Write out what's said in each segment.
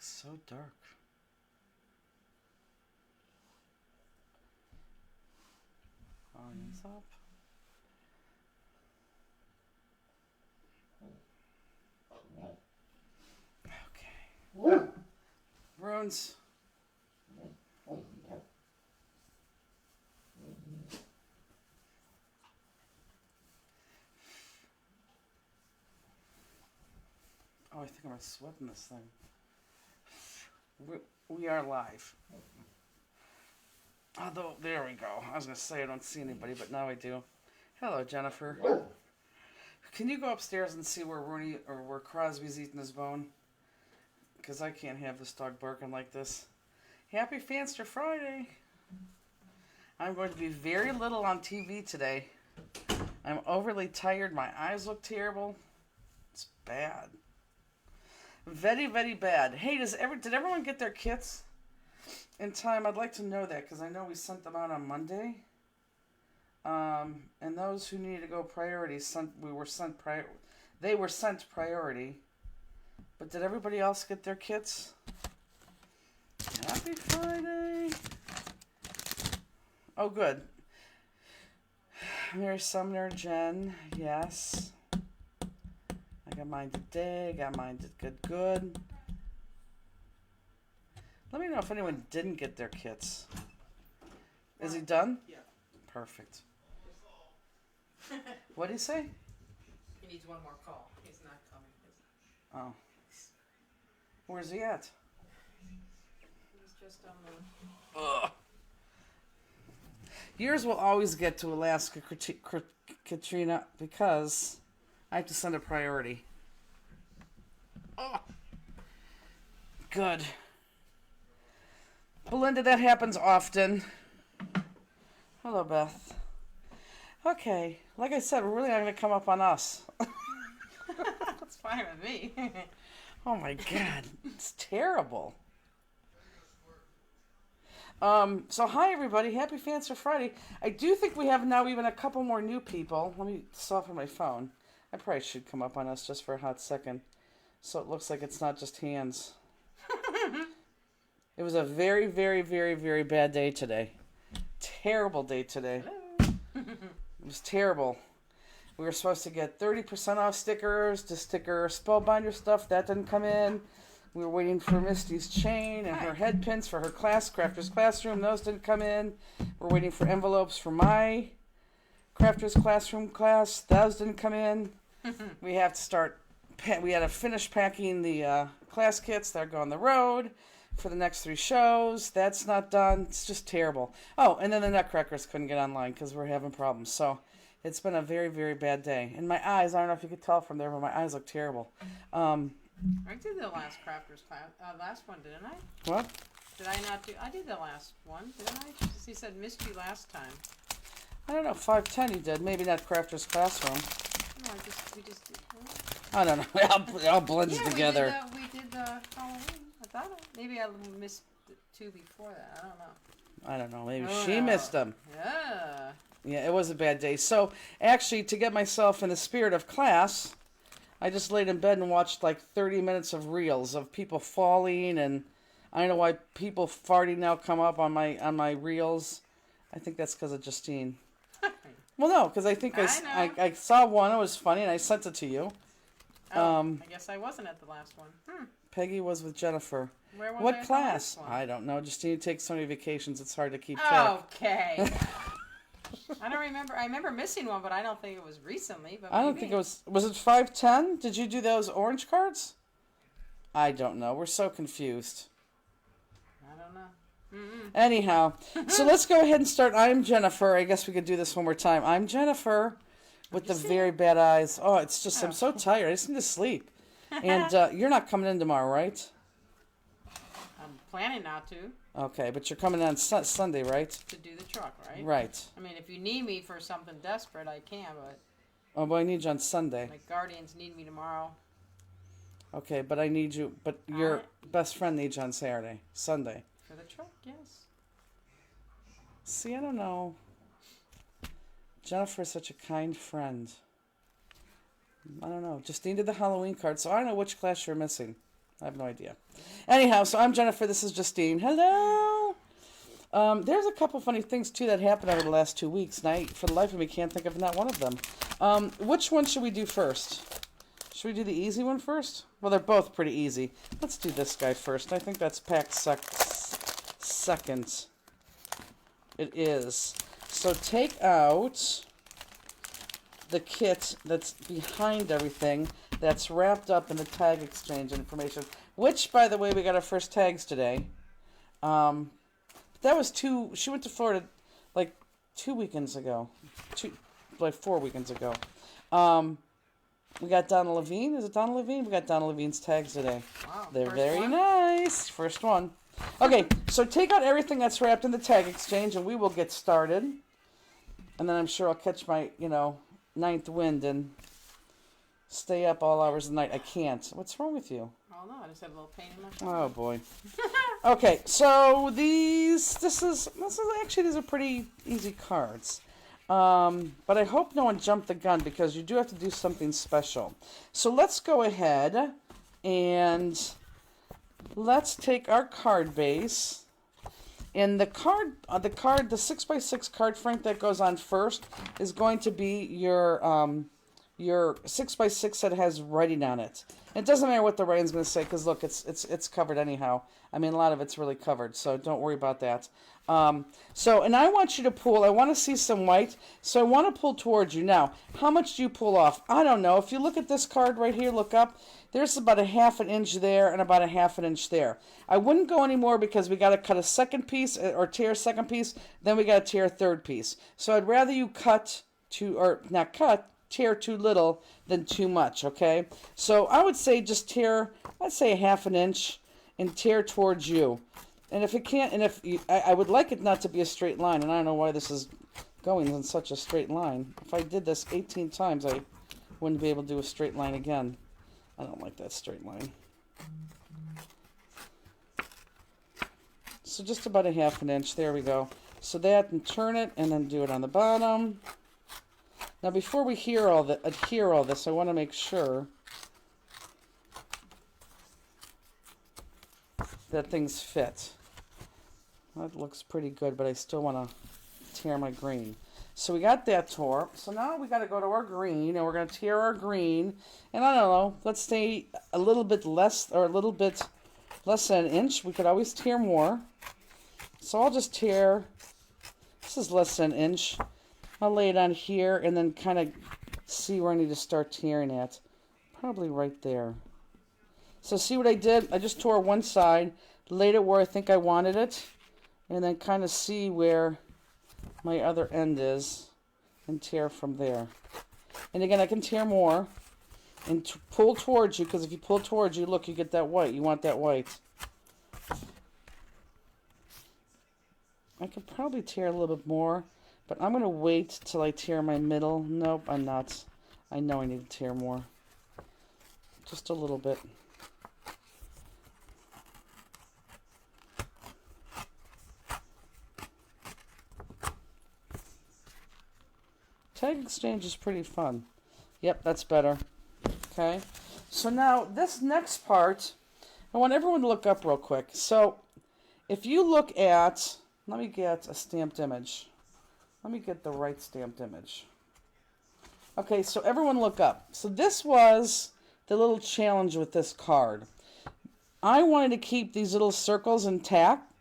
So dark. Volume's up. Okay. Runes. Oh, I think I'm sweating this thing. We are live. Although, there we go. I was going to say I don't see anybody, but now I do. Hello, Jennifer. Can you go upstairs and see where Rooney or where Crosby's eating his bone? Because I can't have this dog barking like this. Happy Fanster Friday. I'm going to be very little on TV today. I'm overly tired. My eyes look terrible. It's bad. Very, very bad. Hey, did everyone get their kits in time? I'd like to know that because I know we sent them out on Monday. And those who needed to go priority they were sent priority. But did everybody else get their kits? Happy Friday. Oh, good. Mary Sumner, Jen, yes. I got mine today. Got mine good. Let me know if anyone didn't get their kits. Is he done? Yeah. Perfect. What did he say? He needs one more call. He's not coming. Oh. Where's he at? He's just on the... Ugh. Yours will always get to Alaska, Katrina, because I have to send a priority. Oh. Good. Belinda, that happens often. Hello, Beth. Okay, like I said, we're really not going to come up on us. That's fine with me. Oh my God, it's terrible. So hi everybody, happy Fancer Friday. I do think we have now even a couple more new people. Let me soften my phone. I probably should come up on us just for a hot second, so it looks like it's not just hands. It was a very, very, very, very bad day today. Terrible day today. It was terrible. We were supposed to get 30% off stickers to sticker Spellbinder stuff. That didn't come in. We were waiting for Misty's chain and her head pins for her class, Crafters Classroom. Those didn't come in. We're waiting for envelopes for my Crafters Classroom class. Those didn't come in. We have to start. We had to finish packing the class kits that are going on the road for the next 3 shows. That's not done. It's just terrible. Oh, and then the Nutcrackers couldn't get online because we're having problems. So it's been a very, very bad day. And my eyes, I don't know if you could tell from there, but my eyes look terrible. I did the last crafters class, last one, didn't I? What? Did I not do? I did the last one, didn't I? He said missed you last time. I don't know. 510 you did. Maybe not Crafters Classroom. No, we just did. I don't know. It all blends together. We did the Halloween. I thought maybe I missed 2 before that. I don't know. I don't know. Maybe she missed them. Yeah. Yeah, it was a bad day. So, actually, to get myself in the spirit of class, I just laid in bed and watched like 30 minutes of reels of people falling, and I don't know why people farting now come up on my reels. I think that's because of Justine. Well, no, because I think I saw one. It was funny, and I sent it to you. I guess I wasn't at the last one. Peggy was with Jennifer. Where was I what at class? The last one? I don't know. Justine takes so many vacations; it's hard to keep track. Okay. I don't remember. I remember missing one, but I don't think it was recently. But I don't think it was. Was it 510? Did you do those orange cards? I don't know. We're so confused. I don't know. Mm-mm. Anyhow, so let's go ahead and start. I'm Jennifer. I guess we could do this one more time. I'm Jennifer with the very bad eyes. Oh, it's just, I'm so tired. I just need to sleep. And you're not coming in tomorrow, right? I'm planning not to. Okay, but you're coming on Sunday, right? To do the truck, right? Right. I mean, if you need me for something desperate, I can, but... Oh, but I need you on Sunday. My guardians need me tomorrow. Okay, but I need you, but your best friend needs you on Sunday. For the truck, yes. See, I don't know. Jennifer's such a kind friend. I don't know. Justine did the Halloween card, so I don't know which class you're missing. I have no idea. Anyhow, so I'm Jennifer. This is Justine. Hello. There's a couple funny things, too, that happened over the last 2 weeks, and I, for the life of me, can't think of not one of them. Which one should we do first? Should we do the easy one first? Well, they're both pretty easy. Let's do this guy first. I think that's packed second. It is. So take out the kit that's behind everything that's wrapped up in the tag exchange information, which, by the way, we got our first tags today. That was she went to Florida like 2 weekends ago, 4 weekends ago. We got Donna Levine. Is it Donna Levine? We got Donna Levine's tags today. Wow. They're very nice. First one. Okay, so take out everything that's wrapped in the tag exchange, and we will get started. And then I'm sure I'll catch my, ninth wind and stay up all hours of the night. I can't. What's wrong with you? Oh no, I just have a little pain in my shoulder. Oh boy. Okay, so these are pretty easy cards. But I hope no one jumped the gun because you do have to do something special. So let's go ahead and let's take our card base. And the 6x6 card front that goes on first is going to be your 6x6 that has writing on it. It doesn't matter what the writing's going to say because look, it's covered anyhow. I mean, a lot of it's really covered, so don't worry about that. And I want you to pull. I want to see some white, so I want to pull towards you. Now, how much do you pull off? I don't know. If you look at this card right here, look up. There's about a 1/2 inch there and about a 1/2 inch there. I wouldn't go anymore because we got to cut a second piece or tear a second piece. Then we got to tear a third piece. So I'd rather you tear too little than too much, okay? So I would say just tear, let's say a 1/2 inch and tear towards you. And if it can't, and if you, I would like it not to be a straight line, and I don't know why this is going in such a straight line. If I did this 18 times, I wouldn't be able to do a straight line again. I don't like that straight line. So just about a 1/2 inch, there we go. So that, and turn it, and then do it on the bottom. Now before we adhere all this, I want to make sure that things fit. That looks pretty good, but I still want to tear my green. So we got that tore. So now we got to go to our green, and we're going to tear our green. And I don't know, let's say a little bit less than an inch. We could always tear more. So I'll just tear, this is less than an inch. I'll lay it on here and then kind of see where I need to start tearing at. Probably right there. So see what I did? I just tore one side, laid it where I think I wanted it, and then kind of see where my other end is and tear from there. And again, I can tear more and pull towards you, because if you pull towards you, look, you get that white. You want that white. I could probably tear a little bit more, but I'm going to wait till I tear my middle. Nope, I'm not. I know I need to tear more. Just a little bit. Tag exchange is pretty fun. Yep, that's better. Okay. So now this next part, I want everyone to look up real quick. So if you look at, let me get a stamped image. Let me get the right stamped image. Okay, so everyone look up. So this was the little challenge with this card. I wanted to keep these little circles intact,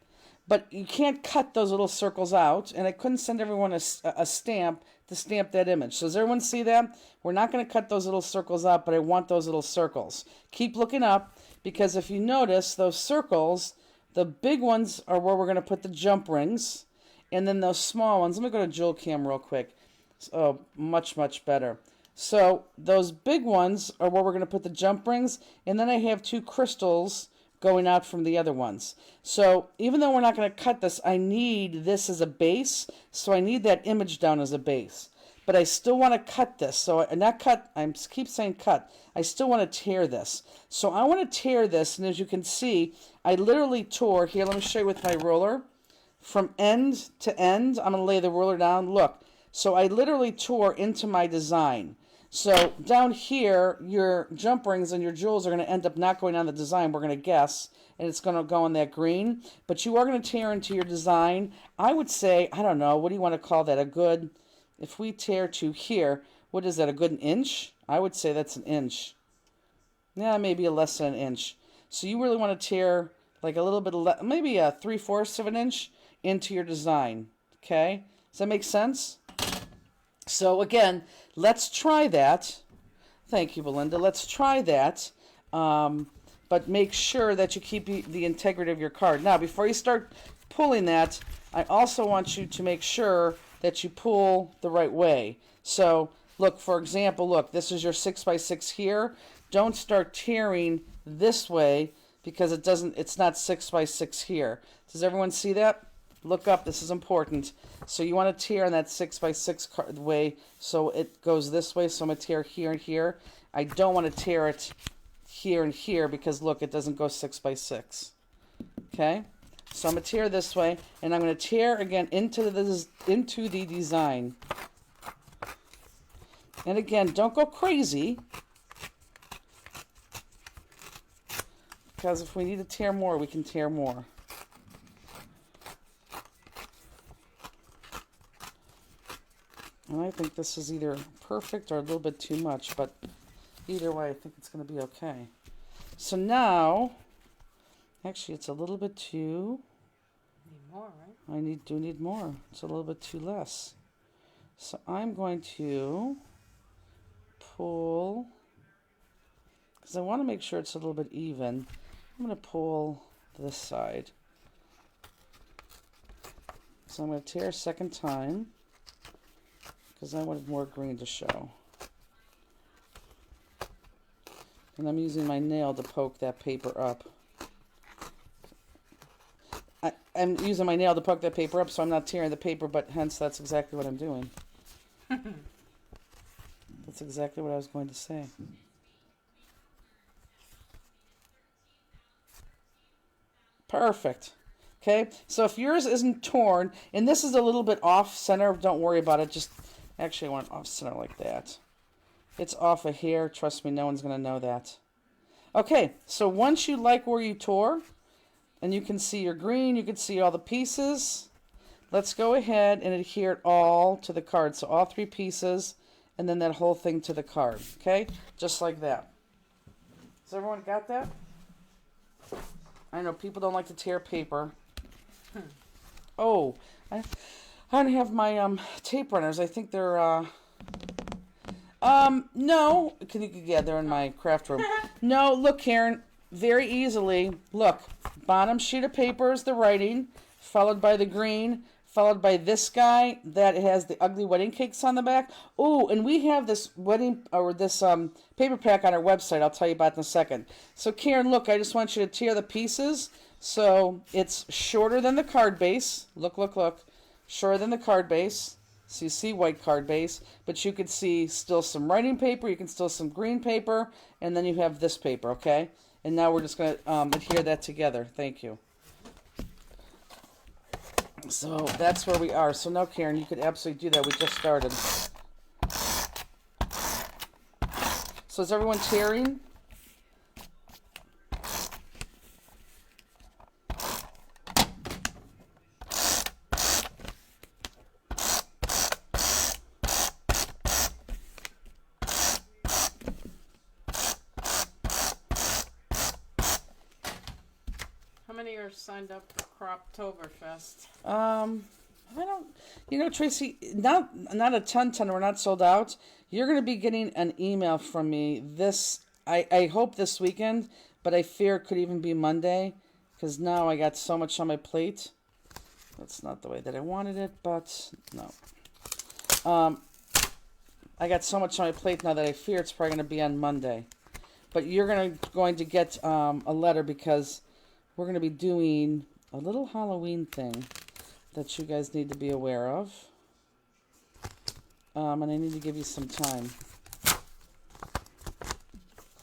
but you can't cut those little circles out, and I couldn't send everyone a stamp to stamp that image. So does everyone see that? We're not going to cut those little circles out, but I want those little circles. Keep looking up, because if you notice, those circles, the big ones are where we're going to put the jump rings, and then those small ones, let me go to Jewel Cam real quick. Oh, much, much better. So those big ones are where we're going to put the jump rings, and then I have 2 crystals going out from the other ones. So even though we're not going to cut this, I need this as a base, so I need that image down as a base. But I still want to cut this. So not cut, I keep saying cut. I still want to tear this. So I want to tear this, and as you can see, I literally tore, here, let me show you with my ruler, from end to end. I'm going to lay the ruler down. Look, so I literally tore into my design. So down here, your jump rings and your jewels are going to end up not going on the design. We're going to guess, and it's going to go in that green. But you are going to tear into your design. I would say, I don't know, what do you want to call that? A good, if we tear to here, what is that, a good inch? I would say that's an inch. Yeah, maybe a less than an inch. So you really want to tear like a little bit, maybe a 3/4 of an inch into your design. Okay? Does that make sense? So again, let's try that. Thank you, Belinda. Let's try that. But make sure that you keep the integrity of your card. Now, before you start pulling that, I also want you to make sure that you pull the right way. So, look, for example, look, this is your 6x6 here. Don't start tearing this way because it's not 6x6 here. Does everyone see that? Look up, this is important. So you want to tear on that 6x6 way so it goes this way. So I'm going to tear here and here. I don't want to tear it here and here because look, it doesn't go 6x6. Okay? So I'm going to tear this way and I'm going to tear again into the design. And again, don't go crazy. Because if we need to tear more, we can tear more. And I think this is either perfect or a little bit too much, but either way, I think it's going to be okay. So now, actually, it's a little bit too... Need more, right? I do need more. It's a little bit too less. So I'm going to pull, because I want to make sure it's a little bit even. I'm going to pull this side. So I'm going to tear a second time, because I wanted more green to show. And I'm using my nail to poke that paper up. I'm using my nail to poke that paper up, so I'm not tearing the paper, but hence that's exactly what I'm doing. That's exactly what I was going to say. Perfect. Okay, so if yours isn't torn, and this is a little bit off center, don't worry about it. Just, actually I want it off center like that. It's off a hair, trust me, no one's going to know that. Okay, so once you like where you tore, and you can see your green, you can see all the pieces, let's go ahead and adhere it all to the card. So all three pieces, and then that whole thing to the card, okay? Just like that. Has everyone got that? I know people don't like to tear paper. Oh, I don't have my tape runners. I think they're no. Yeah, they're in my craft room. No, look, Karen, very easily. Look, bottom sheet of paper is the writing, followed by the green, followed by this guy that has the ugly wedding cakes on the back. Oh, and we have this wedding or this paper pack on our website. I'll tell you about in a second. So Karen, look, I just want you to tear the pieces so it's shorter than the card base. Look, look, look. Shorter than the card base. So you see white card base, but you can see still some writing paper, you can still some green paper, and then you have this paper, okay? And now we're just going to adhere that together. Thank you. So that's where we are. So now, Karen, you could absolutely do that. We just started. So is everyone tearing? How many are signed up for Croptoberfest? I don't, you know, Tracy, not a ton, we're not sold out. You're going to be getting an email from me I hope this weekend, but I fear it could even be Monday, because now I got so much on my plate. That's not the way that I wanted it, but no. I got so much on my plate now that I fear it's probably going to be on Monday. But you're going to get a letter because we're going to be doing a little Halloween thing that you guys need to be aware of. And I need to give you some time.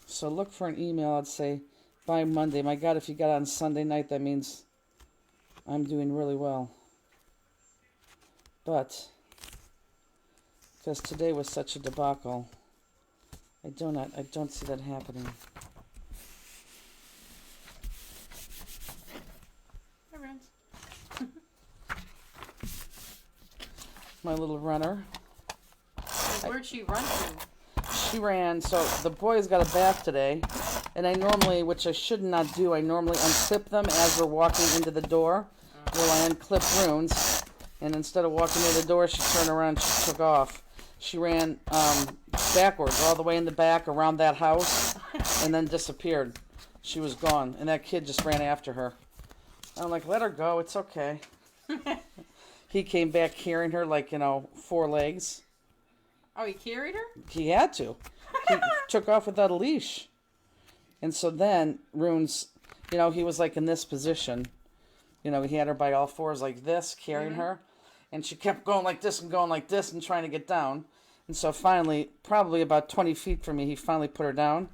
So look for an email. I'd say by Monday. My God, if you got it on Sunday night, that means I'm doing really well. But because today was such a debacle, I don't see that happening. Hi, Rance. My little runner. Where'd she run to? She ran, so the boys got a bath today, and I normally, which I should not do, I normally unclip them as we're walking into the door. Well, I unclip Runes, and instead of walking near the door, she turned around and she took off. She ran backwards, all the way in the back, around that house, and then disappeared. She was gone, and that kid just ran after her. I'm like, let her go, it's okay. He came back carrying her like, 4 legs. Oh, he carried her? He had to. He took off without a leash. And so then, Runes, he was like in this position. He had her by all fours like this, carrying her. And she kept going like this and going like this and trying to get down. And so finally, probably about 20 feet from me, he finally put her down.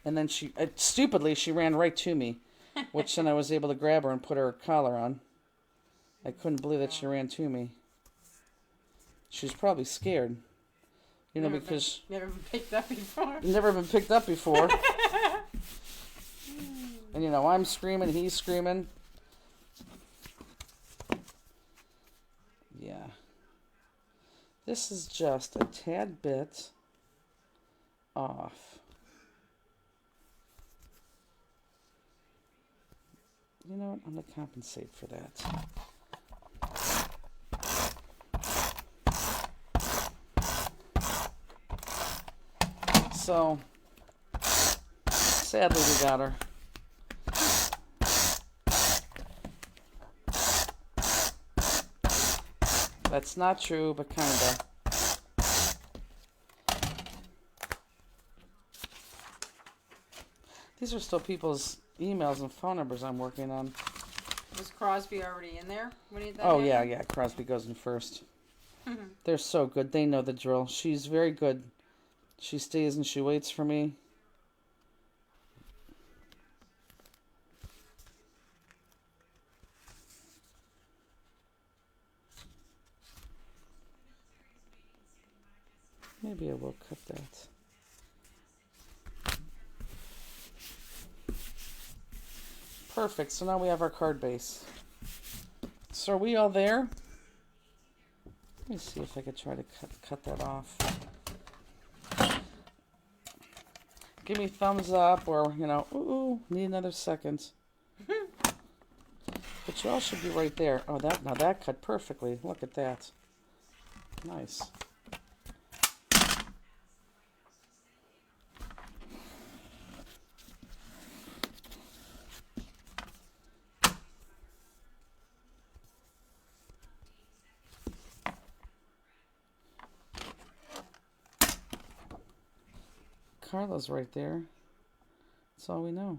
And then stupidly, she ran right to me. Which then I was able to grab her and put her collar on. I couldn't believe that she ran to me. She's probably scared. Because... Never been picked up before. Never been picked up before. And, I'm screaming, he's screaming. Yeah. This is just a tad bit off. You know what? I'm going to compensate for that. So, sadly, we got her. That's not true, but kinda. These are still people's emails and phone numbers I'm working on. Was Crosby already in there? Yeah. Crosby goes in first. They're so good. They know the drill. She's very good. She stays and she waits for me. Maybe I will cut that. Perfect. So now we have our card base. So are we all there? Let me see if I could try to cut that off. Give me thumbs up or, ooh, need another second. But you all should be right there. Oh, now that cut perfectly. Look at that. Nice. Carla's right there. That's all we know.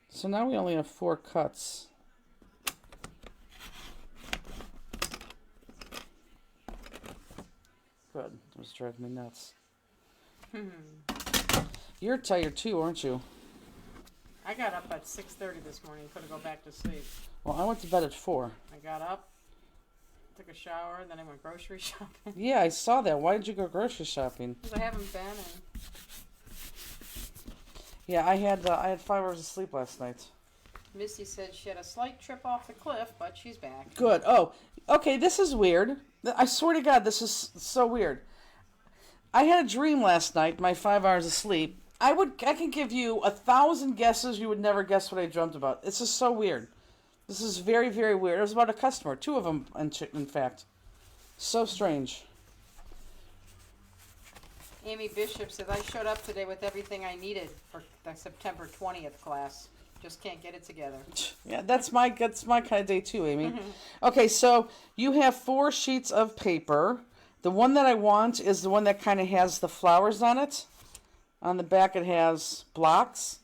So now we only have 4 cuts. Good. That was driving me nuts. You're tired too, aren't you? I got up at 6:30 this morning. Couldn't go back to sleep. Well, I went to bed at 4. I got up, took a shower, and then I went grocery shopping. Yeah, I saw that. Why did you go grocery shopping? Because I haven't been. And yeah, I had 5 hours of sleep last night. Missy said she had a slight trip off the cliff, but she's back. Good. Oh, okay, this is weird. I swear to God, this is so weird. I had a dream last night, my 5 hours of sleep. I can give you 1,000 guesses. You would never guess what I dreamt about. This is so weird. This is very, very weird. It was about a customer. 2 of them, in fact. So strange. Amy Bishop said, I showed up today with everything I needed for the September 20th class. Just can't get it together. Yeah, that's my kind of day too, Amy. Okay, so you have 4 sheets of paper. The one that I want is the one that kind of has the flowers on it. On the back it has blocks,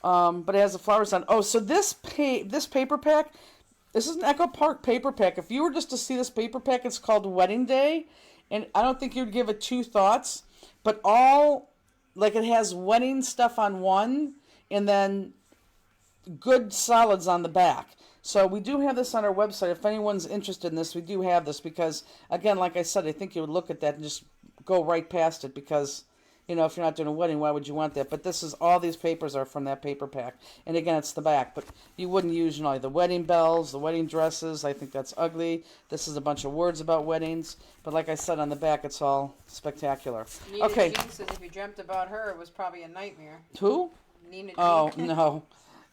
but it has the flowers on. Oh, so this paper pack, this is an Echo Park paper pack. If you were just to see this paper pack, it's called Wedding Day, and I don't think you'd give it 2 thoughts. But it has wedding stuff on one, and then good solids on the back. So we do have this on our website. If anyone's interested in this, we do have this because, again, like I said, I think you would look at that and just go right past it because, if you're not doing a wedding, why would you want that? But this is, all these papers are from that paper pack. And again, it's the back. But you wouldn't use, the wedding bells, the wedding dresses. I think that's ugly. This is a bunch of words about weddings. But like I said, on the back, it's all spectacular. Nina Okay. Jean says if you dreamt about her, it was probably a nightmare. Who? Nina Jean. Oh, no.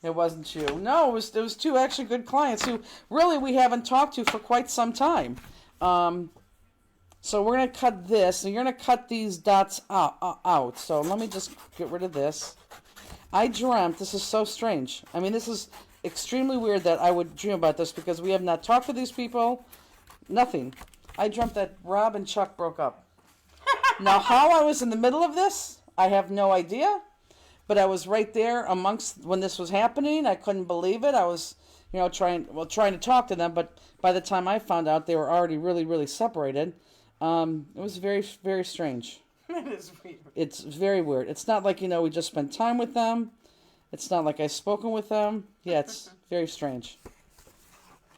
It wasn't you. No, it was two actually good clients who really we haven't talked to for quite some time. So we're going to cut this, and you're going to cut these dots out. So let me just get rid of this. I dreamt, this is so strange. I mean, this is extremely weird that I would dream about this because we have not talked to these people. Nothing. I dreamt that Rob and Chuck broke up. Now, how I was in the middle of this, I have no idea. But I was right there amongst when this was happening. I couldn't believe it. I was, trying to talk to them. But by the time I found out, they were already really, really separated. It was very, very strange. That is weird. It's very weird. It's not like, we just spent time with them. It's not like I've spoken with them. Yeah, it's very strange.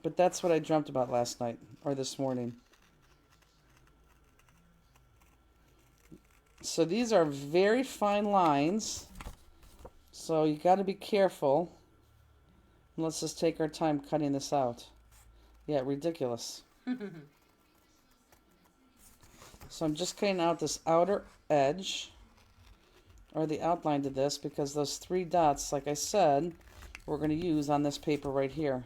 But that's what I dreamt about last night or this morning. So these are very fine lines. So you got to be careful. Let's just take our time cutting this out. Yeah, ridiculous. So I'm just cutting out this outer edge, or the outline to this, because those three dots, like I said, we're going to use on this paper right here.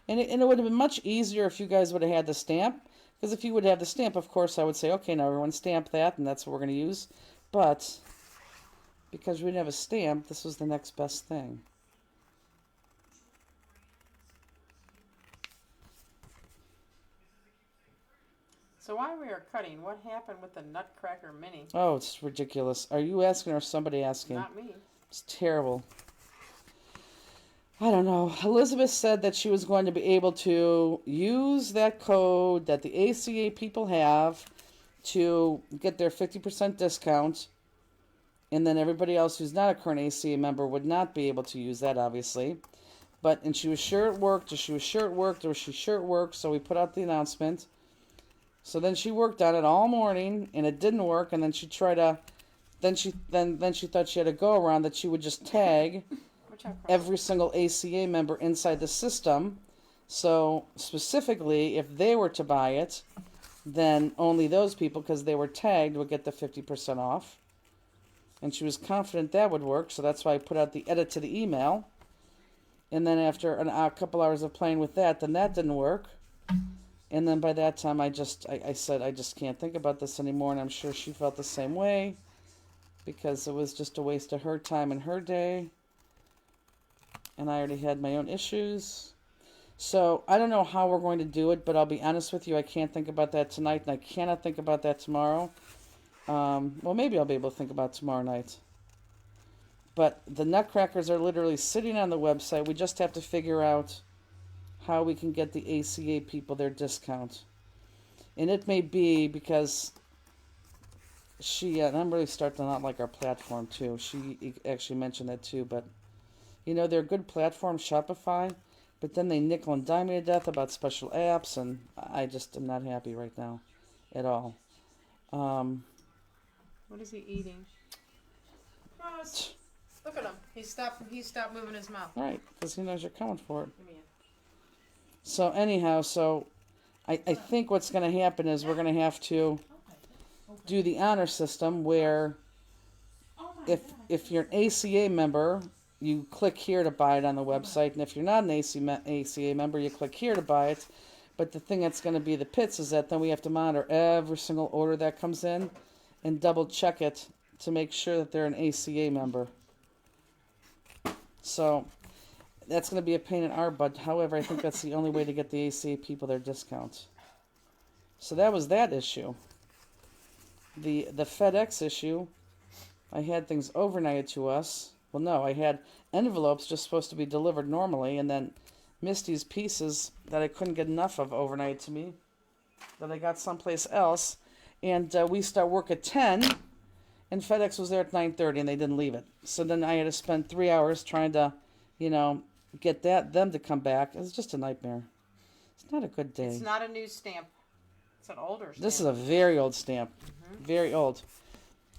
And it would have been much easier if you guys would have had the stamp, because if you would have the stamp, of course, I would say, okay, now everyone stamp that, and that's what we're going to use. But because we didn't have a stamp, this was the next best thing. So while we are cutting, what happened with the Nutcracker Mini? Oh, it's ridiculous. Are you asking or somebody asking? Not me. It's terrible. I don't know. Elizabeth said that she was going to be able to use that code that the ACA people have to get their 50% discount. And then everybody else who's not a current ACA member would not be able to use that, obviously. And she was sure it worked, or she was sure it worked, or she sure it worked, so we put out the announcement. So then she worked on it all morning, and it didn't work, and then she tried to, then she thought she had a go-around that she would just tag every single ACA member inside the system. So specifically, if they were to buy it, then only those people, because they were tagged, would get the 50% off. And she was confident that would work, so that's why I put out the edit to the email. And then after a couple hours of playing with that, then that didn't work. And then by that time, I said, I just can't think about this anymore, and I'm sure she felt the same way, because it was just a waste of her time and her day. And I already had my own issues. So I don't know how we're going to do it, but I'll be honest with you, I can't think about that tonight, and I cannot think about that tomorrow. Well, maybe I'll be able to think about it tomorrow night. But the Nutcrackers are literally sitting on the website. We just have to figure out how we can get the ACA people their discount. And it may be because and I'm really starting to not like our platform too. She actually mentioned that too, but they're a good platform, Shopify, but then they nickel and dime me to death about special apps, and I just am not happy right now at all. What is he eating? Oh, look at him. He stopped moving his mouth. Right, because he knows you're coming for it. Give me So anyhow, I think what's going to happen is we're going to have to do the honor system where if you're an ACA member, you click here to buy it on the website, and if you're not an ACA member, you click here to buy it. But the thing that's going to be the pits is that then we have to monitor every single order that comes in and double check it to make sure that they're an ACA member. So that's going to be a pain in our butt. However, I think that's the only way to get the ACA people their discounts. So that was that issue. The FedEx issue, I had things overnighted to us. Well, no, I had envelopes just supposed to be delivered normally, and then Misty's pieces that I couldn't get enough of overnight to me, that I got someplace else. And we start work at 10, and FedEx was there at 9:30, and they didn't leave it. So then I had to spend 3 hours trying to, get them to come back. It's just a nightmare. It's not a good day. It's not a new stamp. It's an older stamp. This is a very old stamp. Very old.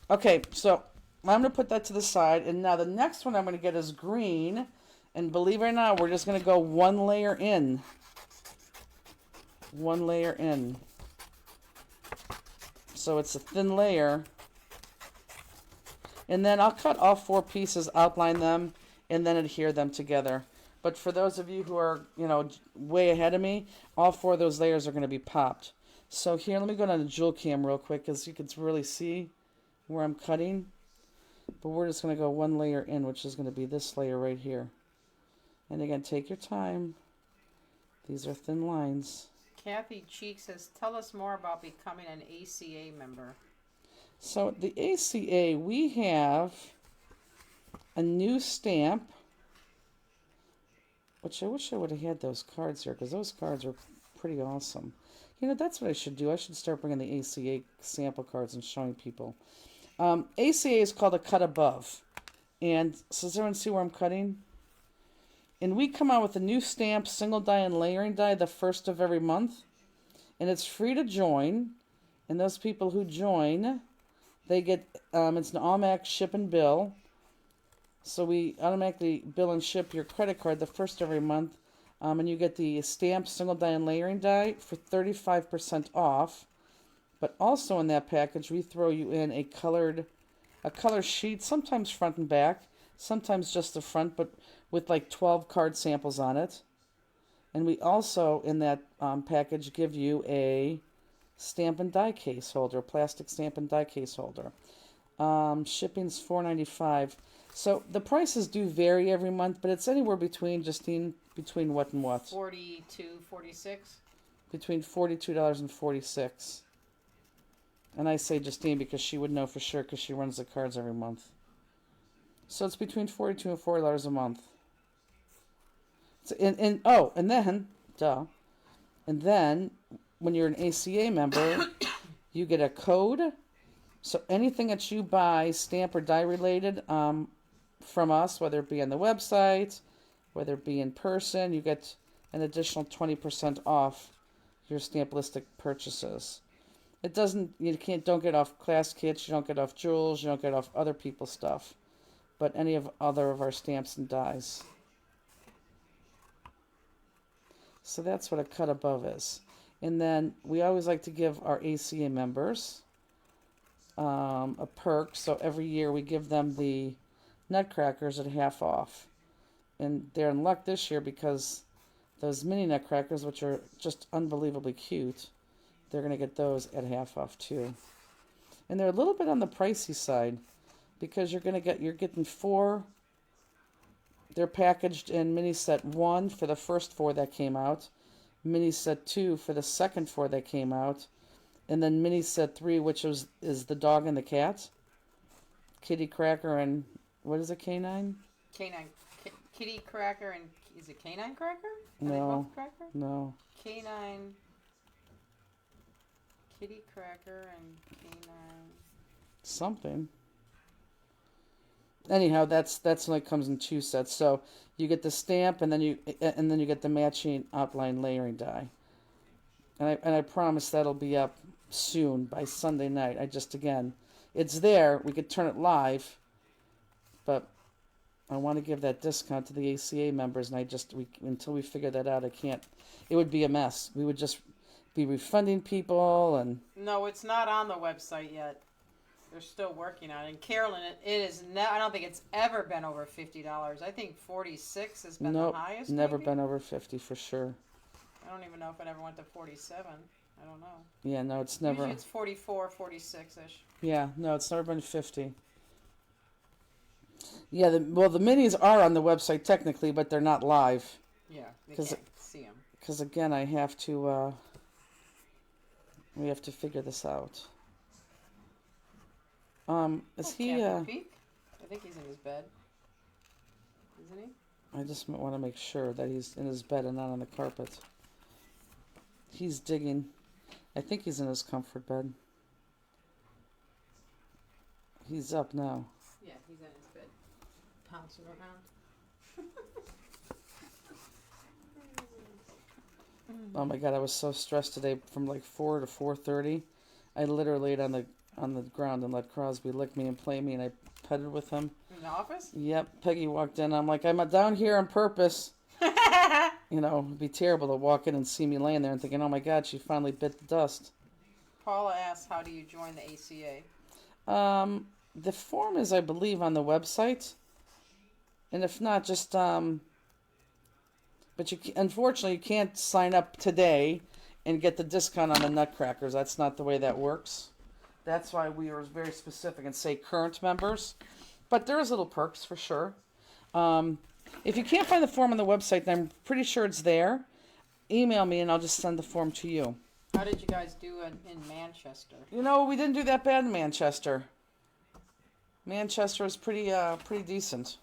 Okay, so I'm going to put that to the side. And now the next one I'm going to get is green. And believe it or not, we're just going to go one layer in. One layer in. So it's a thin layer. And then I'll cut all 4 pieces, outline them, and then adhere them together. But for those of you who are, way ahead of me, all 4 of those layers are going to be popped. So here, let me go down to Jewel Cam real quick, because you can really see where I'm cutting. But we're just going to go one layer in, which is going to be this layer right here. And again, take your time. These are thin lines. Kathy Cheek says, tell us more about becoming an ACA member. So the ACA, we have a new stamp, which I wish I would have had those cards here, because those cards are pretty awesome. That's what I should do. I should start bringing the ACA sample cards and showing people. ACA is called a cut above. And so does everyone see where I'm cutting? And we come out with a new stamp, single die and layering die, the first of every month. And it's free to join. And those people who join, they get, it's an automatic ship and bill. So we automatically bill and ship your credit card the first every month. And you get the stamp, single die, and layering die for 35% off. But also in that package, we throw you in a color sheet, sometimes front and back, sometimes just the front, but with like 12 card samples on it. And we also, in that package, give you a stamp and die case holder, plastic stamp and die case holder. Shipping's $4.95. So the prices do vary every month, but it's anywhere between, Justine, between what and what? $42, $46. Between $42 and $46. And I say Justine because she would know for sure because she runs the cards every month. So it's between $42 and $40 a month. So, and then when you're an ACA member, you get a code. So anything that you buy, stamp or die related, from us, whether it be on the website, whether it be in person, you get an additional 20% off your Stamp-listic purchases. Don't get off class kits, you don't get off jewels, you don't get off other people's stuff, but any of our stamps and dies. So that's what a cut above is. And then we always like to give our ACA members a perk. So every year we give them the Nutcrackers at half off. And they're in luck this year because those mini Nutcrackers, which are just unbelievably cute, they're going to get those at half off too. And they're a little bit on the pricey side because you're getting 4. They're packaged in mini set 1 for the first 4 that came out, mini set 2 for the second 4 that came out, and then mini set 3, which is the dog and the cat, Kitty Cracker and what is it, Canine? Canine, Kitty Cracker and is it Canine Cracker? Are No, they both Cracker? No. Canine, Kitty Cracker and Canine. Something. Anyhow, that's only comes in 2 sets. So you get the stamp, and then you get the matching outline layering die. And I promise that'll be up soon by Sunday night. It's there. We could turn it live, but I want to give that discount to the ACA members, and until we figure that out, I can't. It would be a mess. We would just be refunding people and. No, it's not on the website yet. They're still working on it. And Carolyn, it is. I don't think it's ever been over $50. I think 46 has been the highest. Never maybe? been over 50 for sure. I don't even know if it ever went to 47. I don't know. Yeah, no, it's never. Usually it's 44, 46-ish. Yeah, no, it's never been 50. Yeah, the minis are on the website technically, but they're not live. Yeah, they can't see them. Because again, we have to figure this out. Is he? Peek? I think he's in his bed. Isn't he? I just want to make sure that he's in his bed and not on the carpet. He's digging. I think he's in his comfort bed. He's up now. Yeah, he's in his bed, pouncing around. Oh my god, I was so stressed today from like 4 to 4:30. I literally laid on the ground and let Crosby lick me and play me, and I petted with him. In the office? Yep. Peggy walked in. I'm like, I'm down here on purpose. You know, it'd be terrible to walk in and see me laying there and thinking, oh my god, she finally bit the dust. Paula asks, how do you join the ACA? The form is, I believe, on the website. And if not, just, but unfortunately, you can't sign up today and get the discount on the Nutcrackers. That's not the way that works. That's why we are very specific and say current members. But there is little perks for sure. If you can't find the form on the website, then I'm pretty sure it's there. Email me and I'll just send the form to you. How did you guys do in Manchester? You know, we didn't do that bad in Manchester. Manchester was pretty decent.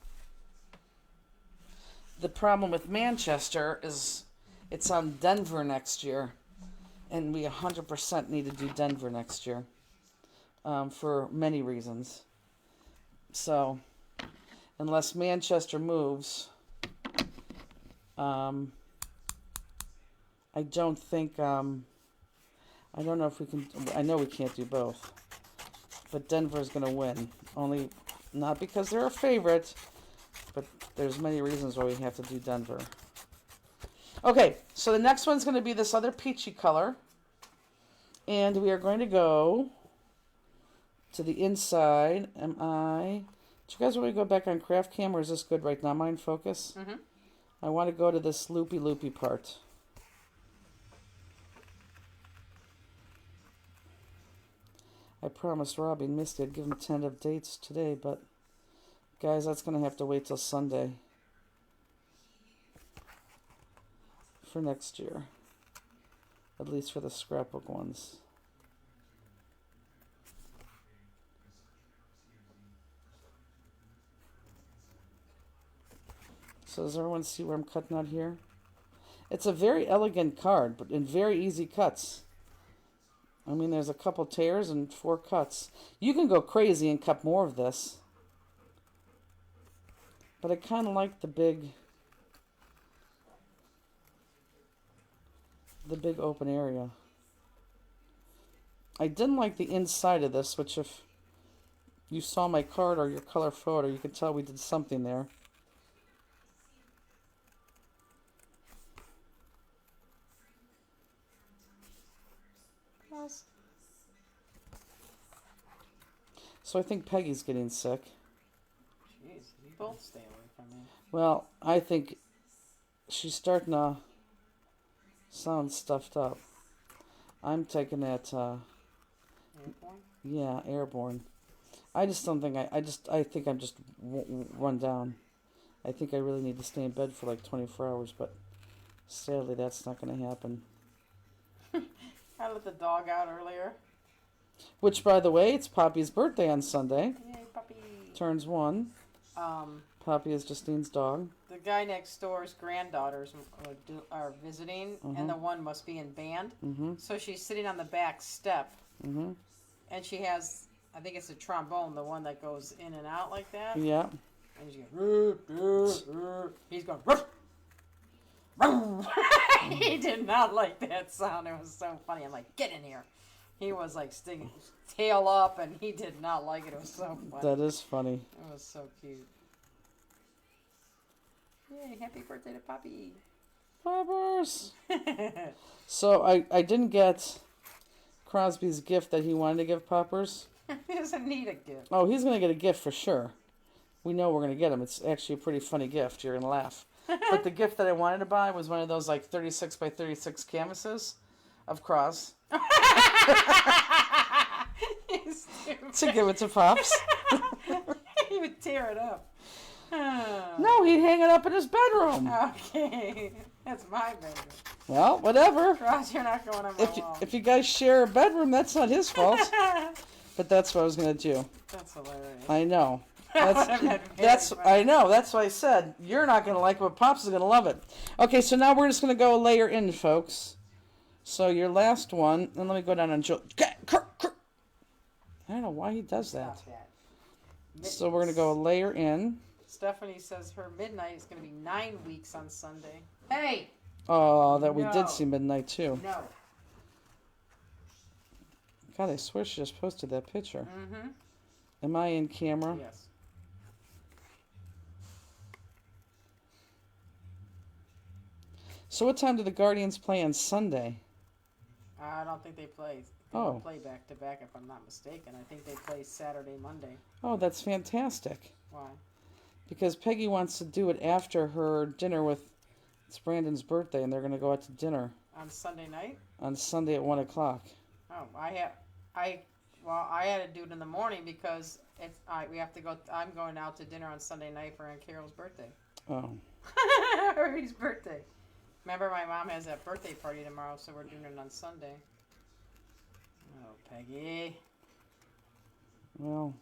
The problem with Manchester is it's on Denver next year. And we 100% need to do Denver next year. For many reasons. So, unless Manchester moves, I don't think, I don't know if we can, I know we can't do both. But Denver's going to win. Only, not because they're a favorite, but there's many reasons why we have to do Denver. Okay, so the next one's going to be this other peachy color. And we are going to go to the inside. Do you guys want me to go back on craft cam, or is this good right now? Mind focus? Mm-hmm. I want to go to this loopy part. I promised Robbie and Misty I'd give him tentative dates today, but guys, that's going to have to wait till Sunday for next year. At least for the scrapbook ones. So does everyone see where I'm cutting out here? It's a very elegant card, but in very easy cuts. I mean, there's a couple tears and 4 cuts. You can go crazy and cut more of this. But I kind of like the big open area. I didn't like the inside of this, which if you saw my card or your color photo, you could tell we did something there. So I think Peggy's getting sick. Jeez, you both stay away from me. Well, I think she's starting to sound stuffed up. I'm taking that, Airborne? yeah, airborne. I just don't think I think I'm just run down. I think I really need to stay in bed for like 24 hours, but sadly that's not going to happen. I let the dog out earlier. Which, by the way, it's Poppy's birthday on Sunday. Yay, puppy. Turns 1. Poppy is Justine's dog. The guy next door's granddaughters are visiting, and the one must be in band. Mm-hmm. So she's sitting on the back step, Mm-hmm. and she has, I think it's a trombone, the one that goes in and out like that. Yeah. And she's going, he's going, ruff, ruff. He did not like that sound. It was so funny. I'm like, get in here. He was like sticking tail up, and he did not like it. It was so funny. That is funny. It was so cute. Yay, happy birthday to Poppy. Poppers. So I didn't get Crosby's gift that he wanted to give Poppers. He doesn't need a gift. Oh, he's going to get a gift for sure. We know we're going to get him. It's actually a pretty funny gift. You're going to laugh. But the gift that I wanted to buy was one of those like 36 by 36 canvases of Cros. To give it to Pops. He would tear it up. No, he'd hang it up in his bedroom. Okay. That's my bedroom. Well, whatever. Ross, you're not going on my wall. If you guys share a bedroom, that's not his fault. But that's what I was going to do. That's hilarious. I know. That's I know. That's what I said. You're not going to like it, but Pops is going to love it. Okay, so now we're just going to go layer in, folks. So your last one, and let me go down and Joe. I don't know why he does that. Stop that. So we're going to go layer in. Stephanie says her midnight is going to be 9 weeks on Sunday. Hey! Oh, that we No. did see midnight too. No. God, I swear she just posted that picture. Mm-hmm. Am I in camera? Yes. So what time do the Guardians play on Sunday? I don't think they play. They Oh. don't play back to back, if I'm not mistaken. I think they play Saturday, Monday. Oh, that's fantastic. Why? Because Peggy wants to do it after her dinner with... It's Brandon's birthday, and they're going to go out to dinner On Sunday night? on Sunday at 1 o'clock. Oh, I had to do it in the morning because we have to go. I'm going out to dinner on Sunday night for Aunt Carol's birthday. Oh. Herbie's birthday. Remember, my mom has that birthday party tomorrow, so we're doing it on Sunday. Oh, Peggy. Well...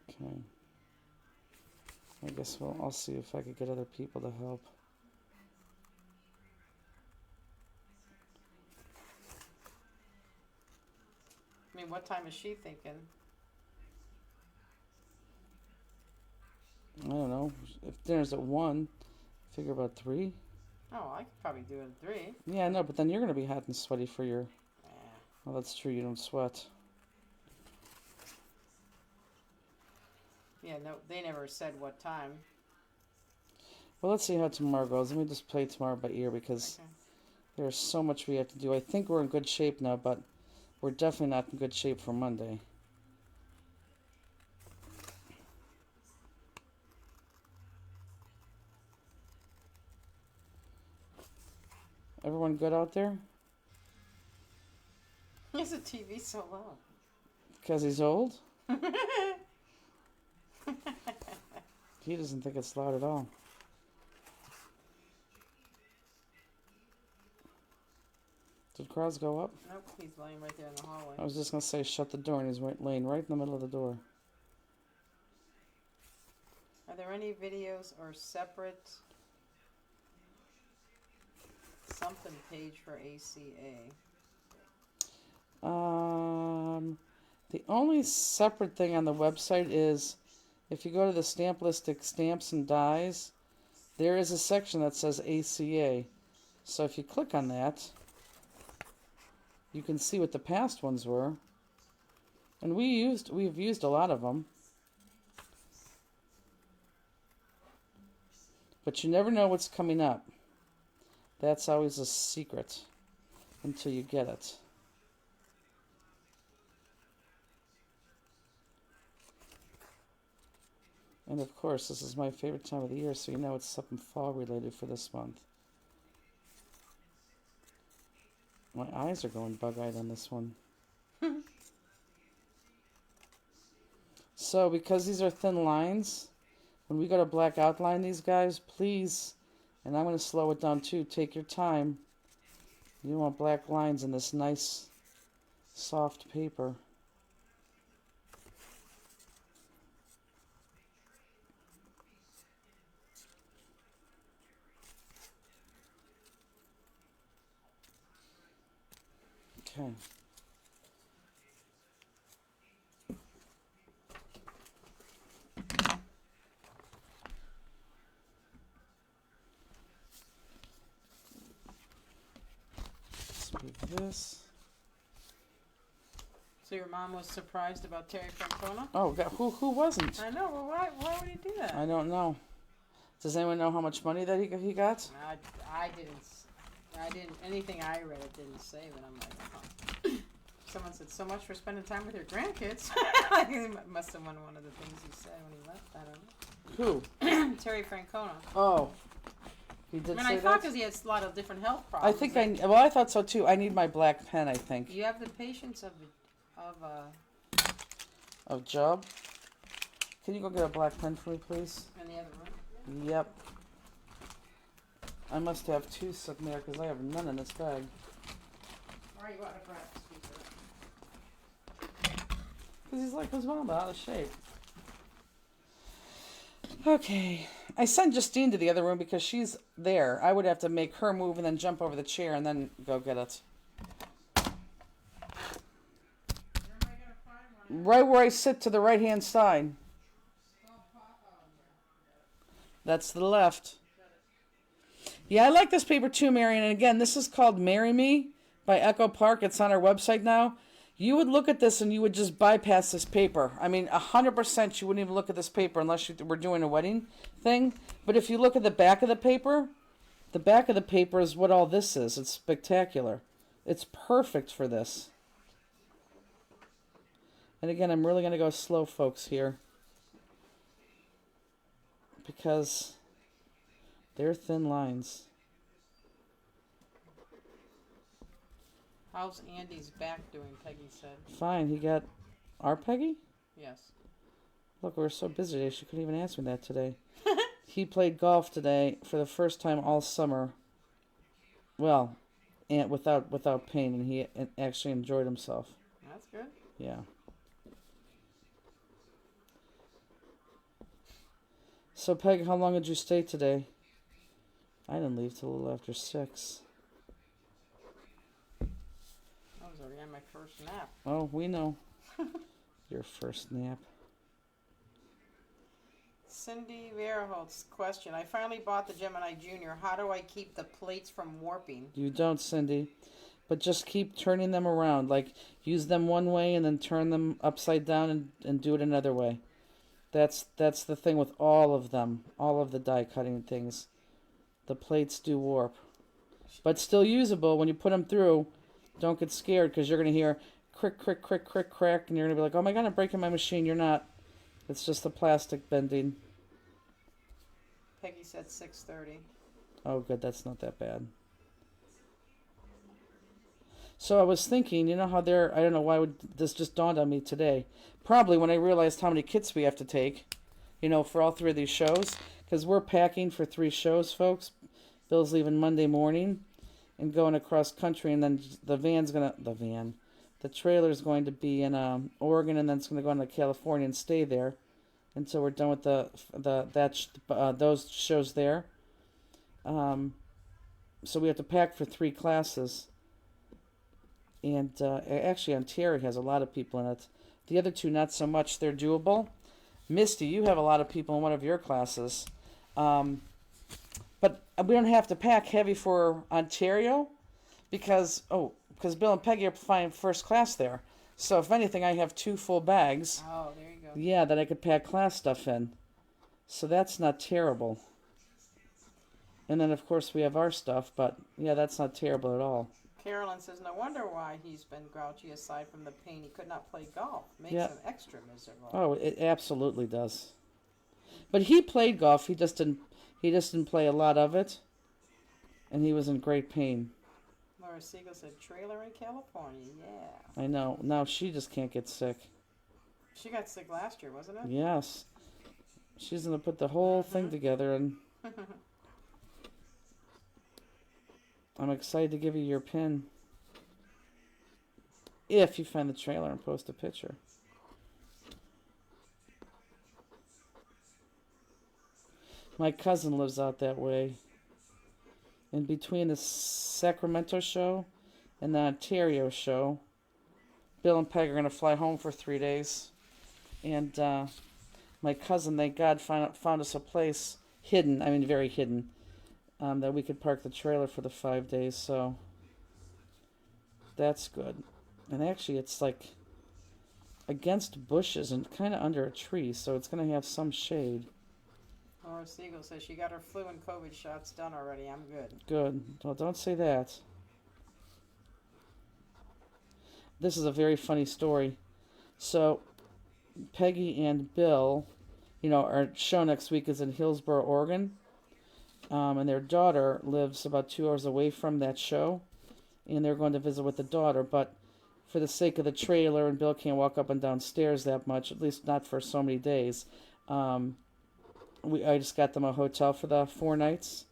Okay. I guess I'll see if I could get other people to help. I mean, what time is she thinking? I don't know. If dinner's at 1, figure about 3. Oh, I could probably do it at 3. Yeah, no, but then you're going to be hot and sweaty for your... Yeah. Well, that's true. You don't sweat. Yeah, no, they never said what time. Well, let's see how tomorrow goes. Let me just play tomorrow by ear because Okay. there's so much we have to do. I think we're in good shape now, but we're definitely not in good shape for Monday. Everyone good out there? Why is the TV so loud? Because he's old? He doesn't think it's loud at all. Did Krause go up? Nope, he's laying right there in the hallway. I was just going to say shut the door, and he's laying right in the middle of the door. Are there any videos or separate something page for ACA? The only separate thing on the website is if you go to the stamp list of stamps and dies, there is a section that says ACA. So if you click on that, you can see what the past ones were. And we've used a lot of them. But you never know what's coming up. That's always a secret until you get it. And of course, this is my favorite time of the year, so you know it's something fall related for this month. My eyes are going bug-eyed on this one. So, because these are thin lines, when we go to black outline these guys, please, and I'm going to slow it down too, take your time. You want black lines in this nice, soft paper. Okay. Let's move this. So your mom was surprised about Terry Francona? Oh, God, who wasn't? I know. Well, why would he do that? I don't know. Does anyone know how much money that he got? I didn't. Anything I read, it didn't say, but I'm like, oh. Someone said so much for spending time with your grandkids. He must have been one of the things he said when he left. I don't know. Who? Terry Francona. Oh, he did I say thought that. because he had a lot of different health I problems. think I thought so too. I need my black pen. I think You have the patience of Job. Can you go get a black pen for me, please? in the other room. Yep. I must have two sitting there because I have none in this bag. Or you want to grab the speaker? Because he's like his mom, out of shape. Okay. I sent Justine to the other room because she's there. I would have to make her move and then jump over the chair and then go get it. Right where I sit to the right-hand side. That's to the left. Yeah, I like this paper too, Marion. And again, this is called Marry Me by Echo Park. It's on our website now. You would look at this and you would just bypass this paper. I mean, 100% you wouldn't even look at this paper unless you were doing a wedding thing. But if you look at the back of the paper is what all this is. It's spectacular. It's perfect for this. And again, I'm really going to go slow, folks, here. Because they're thin lines. How's Andy's back doing, Peggy said. Fine. He got our Peggy? Yes. Look, we were so busy today, she couldn't even ask me that today. He played golf today for the first time all summer. Well, and without pain, and he actually enjoyed himself. That's good. Yeah. So, Peg, how long did you stay today? I didn't leave till a little after 6. I was already on my first nap. Oh, we know. Your first nap. Cindy Verholt's question. I finally bought the Gemini Junior. How do I keep the plates from warping? You don't, Cindy. But just keep turning them around. Like, use them one way and then turn them upside down and do it another way. That's the thing with all of them. All of the die cutting things. The plates do warp. But still usable when you put them through. Don't get scared because you're going to hear crick, crick, crick, crick, crack. And you're going to be like, oh my God, I'm breaking my machine. You're not. It's just the plastic bending. Peggy said 6:30. Oh, good. That's not that bad. So I was thinking, you know how I don't know why this just dawned on me today. Probably when I realized how many kits we have to take, for all 3 of these shows. Because we're packing for 3 shows, folks. Bill's leaving Monday morning and going across country. And then the trailer's going to be in Oregon, and then it's going to go into California and stay there until we're done with those shows there. So we have to pack for 3 classes. And actually, Ontario has a lot of people in it. The other 2, not so much. They're doable. Misty, you have a lot of people in one of your classes. But we don't have to pack heavy for Ontario because Bill and Peggy are flying first class there. So if anything, I have 2 full bags. Oh, there you go. Yeah, that I could pack class stuff in. So that's not terrible. And then, of course, we have our stuff. But, yeah, that's not terrible at all. Carolyn says, no wonder why he's been grouchy aside from the pain. He could not play golf. Makes him extra miserable. Oh, it absolutely does. But he played golf. He just didn't play a lot of it. And he was in great pain. Laura Siegel said, trailer in California, yeah. I know. Now she just can't get sick. She got sick last year, wasn't it? Yes. She's going to put the whole thing together and... I'm excited to give you your pin. If you find the trailer and post a picture. My cousin lives out that way. And between the Sacramento show and the Ontario show, Bill and Peg are going to fly home for 3 days. And my cousin, thank God, found us a place hidden, very hidden, that we could park the trailer for the 5 days, so that's good. And actually, it's like against bushes and kind of under a tree, so it's going to have some shade. Laura Siegel says she got her flu and COVID shots done already. I'm good. Good. Well, don't say that. This is a very funny story. So, Peggy and Bill, our show next week is in Hillsboro, Oregon. And their daughter lives about 2 hours away from that show. And they're going to visit with the daughter. But for the sake of the trailer, and Bill can't walk up and down stairs that much, at least not for so many days, I just got them a hotel for the 4 nights.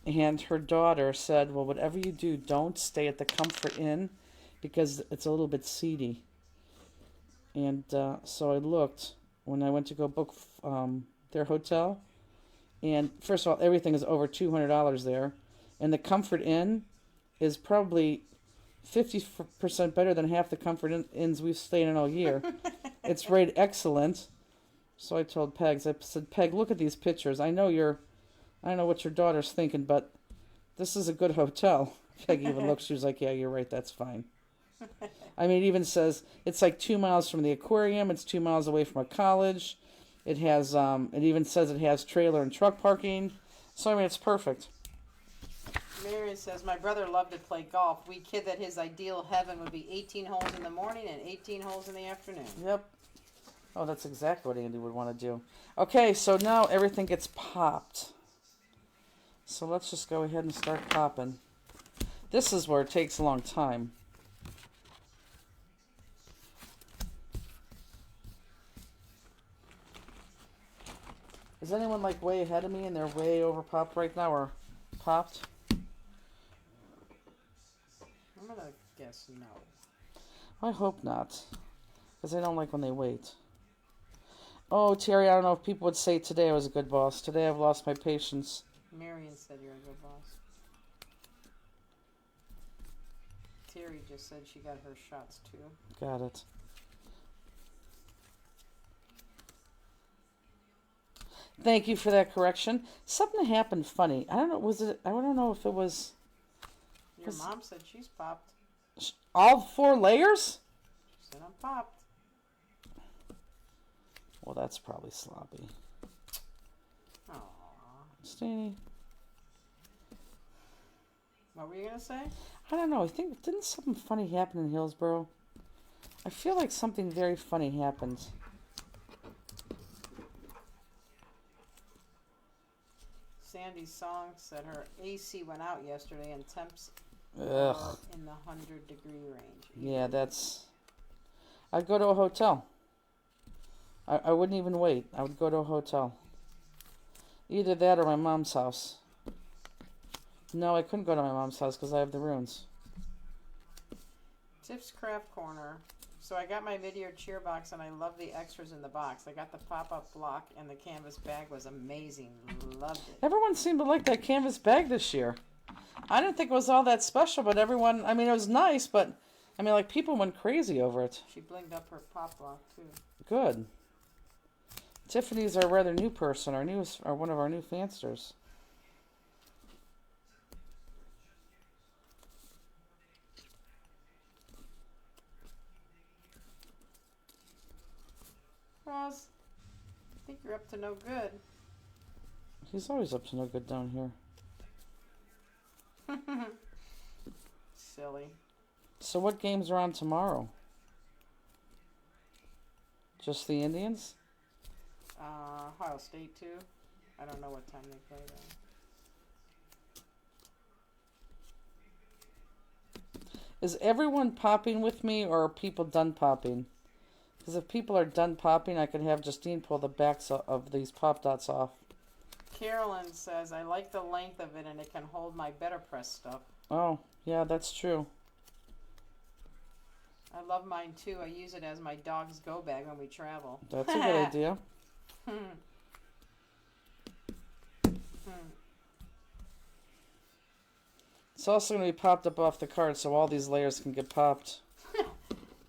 And her daughter said, well, whatever you do, don't stay at the Comfort Inn because it's a little bit seedy. And so I looked when I went to go book their hotel. And first of all, everything is over $200 there. And the Comfort Inn is probably 50% better than half the Comfort Inns we've stayed in all year. It's rated excellent. So I told Pegs, I said, Peg, look at these pictures. I know what your daughter's thinking, but this is a good hotel. Peg even looked, she was like, yeah, you're right, that's fine. I mean, it even says it's like 2 miles from the aquarium, it's 2 miles away from a college. It has, it even says it has trailer and truck parking. So, I mean, it's perfect. Marion says, my brother loved to play golf. We kid that his ideal heaven would be 18 holes in the morning and 18 holes in the afternoon. Yep. Oh, that's exactly what Andy would want to do. Okay, so now everything gets popped. So let's just go ahead and start popping. This is where it takes a long time. Is anyone like way ahead of me and they're way over popped right now or popped? I'm going to guess no. I hope not. Because I don't like when they wait. Oh, Terry, I don't know if people would say today I was a good boss. Today I've lost my patience. Marion said you're a good boss. Terry just said she got her shots too. Got it. Thank you for that correction. Something happened funny. I don't know. Was it? I don't know if it was. Your mom said she's popped. All 4 layers? She said I'm popped. Well, that's probably sloppy. Aww. Steenie. What were you gonna say? I don't know. I think didn't something funny happen in Hillsboro? I feel like something very funny happened. Sandy's song said her AC went out yesterday and temps Ugh. were in the 100-degree range. Yeah, that's. I'd go to a hotel. I wouldn't even wait. I would go to a hotel. Either that or my mom's house. No, I couldn't go to my mom's house because I have the runes. Tips Craft Corner. So I got my video cheer box and I love the extras in the box. I got the pop-up block and the canvas bag was amazing. Loved it. Everyone seemed to like that canvas bag this year. I didn't think it was all that special, but everyone, I mean, it was nice, but, I mean, like, people went crazy over it. She blinged up her pop block, too. Good. Tiffany's our rather new person, or one of our new fansters. Ross, I think you're up to no good. He's always up to no good down here. Silly. So what games are on tomorrow? Just the Indians? Ohio State, too. I don't know what time they play, though. Is everyone popping with me, or are people done popping? Because if people are done popping, I could have Justine pull the backs of these pop dots off. Carolyn says, I like the length of it and it can hold my Better Press stuff. Oh, yeah, that's true. I love mine too. I use it as my dog's go bag when we travel. That's a good idea. It's also going to be popped up off the card, so all these layers can get popped.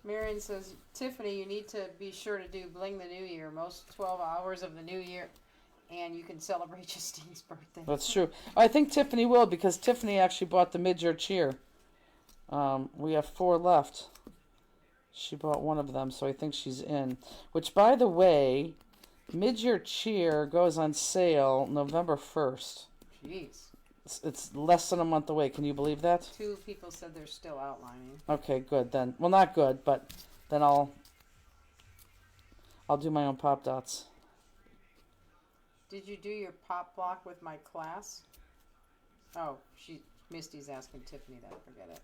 Marion says, Tiffany, you need to be sure to do Bling the New Year, most 12 hours of the new year, and you can celebrate Justine's birthday. That's true. I think Tiffany will, because Tiffany actually bought the mid-year cheer. We have 4 left. She bought one of them, so I think she's in. Which, by the way, mid-year cheer goes on sale November 1st. Jeez. It's less than a month away. Can you believe that? 2 people said they're still outlining. Okay, good then. Well, not good, but then I'll do my own pop dots. Did you do your pop block with my class? Oh, Misty's asking Tiffany that. Forget it.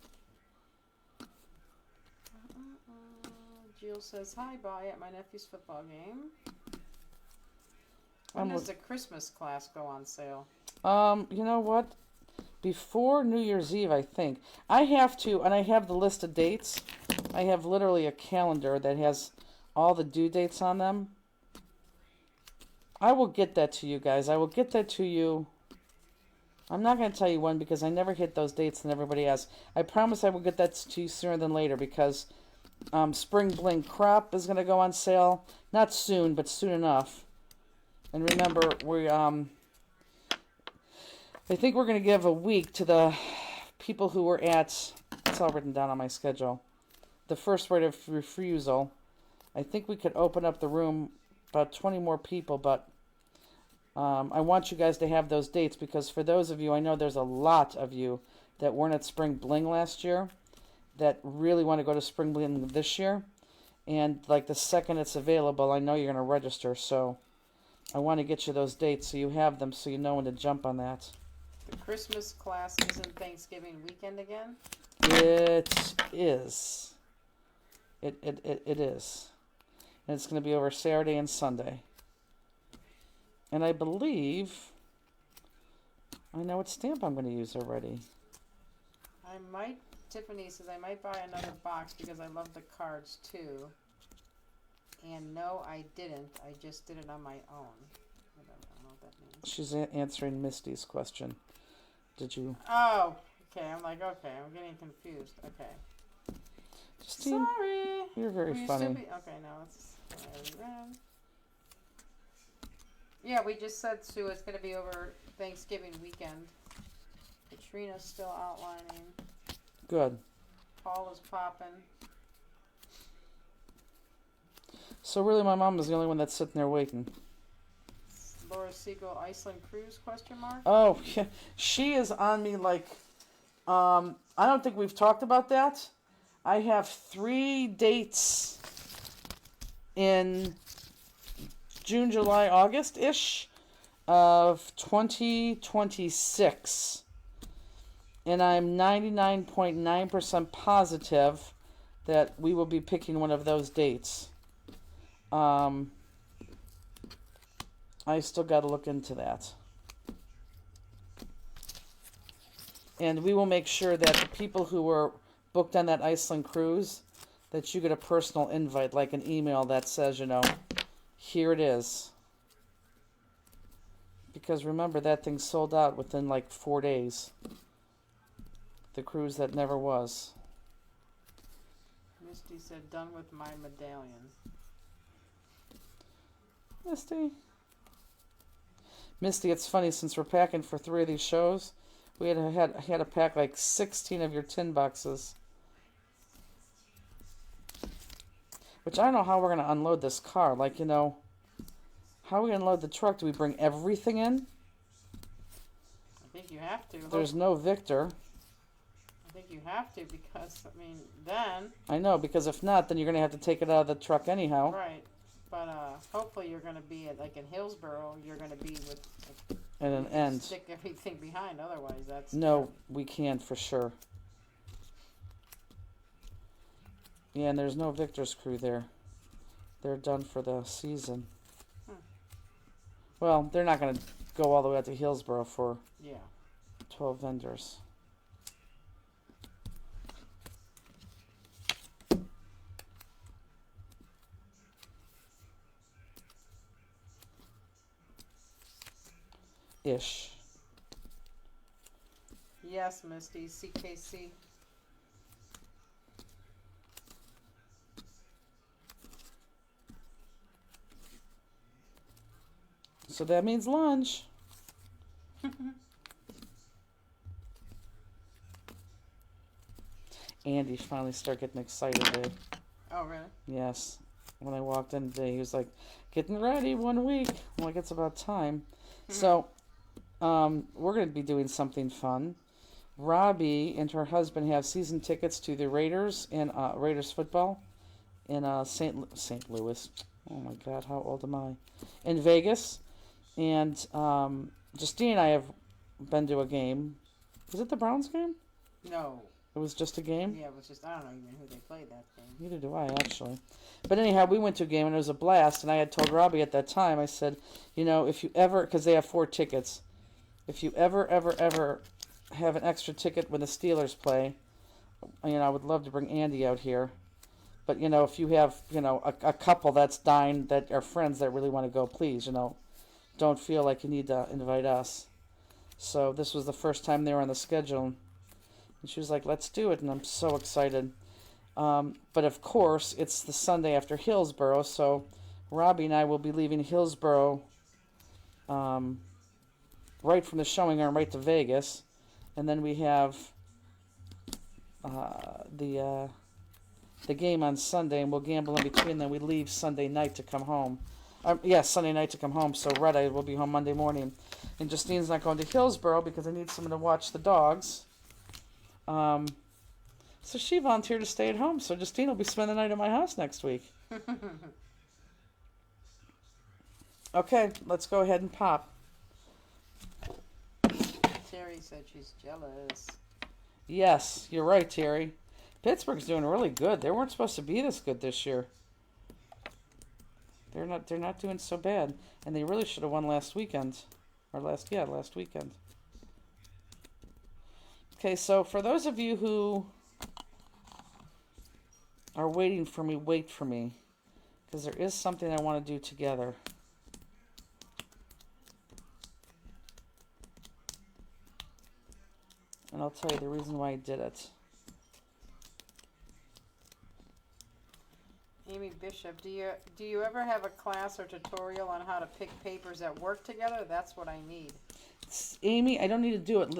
Jill says, hi, bye, at my nephew's football game. When does the Christmas class go on sale? You know what? Before New Year's Eve, I think. I have to, and I have the list of dates. I have literally a calendar that has all the due dates on them. I will get that to you guys. I will get that to you. I'm not going to tell you when because I never hit those dates and everybody asks. I promise I will get that to you sooner than later because Spring Bling Crop is going to go on sale. Not soon, but soon enough. And remember, I think we're going to give a week to the people who were at, it's all written down on my schedule, the first right of refusal. I think we could open up the room about 20 more people, but I want you guys to have those dates because for those of you, I know there's a lot of you that weren't at Spring Bling last year that really want to go to Spring Bling this year. And like the second it's available, I know you're going to register. So I want to get you those dates so you have them so you know when to jump on that. The Christmas class isn't Thanksgiving weekend again? It is. It is. And it's going to be over Saturday and Sunday. And I believe I know what stamp I'm going to use already. Tiffany says I might buy another box because I love the cards too. And no, I didn't. I just did it on my own. I don't know what that means. She's answering Misty's question. Did you? Oh, okay. I'm like, okay. I'm getting confused. Okay. Justine, sorry. You're very funny. Okay, no, it's red. Yeah, we just said, Sue, it's going to be over Thanksgiving weekend. Katrina's still outlining. Good. Paul is popping. So really, my mom is the only one that's sitting there waiting. Laura Siegel, Iceland cruise, question mark? Oh, yeah. She is on me like, I don't think we've talked about that. I have 3 dates in June, July, August-ish of 2026. And I'm 99.9% positive that we will be picking one of those dates. I still got to look into that. And we will make sure that the people who were booked on that Iceland cruise, that you get a personal invite, like an email that says, you know, here it is. Because remember, that thing sold out within like 4 days. The cruise that never was. Misty said, done with my medallion. Misty, it's funny, since we're packing for 3 of these shows, we had to pack like 16 of your tin boxes. Which I don't know how we're going to unload this car. Like, you know, how are we going to load the truck? Do we bring everything in? I think you have to. There's no Victor. I think you have to because, I mean, then... I know, because if not, then you're going to have to take it out of the truck anyhow. Right. But hopefully you're going to be at, like in Hillsboro, you're going to be with... At an end. Stick everything behind, otherwise that's... No, we can't for sure. Yeah, and there's no Victor's crew there. They're done for the season. Well, they're not going to go all the way out to Hillsboro for 12 vendors. Ish. Yes, Misty. CKC. So that means lunch. Andy finally started getting excited, babe. Oh, really? Yes. When I walked in today, he was like, getting ready 1 week. I'm like, it's about time. So, we're going to be doing something fun. Robbie and her husband have season tickets to the Raiders and Raiders football in St. Louis. Oh my God, how old am I? In Vegas. And Justine and I have been to a game. Was it the Browns game? No. It was just a game? Yeah, it was just, I don't know even who they played that game. Neither do I, actually. But anyhow, we went to a game, and it was a blast. And I had told Robbie at that time, I said, you know, if you ever, because they have 4 tickets, if you ever have an extra ticket when the Steelers play, you know, I would love to bring Andy out here. But, you know, if you have, you know, a couple that's dying, that are friends that really want to go, please, you know, don't feel like you need to invite us. So this was the first time they were on the schedule. And she was like, let's do it. And I'm so excited. But of course, it's the Sunday after Hillsborough, so Robbie and I will be leaving Hillsborough right from the showing arm right to Vegas, and then we have the game on Sunday, and we'll gamble in between. Then we leave Sunday night to come home. Sunday night to come home. So Red Eye will be home Monday morning, and Justine's not going to Hillsborough because I need someone to watch the dogs. So she volunteered to stay at home. So Justine will be spending the night at my house next week. Okay, let's go ahead and pop. Terry said she's jealous. Yes, you're right, Terry. Pittsburgh's doing really good. They weren't supposed to be this good this year. They're not doing so bad, and they really should have won last weekend, last weekend. Okay, so for those of you who are waiting for me, wait for me, because there is something I want to do together. And I'll tell you the reason why I did it. Amy Bishop, do you ever have a class or tutorial on how to pick papers that work together? That's what I need. Amy, I don't need to do it.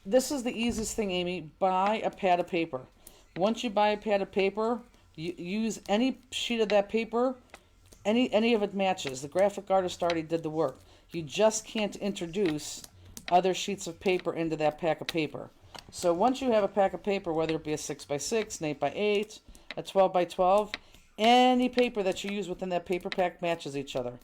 This is the easiest thing, Amy. Buy a pad of paper. Once you buy a pad of paper, you use any sheet of that paper, any of it matches. The graphic artist already did the work. You just can't introduce other sheets of paper into that pack of paper. So once you have a pack of paper, whether it be a 6x6, an 8x8, a 12x12, any paper that you use within that paper pack matches each other.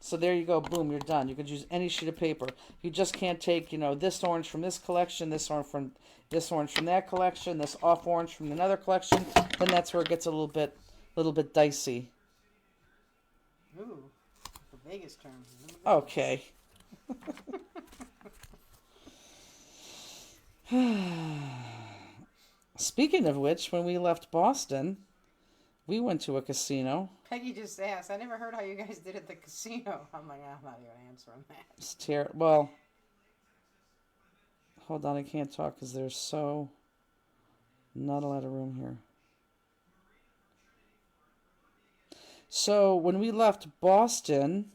So there you go, boom, you're done. You could use any sheet of paper. You just can't take, this orange from this collection, this orange from that collection, this off orange from another collection. Then that's where it gets a little bit dicey. Ooh, the Vegas term. Okay. Speaking of which, when we left Boston, we went to a casino. Peggy just asked, I never heard how you guys did at the casino. I'm like, I'm not even answering that. It's well, hold on, I can't talk because there's not a lot of room here. So when we left Boston,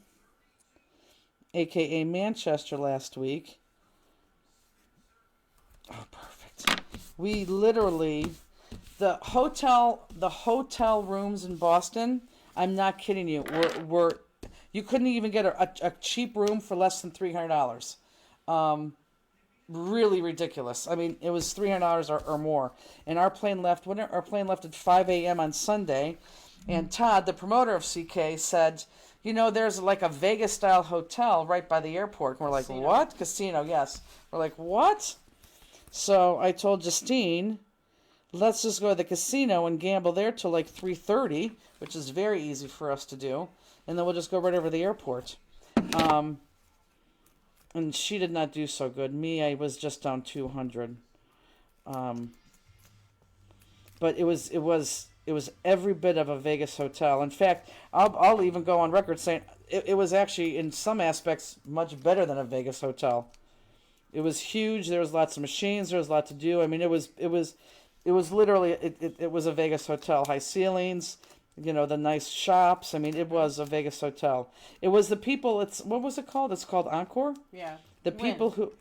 aka Manchester, last week, oh, perfect. We literally, the hotel rooms in Boston, I'm not kidding you, were you couldn't even get a cheap room for less than $300. Really ridiculous. I mean, it was $300 or more. And our plane left at 5 a.m. on Sunday, and Todd, the promoter of CK, said, there's like a Vegas-style hotel right by the airport. And we're like, Casino. What? Casino, yes. We're like, what? So I told Justine, let's just go to the casino and gamble there till like 3:30, which is very easy for us to do. And then we'll just go right over the airport. And she did not do so good. Me, I was just down 200. But it was every bit of a Vegas hotel. In fact, I'll even go on record saying it was actually, in some aspects, much better than a Vegas hotel. It was huge. There was lots of machines. There was a lot to do. I mean, it was literally, it was a Vegas hotel. High ceilings, the nice shops. I mean, it was a Vegas hotel. It was the people, what was it called? It's called Encore? Yeah. The Wynn. People who...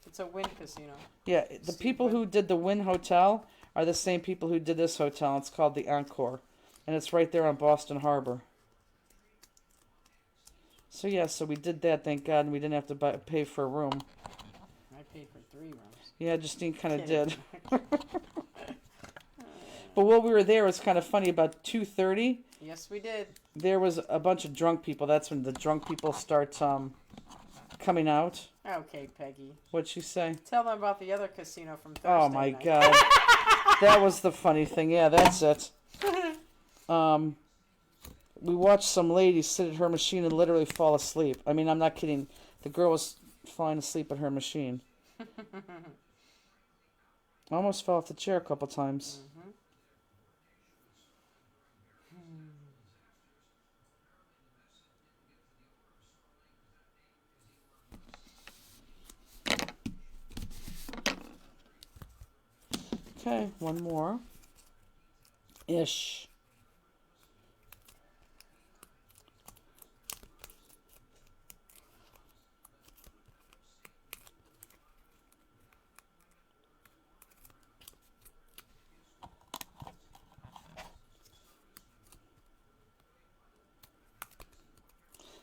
It's a Wynn casino. Yeah, the people who did the Wynn Hotel are the same people who did this hotel. It's called the Encore. And it's right there on Boston Harbor. So, yeah, so we did that, thank God, and we didn't have to pay for a room. I paid for 3 rooms. Yeah, Justine kind of did. But while we were there, it was kind of funny. About 2:30. Yes, we did. There was a bunch of drunk people. That's when the drunk people start coming out. Okay, Peggy. What'd she say? Tell them about the other casino from Thursday Oh my night. God, that was the funny thing. Yeah, that's it. We watched some lady sit at her machine and literally fall asleep. I mean, I'm not kidding. The girl was falling asleep at her machine. Almost fell off the chair a couple times. Okay, one more. Ish.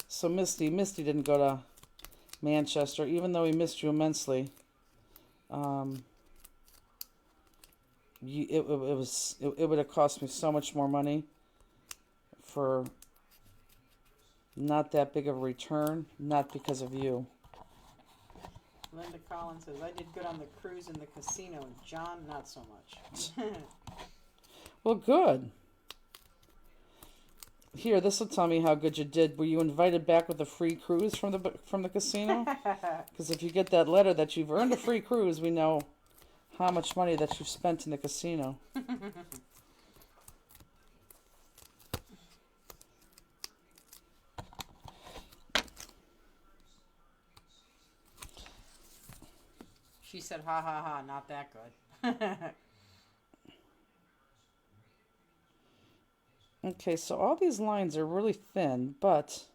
So Misty didn't go to Manchester, even though he missed you immensely. It would have cost me so much more money for not that big of a return, not because of you. Linda Collins says, I did good on the cruise and the casino. John, not so much. Well, good. Here, this will tell me how good you did. Were you invited back with a free cruise from the casino? Because if you get that letter that you've earned a free cruise, we know how much money that you've spent in the casino. She said, ha ha ha, not that good. Okay, so all these lines are really thin, but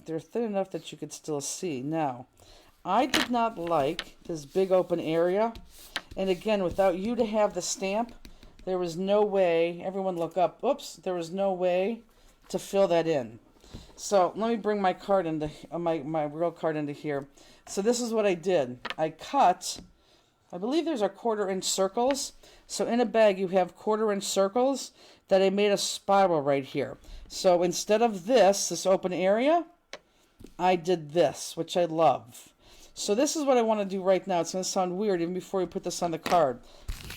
they're thin enough that you could still see. Now, I did not like this big open area. And again, without you to have the stamp, there was no way, everyone look up, oops, there was no way to fill that in. So let me bring my card into, my real card into here. So this is what I did. I cut, I believe there's a 1/4 inch circles. So in a bag you have 1/4 inch circles that I made a spiral right here. So instead of this open area, I did this, which I love. So this is what I want to do right now. It's going to sound weird even before we put this on the card.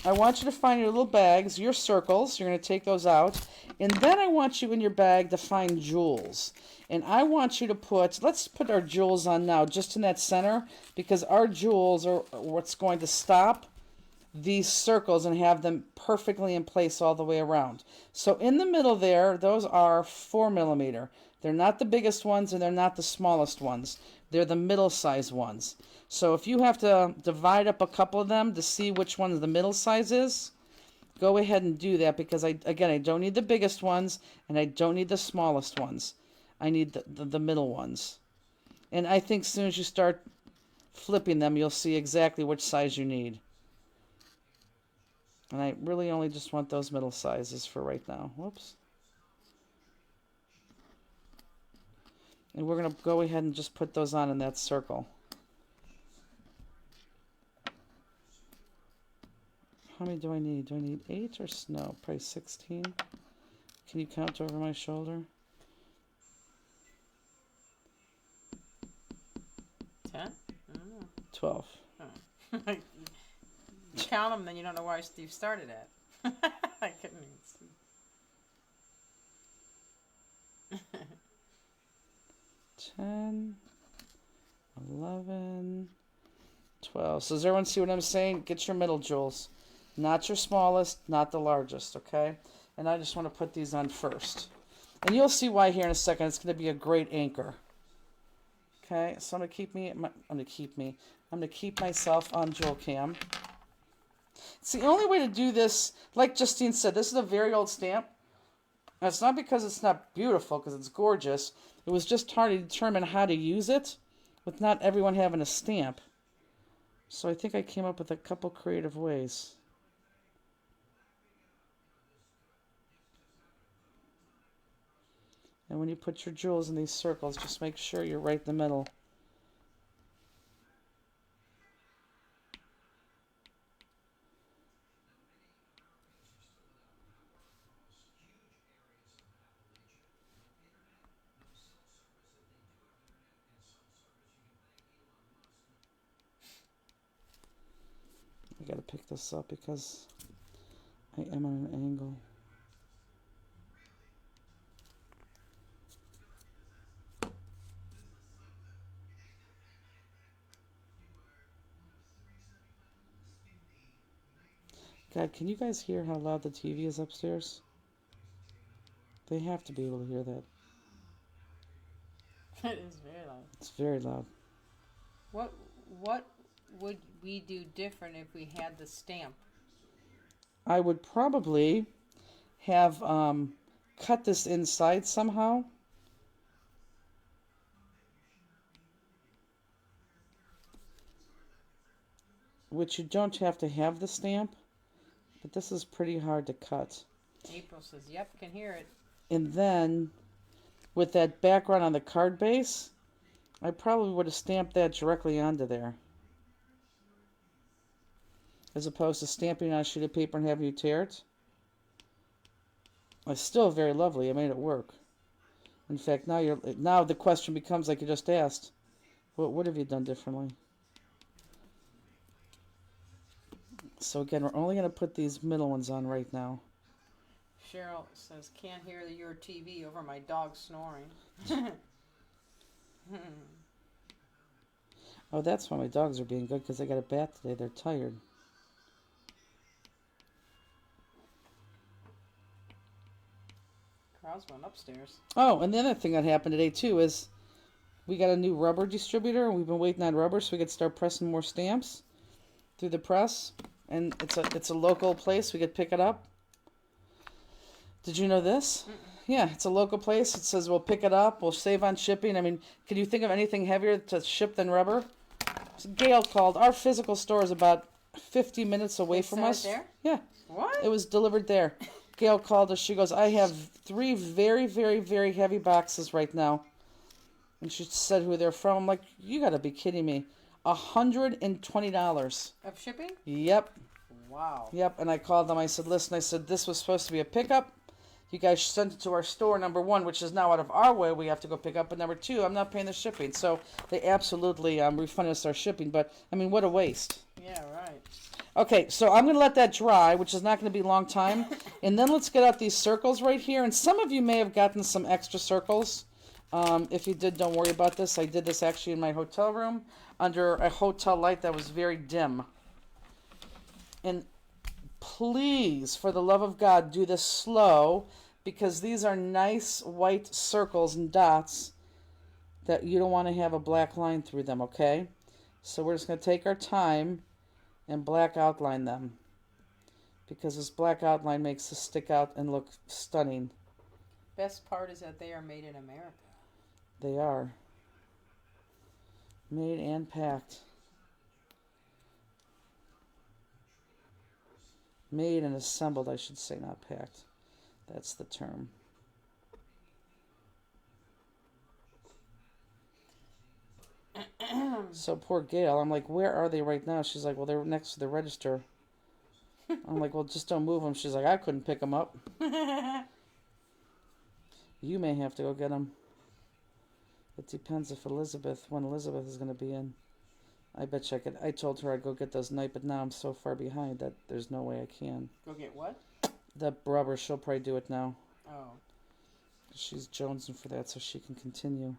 I want you to find your little bags, your circles. You're going to take those out. And then I want you in your bag to find jewels. And I want you to put, let's put our jewels on now, just in that center, because our jewels are what's going to stop these circles and have them perfectly in place all the way around. So in the middle there, those are 4mm. They're not the biggest ones and they're not the smallest ones. They're the middle size ones. So if you have to divide up a couple of them to see which one the middle size is, go ahead and do that, because I don't need the biggest ones and I don't need the smallest ones. I need the middle ones. And I think as soon as you start flipping them, you'll see exactly which size you need. And I really only just want those middle sizes for right now. Whoops. And we're going to go ahead and just put those on in that circle. How many do I need? Do I need 8 or no? Probably 16. Can you count over my shoulder? 10? I don't know. 12. Oh. You count them, then you don't know where Steve started at. I couldn't even see. 10, 11, 12. So does everyone see what I'm saying? Get your middle jewels. Not your smallest, not the largest, okay? And I just want to put these on first. And you'll see why here in a second. It's going to be a great anchor. Okay, so I'm going to keep myself on jewel cam. It's the only way to do this. Like Justine said, this is a very old stamp. And it's not because it's not beautiful, because it's gorgeous. It was just hard to determine how to use it with not everyone having a stamp. So I think I came up with a couple creative ways. And when you put your jewels in these circles, just make sure you're right in the middle. I gotta pick this up because I am on an angle. God, can you guys hear how loud the TV is upstairs? They have to be able to hear that. It is very loud. It's very loud. What what would we do different if we had the stamp? I would probably have cut this inside somehow. Which you don't have to have the stamp, but this is pretty hard to cut. April says, yep, can hear it. And then, with that background on the card base, I probably would have stamped that directly onto there. As opposed to stamping on a sheet of paper and having you tear it. It's still very lovely. I made it work. In fact, now the question becomes, like you just asked, what have you done differently? So again, we're only going to put these middle ones on right now. Cheryl says, can't hear your TV over my dog snoring. Oh, that's why my dogs are being good, because they got a bath today. They're tired. Crowds went upstairs. Oh, and the other thing that happened today, too, is we got a new rubber distributor, and we've been waiting on rubber so we could start pressing more stamps through the press. And it's a local place. We could pick it up. Did you know this? Mm-mm. Yeah, it's a local place. It says we'll pick it up. We'll save on shipping. I mean, can you think of anything heavier to ship than rubber? So Gail called. Our physical store is about 50 minutes away from us. There? Yeah. What? It was delivered there. Gail called us. She goes, I have 3 very, very, very heavy boxes right now. And she said who they're from. I'm like, you got to be kidding me. $120. Of shipping? Yep. Wow. Yep. And I called them. I said, listen, this was supposed to be a pickup. You guys sent it to our store, number 1, which is now out of our way. We have to go pick up. But number 2, I'm not paying the shipping. So they absolutely refunded us our shipping. But, I mean, what a waste. Yeah, right. Okay, so I'm going to let that dry, which is not going to be a long time. And then let's get out these circles right here. And some of you may have gotten some extra circles. If you did, don't worry about this. I did this actually in my hotel room under a hotel light that was very dim. And please, for the love of God, do this slow, because these are nice white circles and dots that you don't want to have a black line through them, okay? So we're just going to take our time and black outline them, because this black outline makes this stick out and look stunning. Best part is that they are made in America. They are. Made and packed. Made and assembled, I should say, not packed. That's the term. So poor Gail, I'm like, where are they right now? She's like, well, they're next to the register. I'm like, well, just don't move them. She's like, I couldn't pick them up. You may have to go get them. It depends when Elizabeth is going to be in. I bet you I could. I told her I'd go get those night, but now I'm so far behind that there's no way I can. Go get what? The rubber, she'll probably do it now. Oh. She's jonesing for that so she can continue.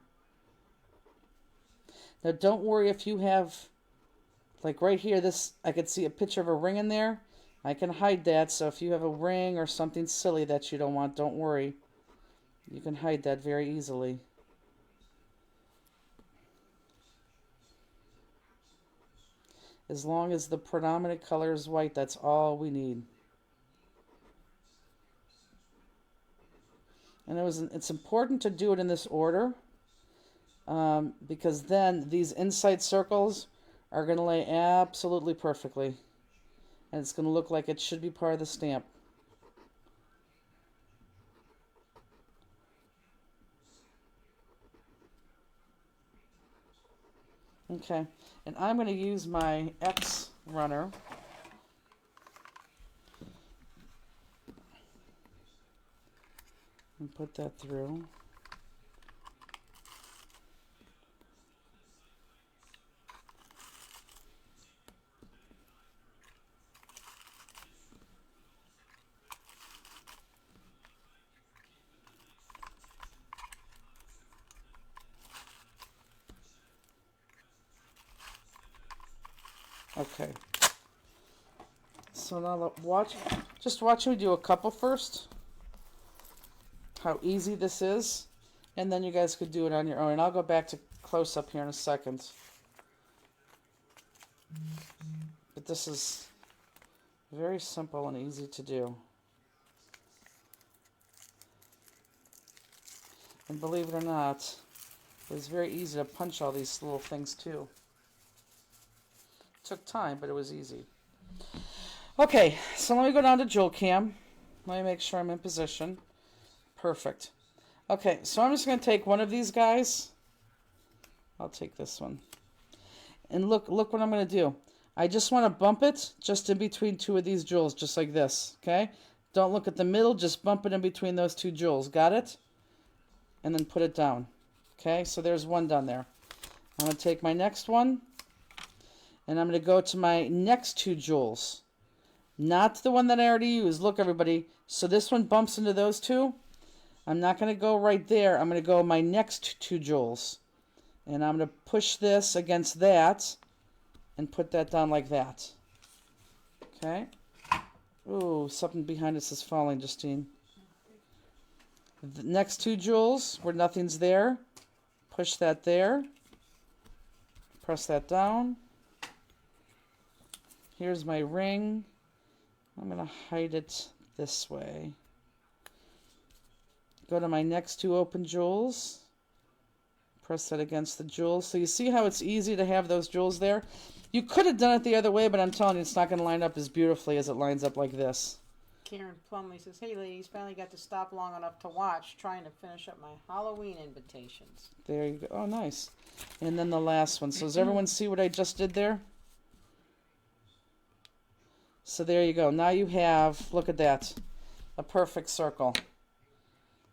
Now, don't worry if you have, like right here, this, I could see a picture of a ring in there. I can hide that, so if you have a ring or something silly that you don't want, don't worry. You can hide that very easily. As long as the predominant color is white, that's all we need. And it's important to do it in this order, because then these inside circles are going to lay absolutely perfectly. And it's going to look like it should be part of the stamp. Okay, and I'm going to use my X runner. And put that through. Okay. So now just watch me do a couple first. How easy this is. And then you guys could do it on your own. And I'll go back to close up here in a second. But this is very simple and easy to do. And believe it or not, it's very easy to punch all these little things too. Took time, but it was easy. Okay, so let me go down to Jewel Cam. Let me make sure I'm in position. Perfect. Okay, so I'm just going to take one of these guys. I'll take this one. And look what I'm going to do. I just want to bump it just in between two of these jewels, just like this, okay? Don't look at the middle, just bump it in between those two jewels. Got it? And then put it down. Okay, so there's one done there. I'm going to take my next one, and I'm going to go to my next two jewels. Not the one that I already used. Look, everybody. So this one bumps into those two. I'm not going to go right there. I'm going to go my next two jewels. And I'm going to push this against that and put that down like that. Okay. Ooh, something behind us is falling, Justine. The next two jewels where nothing's there. Push that there. Press that down. Here's my ring. I'm going to hide it this way. Go to my next two open jewels. Press that against the jewels. So you see how it's easy to have those jewels there? You could have done it the other way, but I'm telling you, it's not going to line up as beautifully as it lines up like this. Karen Plumley says, hey ladies, finally got to stop long enough to watch, trying to finish up my Halloween invitations. There you go. Oh, nice. And then the last one. So does everyone see what I just did there? So there you go. Now you have, look at that, a perfect circle.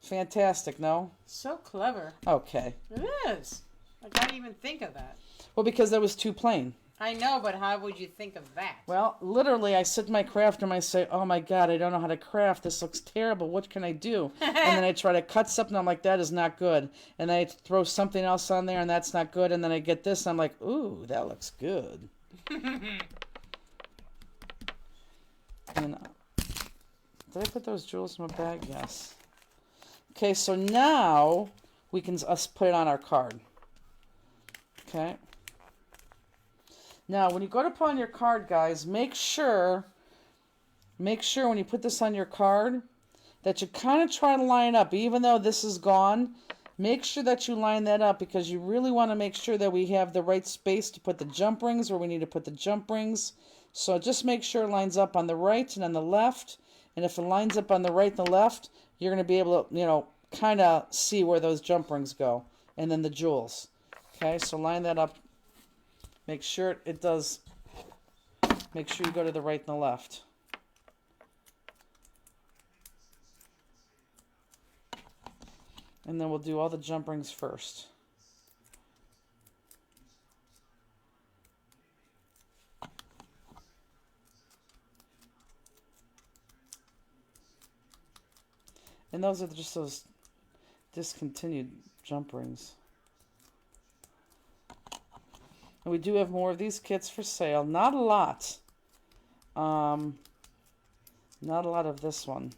Fantastic, no? So clever. Okay. It is. I can't even think of that. Well, because that was too plain. I know, but how would you think of that? Well, literally, I sit in my craft room, I say, oh my God, I don't know how to craft. This looks terrible. What can I do? And then I try to cut something, I'm like, that is not good. And then I throw something else on there, and that's not good. And then I get this, and I'm like, ooh, that looks good. And, did I put those jewels in my bag? Yes. Okay, so now we can us put it on our card. Okay. Now, when you go to put on your card, guys, make sure when you put this on your card that you kind of try to line up. Even though this is gone, make sure that you line that up because you really want to make sure that we have the right space to put the jump rings where we need to put the jump rings. So just make sure it lines up on the right and on the left. And if it lines up on the right and the left, you're going to be able to, kind of see where those jump rings go. And then the jewels. Okay, so line that up. Make sure it does. Make sure you go to the right and the left. And then we'll do all the jump rings first. And those are just those discontinued jump rings. And we do have more of these kits for sale. Not a lot. Not a lot of this one.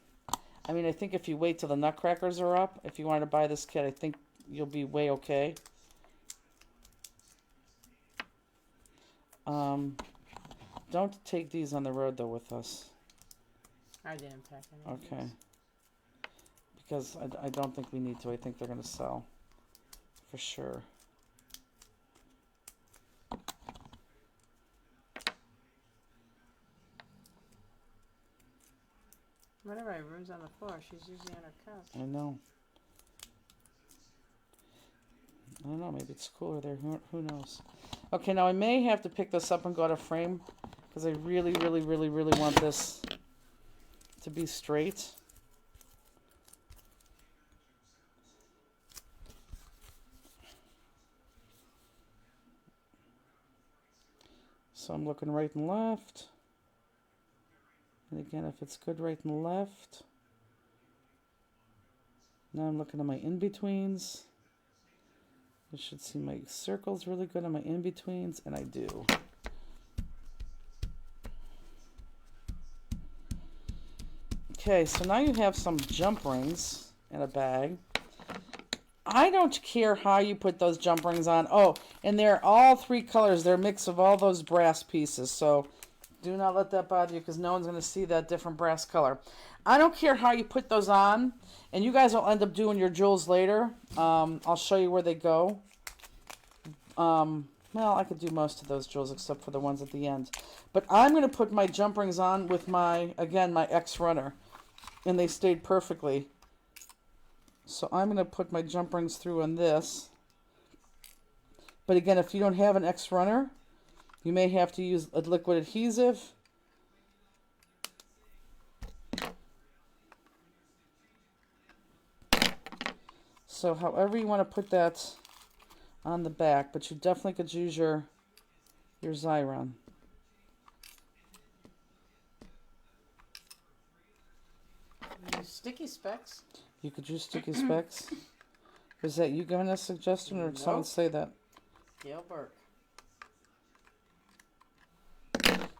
I mean, I think if you wait till the nutcrackers are up, if you wanted to buy this kit, I think you'll be way okay. Don't take these on the road, though, with us. I didn't pack any. Okay. Because I don't think we need to. I think they're going to sell. For sure. Whatever, room's on the floor. She's usually on her couch. I know. I don't know. Maybe it's cooler there. Who knows? Okay, now I may have to pick this up and go out of frame. Because I really, really, really, really want this to be straight. So I'm looking right and left. And again, if it's good right and left. Now I'm looking at my in-betweens. I should see my circles really good on my in-betweens, and I do. Okay, so now you have some jump rings in a bag. I don't care how you put those jump rings on. Oh, and they're all 3 colors. They're a mix of all those brass pieces. So do not let that bother you because no one's going to see that different brass color. I don't care how you put those on. And you guys will end up doing your jewels later. I'll show you where they go. Well, I could do most of those jewels except for the ones at the end. But I'm going to put my jump rings on with my, again, my X runner. And they stayed perfectly. So I'm going to put my jump rings through on this. But again, if you don't have an X runner, you may have to use a liquid adhesive. So however you want to put that on the back, but you definitely could use your Xyron. Sticky specs. You could use sticky specs. Is that you giving a suggestion, or did someone say that? Gail Burke.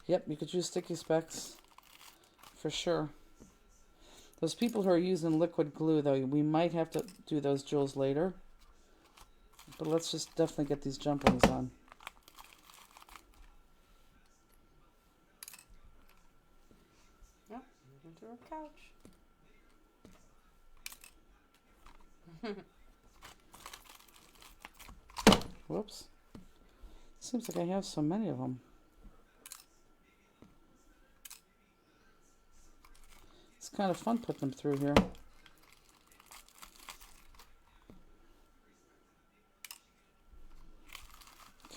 Yep, you could use sticky specs for sure. Those people who are using liquid glue, though, we might have to do those jewels later. But let's just definitely get these jump rings on. Yep, into a couch. Whoops. Seems like I have so many of them. It's kind of fun putting them through here.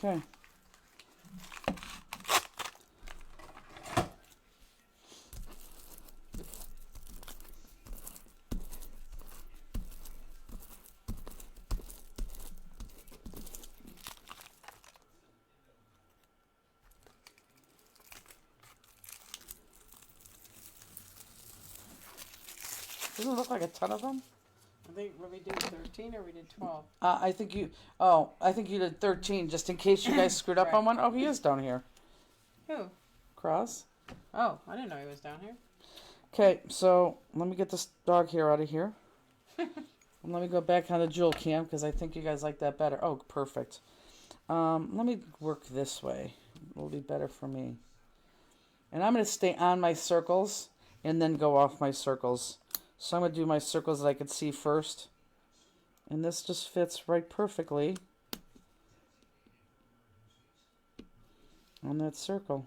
Okay. Doesn't it look like a ton of them? I think, what we did 13 or we did 12? I think you did 13 just in case you guys screwed up Right. on one. Oh, he is down here. Who? Cross. Oh, I didn't know he was down here. Okay, so let me get this dog hair out of here. And let me go back on the jewel cam because I think you guys like that better. Oh, perfect. Let me work this way. It'll be better for me. And I'm going to stay on my circles and then go off my circles. So I'm going to do my circles that I could see first. And this just fits right perfectly on that circle.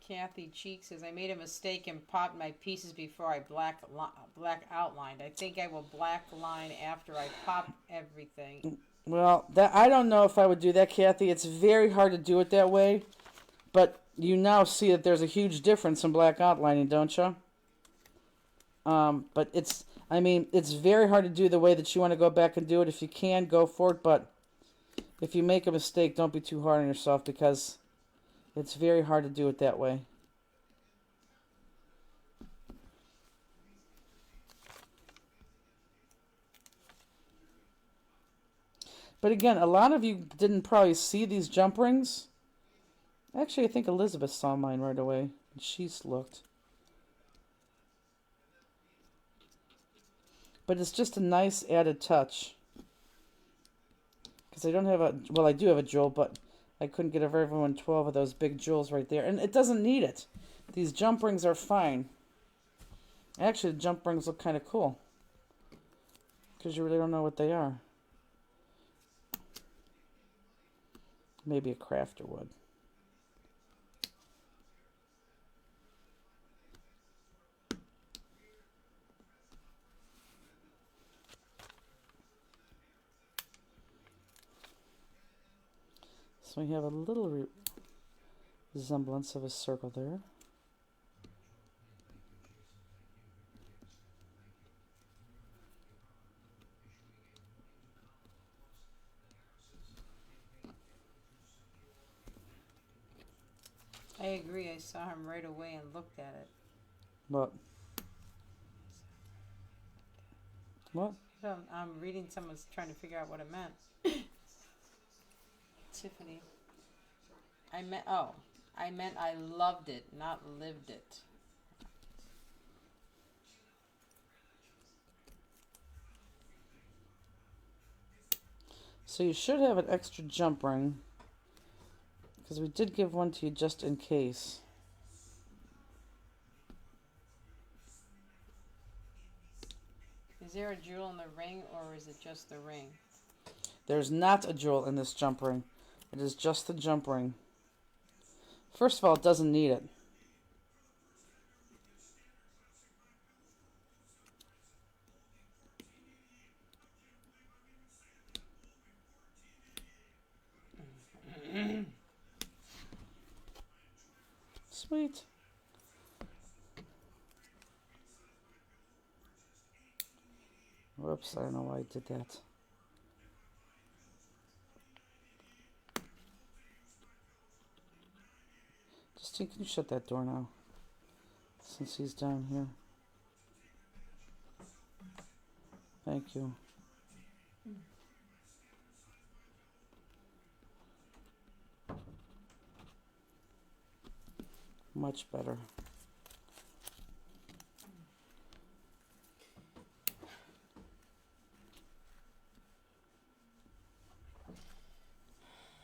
Kathy Cheek says, I made a mistake and popped my pieces before I black outlined. I think I will black line after I pop everything. Well, that I don't know if I would do that, Kathy. It's very hard to do it that way. But you now see that there's a huge difference in black outlining, don't you? But it's very hard to do the way that you want to go back and do it. If you can, go for it. But if you make a mistake, don't be too hard on yourself because it's very hard to do it that way. But again, a lot of you didn't probably see these jump rings. Actually, I think Elizabeth saw mine right away. She's looked. But it's just a nice added touch. Because I don't have I do have a jewel, but I couldn't get everyone 12 of those big jewels right there. And it doesn't need it. These jump rings are fine. Actually, the jump rings look kind of cool. Because you really don't know what they are. Maybe a crafter would. So we have a little resemblance of a circle there. I agree. I saw him right away and looked at it. What? What? I'm reading someone's trying to figure out what it meant. Tiffany. I meant I loved it, not lived it. So you should have an extra jump ring, because we did give one to you just in case. Is there a jewel in the ring, or is it just the ring? There's not a jewel in this jump ring. It is just the jump ring. First of all, it doesn't need it. Sweet. Whoops, I don't know why I did that. Justine, can you shut that door now? Since he's down here. Thank you. Much better.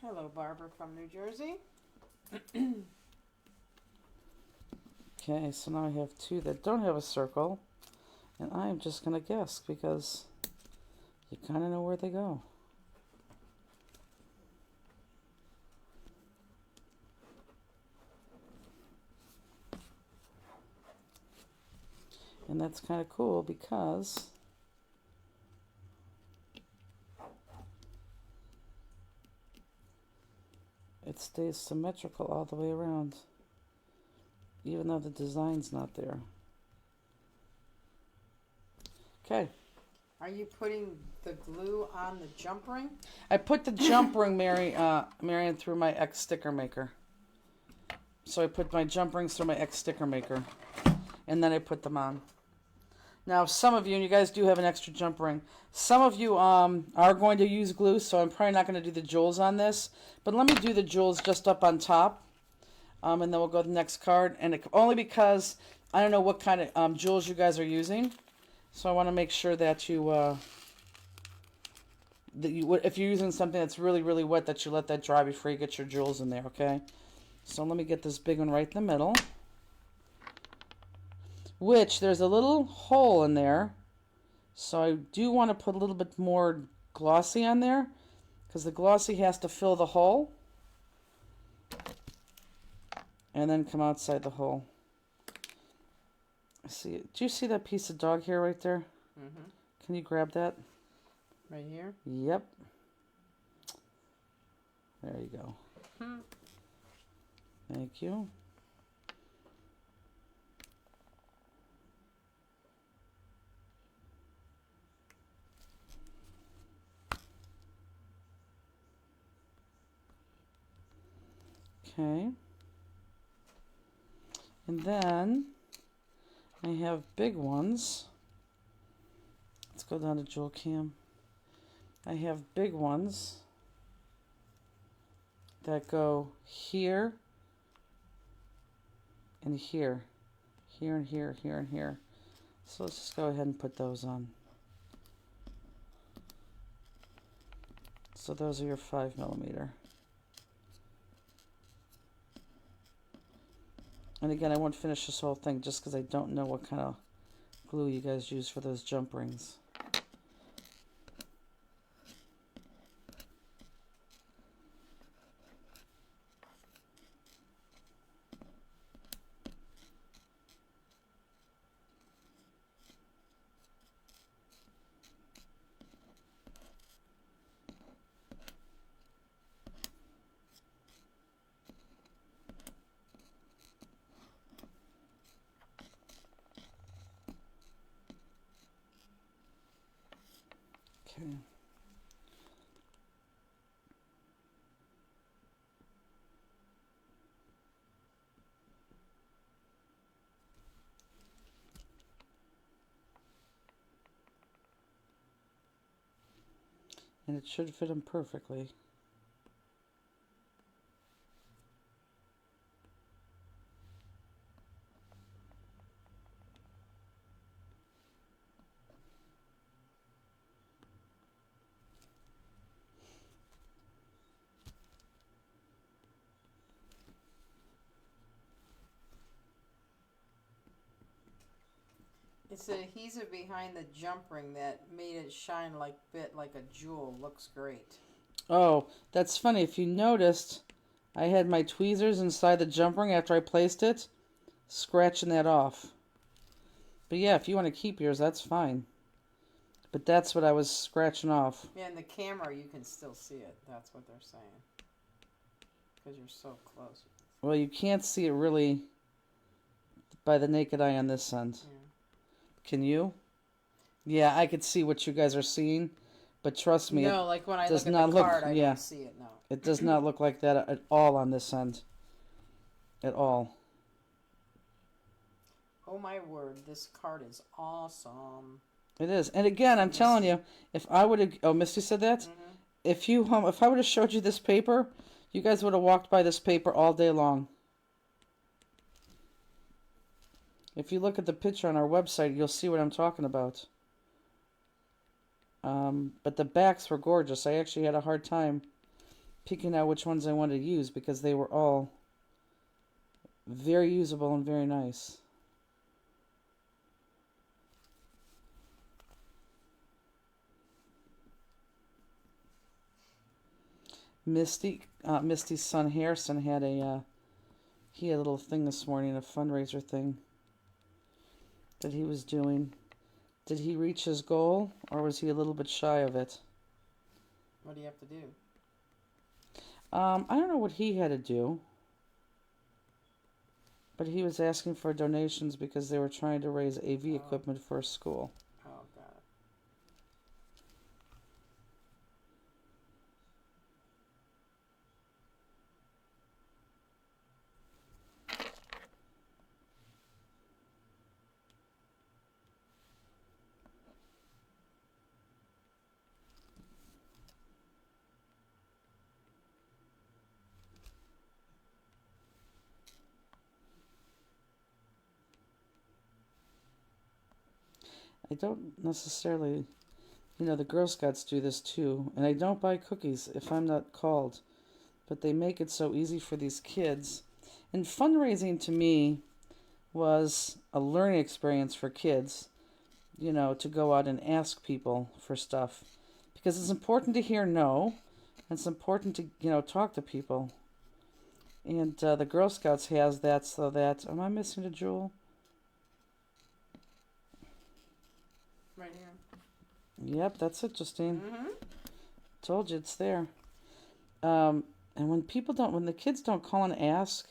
Hello, Barbara from New Jersey. Okay, so now I have two that don't have a circle. And I'm just going to guess because you kind of know where they go. And that's kind of cool because it stays symmetrical all the way around, even though the design's not there. Okay. Are you putting the glue on the jump ring? I put the jump ring, Marion, through my X sticker maker. So I put my jump rings through my X sticker maker, and then I put them on. Now, some of you, and you guys do have an extra jump ring, some of you are going to use glue, so I'm probably not going to do the jewels on this. But let me do the jewels just up on top, and then we'll go to the next card. And only because I don't know what kind of jewels you guys are using, so I want to make sure that if you're using something that's really, really wet, that you let that dry before you get your jewels in there, okay? So let me get this big one right in the middle. Which, there's a little hole in there. So I do want to put a little bit more glossy on there, because the glossy has to fill the hole. And then come outside the hole. See, do you see that piece of dog hair right there? Mm-hmm. Can you grab that? Right here? Yep. There you go. Thank you. Okay. And then I have big ones. Let's go down to Jewel Cam. I have big ones that go here and here. Here and here, here and here. So let's just go ahead and put those on. So those are your 5mm. And again, I won't finish this whole thing just because I don't know what kind of glue you guys use for those jump rings. Okay. And it should fit them perfectly. It's a adhesive behind the jump ring that made it shine like a jewel. Looks great. Oh, that's funny. If you noticed, I had my tweezers inside the jump ring after I placed it, scratching that off. But yeah, if you want to keep yours, that's fine. But that's what I was scratching off. Yeah, in the camera you can still see it. That's what they're saying. Because you're so close. Well, you can't see it really by the naked eye on this end. Yeah. Can you? Yeah, I could see what you guys are seeing, but trust me, No, like when I does look at not the look- card, I yeah. don't see it. No. it does not look like that at all on this end. At all. Oh my word, this card is awesome. It is. And again, I'm telling you, if I would have... Oh, Misty said that? Mm-hmm. If I would have showed you this paper, you guys would have walked by this paper all day long. If you look at the picture on our website, you'll see what I'm talking about. But the backs were gorgeous. I actually had a hard time picking out which ones I wanted to use because they were all very usable and very nice. Misty's son Harrison had he had a little thing this morning, a fundraiser thing that he was doing. Did he reach his goal, or was he a little bit shy of it? What do you have to do? I don't know what he had to do, but he was asking for donations because they were trying to raise AV equipment for a school. Oh, got it. I don't necessarily, the Girl Scouts do this too, and I don't buy cookies if I'm not called, but they make it so easy for these kids. And fundraising to me was a learning experience for kids, to go out and ask people for stuff, because it's important to hear no, and it's important to, talk to people. And the Girl Scouts has that so that, am I missing a jewel? Right here. Yep, that's it, Justine. Mm-hmm. Told you it's there. And when the kids don't call and ask,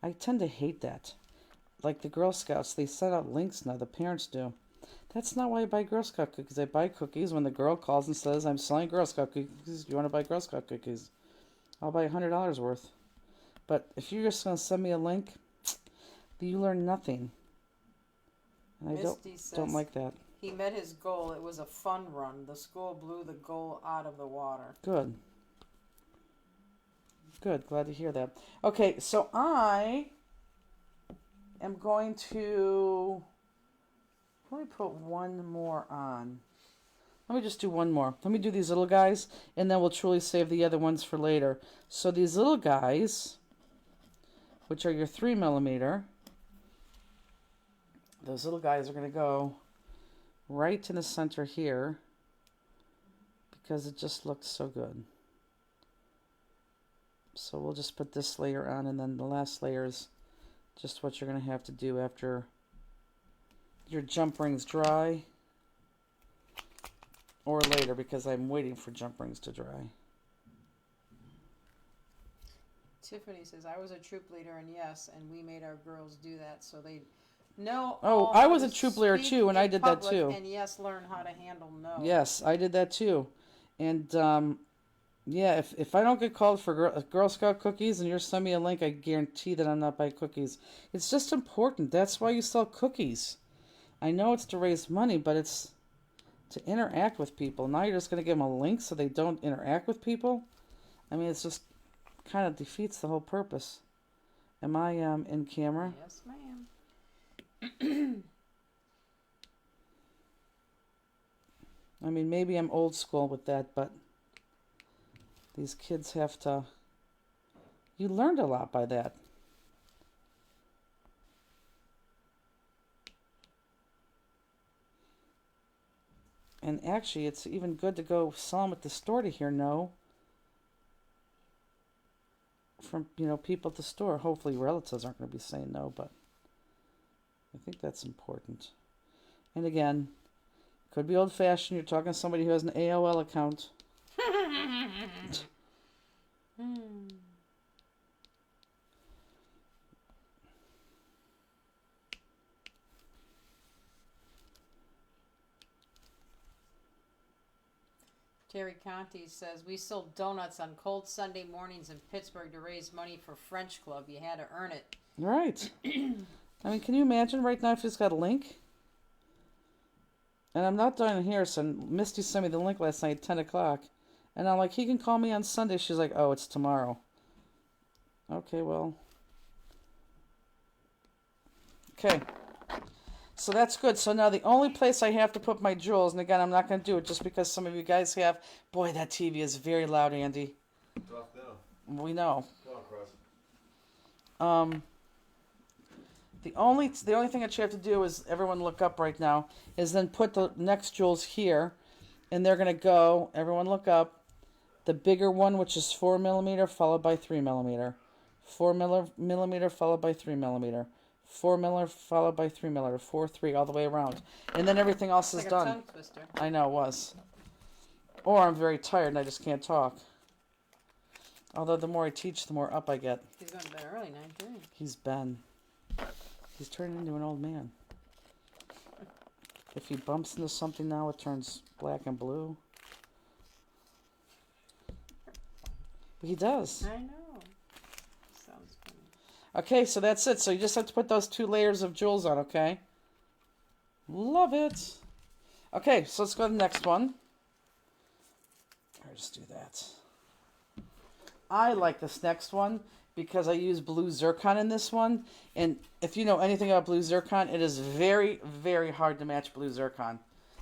I tend to hate that. Like the Girl Scouts, they send out links now, the parents do. That's not why I buy Girl Scout cookies. I buy cookies when the girl calls and says, I'm selling Girl Scout cookies. Do you want to buy Girl Scout cookies? I'll buy $100 worth. But if you're just going to send me a link, you learn nothing. And I don't like that. He met his goal. It was a fun run. The school blew the goal out of the water. Good. Good. Glad to hear that. Okay, so I am going to... Let me put one more on. Let me just do one more. Let me do these little guys, and then we'll truly save the other ones for later. So these little guys, which are your 3mm, those little guys are going to go right in the center here because it just looks so good. So we'll just put this layer on, and then the last layer is just what you're going to have to do after your jump rings dry, or later, because I'm waiting for jump rings to dry. Tiffany says, I was a troop leader, and yes, and we made our girls do that so they know. Oh, I was a troop leader too, and I did that too. And yes, learn how to handle no. Yes, I did that too. And yeah, if I don't get called for Girl Scout cookies and you're sending me a link, I guarantee that I'm not buying cookies. It's just important. That's why you sell cookies. I know it's to raise money, but it's to interact with people. Now you're just going to give them a link so they don't interact with people? I mean, it's just kind of defeats the whole purpose. Am I in camera? Yes, ma'am. I mean, maybe I'm old school with that, but these kids have to... You learned a lot by that. And actually, it's even good to go sell them at the store to hear no from, people at the store. Hopefully relatives aren't going to be saying no, but I think that's important. And again, could be old-fashioned. You're talking to somebody who has an AOL account. Terry Conti says, we sold donuts on cold Sunday mornings in Pittsburgh to raise money for French Club. You had to earn it. Right. I mean, can you imagine right now if it's got a link? And I'm not down here, so Misty sent me the link last night at 10 o'clock. And I'm like, he can call me on Sunday. She's like, oh, it's tomorrow. Okay, well. Okay. So that's good. So now the only place I have to put my jewels, and again, I'm not going to do it just because some of you guys have. Boy, that TV is very loud, Andy. Talk now. We know. Talk, Russ. The only thing that you have to do is, everyone look up right now, is then put the next jewels here, and they're going to go, everyone look up, the bigger one, which is 4 millimeter, followed by 3 millimeter. 4 millimeter, followed by 3 millimeter. 4 millimeter, followed by 3 millimeter. 4, 3, all the way around. And then everything else is Like a done. tongue twister. I know, it was. Or I'm very tired and I just can't talk. Although the more I teach, the more up I get. He's going to bed early, 9:30. He's Ben. He's turning into an old man. If he bumps into something now, it turns black and blue. But he does. I know. Sounds funny. Okay, so that's it. So you just have to put those 2 layers of jewels on, okay? Love it. Okay, so let's go to the next one. I'll just do that. I like this next one because I use blue zircon in this one. And if you know anything about blue zircon, it is very, very hard to match blue zircon.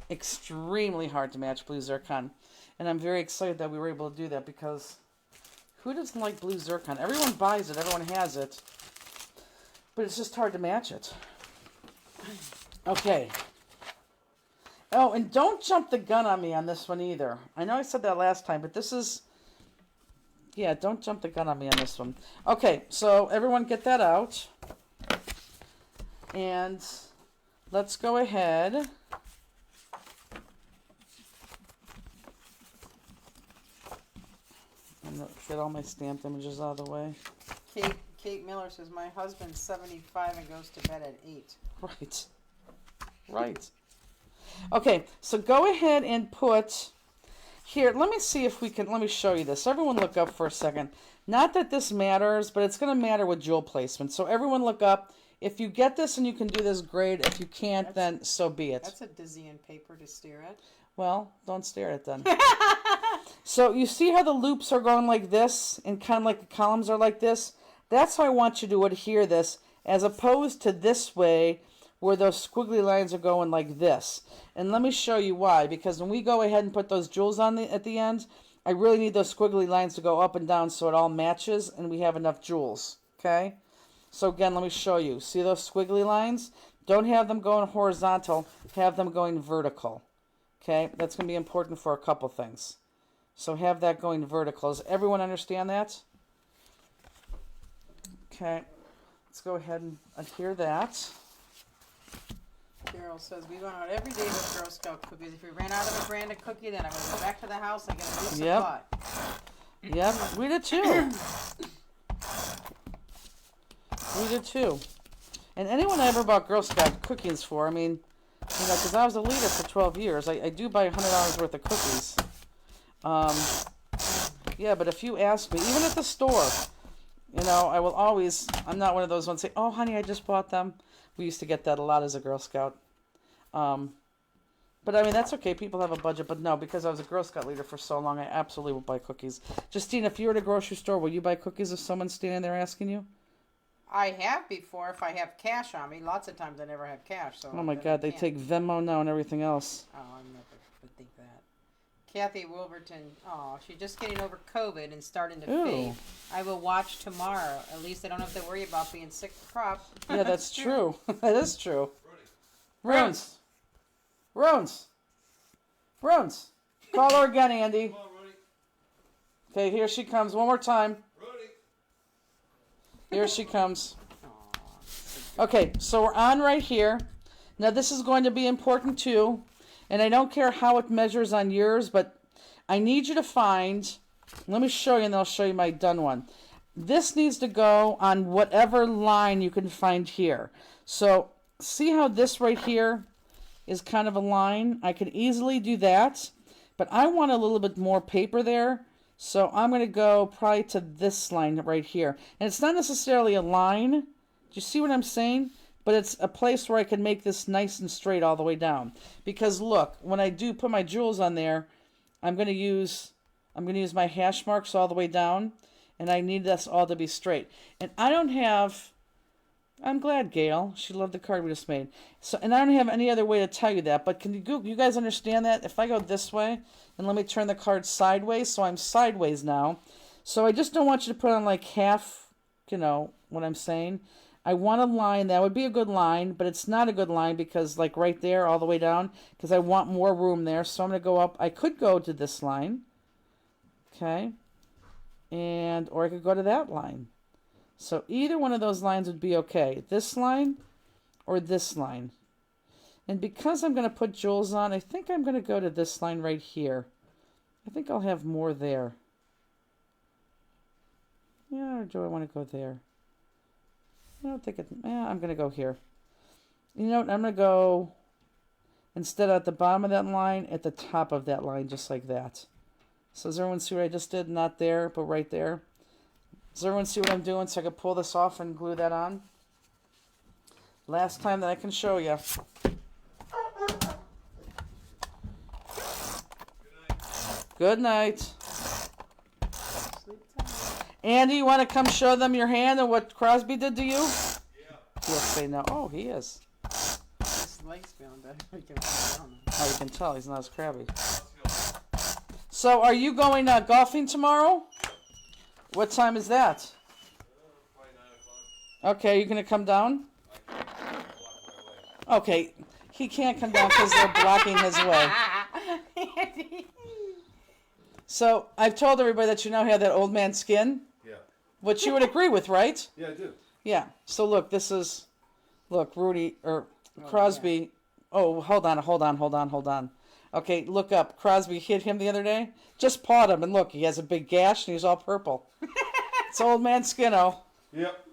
Extremely hard to match blue zircon. And I'm very excited that we were able to do that because who doesn't like blue zircon? Everyone buys it. Everyone has it. But it's just hard to match it. Okay. Oh, and don't jump the gun on me on this one either. I know I said that last time, but this is... Yeah, don't jump the gun on me on this one. Okay, so everyone get that out. And let's go ahead. And get all my stamped images out of the way. Kate Miller says, my husband's 75 and goes to bed at 8. Right. Right. Okay, so go ahead and put... Here, let me see if we can... Let me show you this. Everyone look up for a second. Not that this matters, but it's going to matter with jewel placement. So everyone look up. If you get this and you can do this, great. If you can't, then so be it. That's a dizzying paper to stare at. Well, don't stare at it then. So you see how the loops are going like this and kind of like the columns are like this? That's how I want you to adhere this, as opposed to this way where those squiggly lines are going like this. And let me show you why. Because when we go ahead and put those jewels on at the end, I really need those squiggly lines to go up and down so it all matches and we have enough jewels. Okay? So again, let me show you. See those squiggly lines? Don't have them going horizontal. Have them going vertical. Okay? That's going to be important for a couple things. So have that going vertical. Does everyone understand that? Okay. Let's go ahead and adhere that. Carol says, we went out every day with Girl Scout cookies. If we ran out of a brand of cookie, then I would go back to the house and get a new supply. Yep, we did too. We did too. And anyone I ever bought Girl Scout cookies for, I mean, because I was a leader for 12 years, I do buy $100 worth of cookies. Yeah, but if you ask me, even at the store, I will always, I'm not one of those ones say, oh, honey, I just bought them. We used to get that a lot as a Girl Scout. But I mean, that's okay. People have a budget. But no, because I was a Girl Scout leader for so long, I absolutely will buy cookies. Justine, if you were at a grocery store, will you buy cookies if someone's standing there asking you? I have before if I have cash on me. Lots of times I never have cash. So Oh my God, they take Venmo now and everything else. Oh, I never would think that. Kathy Wilburton, oh, she's just getting over COVID and starting to fade. I will watch tomorrow. At least I don't have to worry about being sick for crop. Yeah, that's true. That is true. Runes. Runes. Call her again, Andy. Come on, Rudy. Okay, here she comes. One more time. Rudy. Here she comes. Aw. Okay, so we're on right here. Now this is going to be important too. And I don't care how it measures on yours, but I need you to find, let me show you and then I'll show you my done one. This needs to go on whatever line you can find here. So see how this right here is kind of a line? I could easily do that, but I want a little bit more paper there. So I'm going to go probably to this line right here. And it's not necessarily a line. Do you see what I'm saying? But it's a place where I can make this nice and straight all the way down. Because look, when I do put my jewels on there, I'm going to use my hash marks all the way down. And I need this all to be straight. And I don't have, I'm glad, Gail. She loved the card we just made. So, and I don't have any other way to tell you that. But can you guys understand that? If I go this way, and let me turn the card sideways, so I'm sideways now. So I just don't want you to put on like half, you know, what I'm saying. I want a line, that would be a good line, but it's not a good line because like right there all the way down, because I want more room there. So I'm going to go up. I could go to this line. Okay. And, or I could go to that line. So either one of those lines would be okay. This line or this line. And because I'm going to put jewels on, I think I'm going to go to this line right here. I think I'll have more there. Yeah, or do I want to go there? I don't think it, I'm going to go here. You know what, I'm going to go, instead at the bottom of that line, at the top of that line, just like that. So does everyone see what I just did? Not there, but right there. Does everyone see what I'm doing so I can pull this off and glue that on? Last time that I can show you. Good night. Sleep tight. Andy, you want to come show them your hand and what Crosby did to you? Yeah. He'll say no. Oh, he is. His leg's feeling better. He can walk down. Oh, you can tell he's not as crabby. Let's go. So, are you going golfing tomorrow? What time is that? Probably 9 o'clock. Okay, you gonna come down? I can't block my way. Okay, he can't come down because they're blocking his way. So, I've told everybody that you now have that old man skin, Yeah. which you would agree with, right? Yeah, I do. Yeah. So look, this is, look, Rudy or Crosby. Oh, hold on. Okay, look up. Crosby hit him the other day. Just pawed him, and look, he has a big gash, and he's all purple. It's old man Skinno. Yep.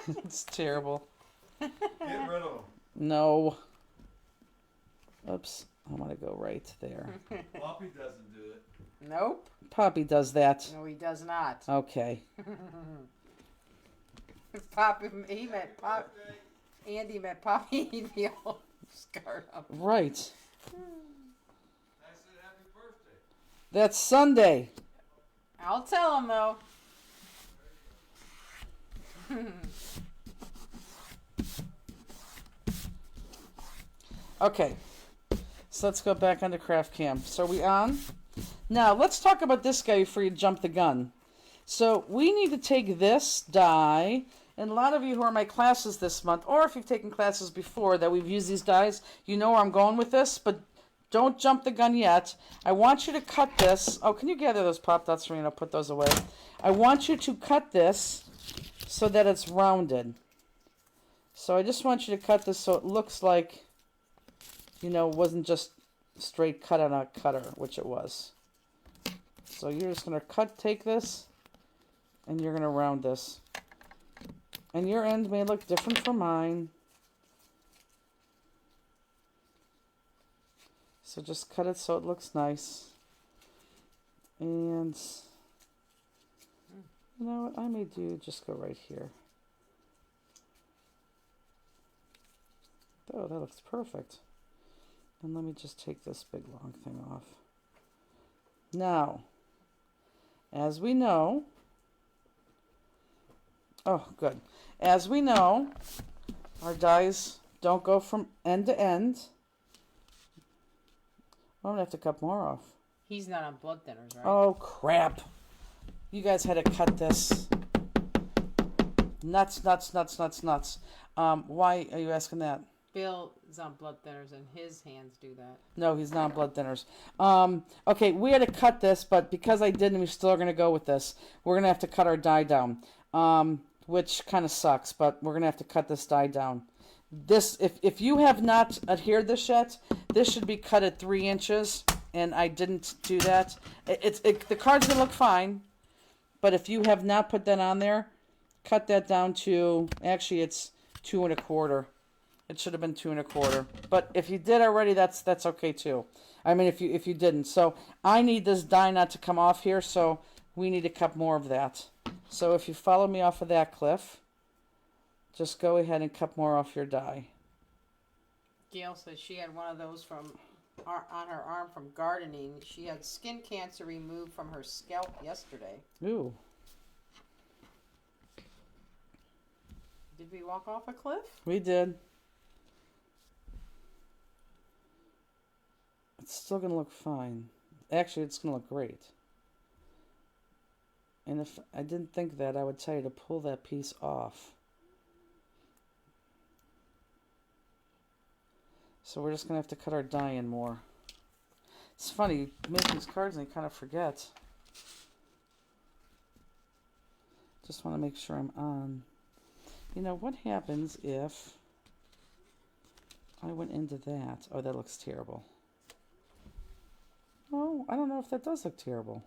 It's terrible. Get rid of No. Oops. I want to go right there. them. Poppy doesn't do it. Nope. Poppy does that. No, he does not. Okay. Poppy, he met Pop. Andy met Poppy. He'd be all scarred up. Right. I said happy birthday. That's Sunday. I'll tell him though. Okay. So let's go back onto Craft Cam. So are we on? Now, let's talk about this guy before you jump the gun. So we need to take this die, and a lot of you who are in my classes this month, or if you've taken classes before that we've used these dies, you know where I'm going with this, but don't jump the gun yet. I want you to cut this. Oh, can you gather those pop dots for me and I'll put those away? I want you to cut this so that it's rounded. So I just want you to cut this so it looks like, you know, it wasn't just straight cut on a cutter, which it was. So you're just going to take this, and you're going to round this. And your end may look different from mine. So just cut it so it looks nice. And, you know what I may do, just go right here. Oh, that looks perfect. And let me just take this big long thing off. Now, as we know, oh, good. As we know, our dies don't go from end to end. I'm going to have to cut more off. He's not on blood thinners, right? Oh, crap. You guys had to cut this. Nuts. Why are you asking that? Bill is on blood thinners, and his hands do that. No, he's not on blood thinners. Okay, we had to cut this, but because I didn't, we still are going to go with this. We're going to have to cut our die down, which kind of sucks, but we're going to have to cut this die down. This, if you have not adhered this yet, this should be cut at 3 inches, and I didn't do that. The card's going to look fine, but if you have not put that on there, cut that down to, actually it's 2 1/4. It should have been 2 1/4. But if you did already, that's okay too. I mean, if you didn't. So I need this die not to come off here, so we need to cut more of that. So if you follow me off of that, Cliff, just go ahead and cut more off your die. Gail says she had one of those on her arm from gardening. She had skin cancer removed from her scalp yesterday. Ooh. Did we walk off a cliff? We did. It's still going to look fine. Actually, it's going to look great. And if I didn't think that, I would tell you to pull that piece off. So we're just going to have to cut our die in more. It's funny, you make these cards and you kind of forget. Just want to make sure I'm on. You know, what happens if I went into that? Oh, that looks terrible. Oh, I don't know if that does look terrible.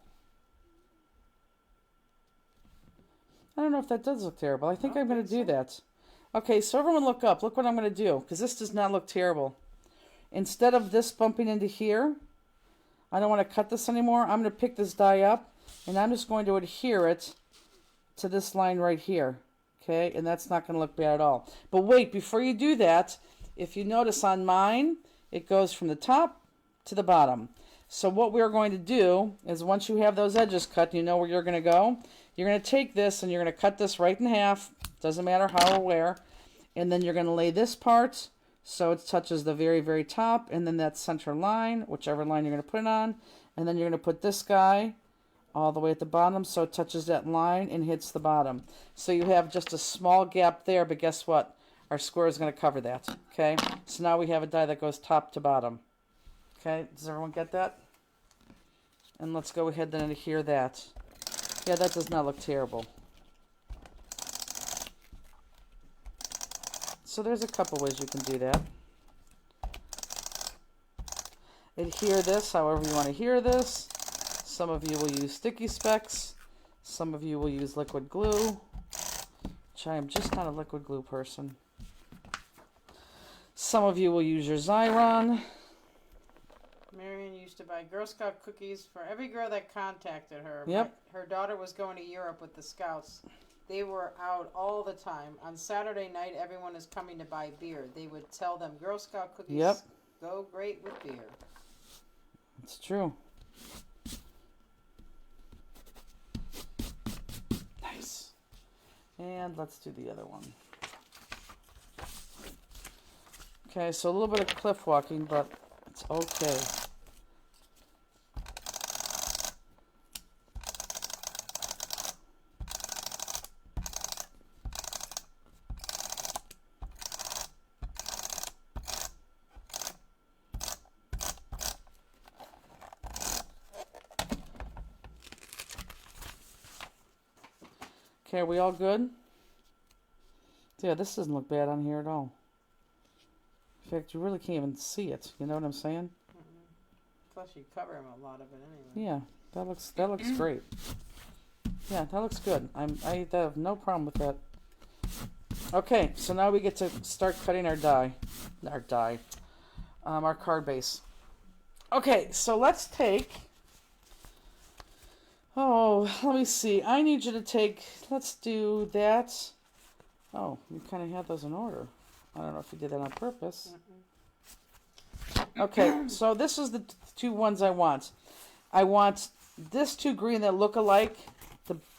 I don't know if that does look terrible. I think I'm going to do that. Okay, so everyone look up. Look what I'm going to do, because this does not look terrible. Instead of this bumping into here, I don't want to cut this anymore. I'm going to pick this die up, and I'm just going to adhere it to this line right here. Okay, and that's not going to look bad at all. But wait, before you do that, if you notice on mine, it goes from the top to the bottom. So what we're going to do is once you have those edges cut, you know where you're going to go. You're going to take this and you're going to cut this right in half. Doesn't matter how or where. And then you're going to lay this part so it touches the very, very top. And then that center line, whichever line you're going to put it on. And then you're going to put this guy all the way at the bottom so it touches that line and hits the bottom. So you have just a small gap there, but guess what? Our square is going to cover that. Okay, so now we have a die that goes top to bottom. Okay, does everyone get that? And let's go ahead and adhere that. Yeah, that does not look terrible. So there's a couple ways you can do that. Adhere this however you want to adhere this. Some of you will use sticky specs. Some of you will use liquid glue, which I am just not a liquid glue person. Some of you will use your Xyron. Marion used to buy Girl Scout cookies for every girl that contacted her. Yep. Her daughter was going to Europe with the Scouts. They were out all the time. On Saturday night, everyone is coming to buy beer. They would tell them Girl Scout cookies go great with beer. It's true. Nice. And let's do the other one. Okay, so a little bit of cliff walking, but it's okay. Okay, are we all good? Yeah, this doesn't look bad on here at all. In fact, you really can't even see it. You know what I'm saying? Plus, you cover him a lot of it anyway. Yeah, that looks great. Yeah, that looks good. I have no problem with that. Okay, so now we get to start cutting our our card base. Okay, so let's take. Oh, let me see. I need you to take. Let's do that. Oh, you kind of had those in order. I don't know if you did that on purpose. Okay, so this is the two ones I want. I want this two green that look alike.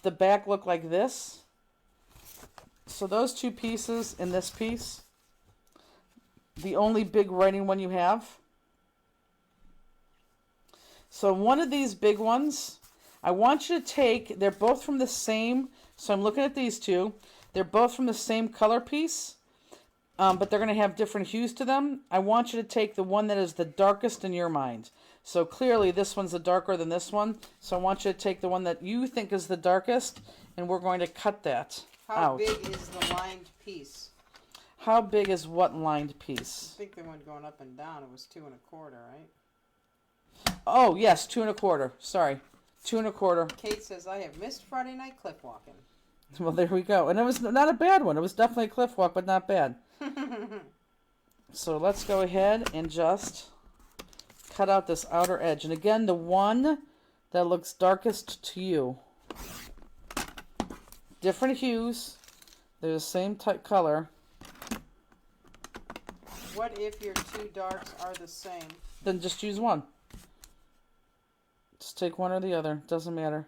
The back look like this. So those two pieces and this piece. The only big writing one you have. So one of these big ones, I want you to take, they're both from the same, so I'm looking at these two. They're both from the same color piece. but they're going to have different hues to them. I want you to take the one that is the darkest in your mind. So clearly this one's darker than this one. So I want you to take the one that you think is the darkest, and we're going to cut that How out. big is the lined piece? How big is what lined I piece? think the one going up and down, it was 2 1/4, right? Oh, yes, 2 1/4. Sorry. 2 1/4. Kate says, I have missed Friday night cliff walking. Well, there we go. And it was not a bad one. It was definitely a cliff walk, but not bad. So let's go ahead and just cut out this outer edge. And again, the one that looks darkest to you. Different hues. They're the same type color. What if your two darks are the same? Then just use one. Just take one or the other. Doesn't matter.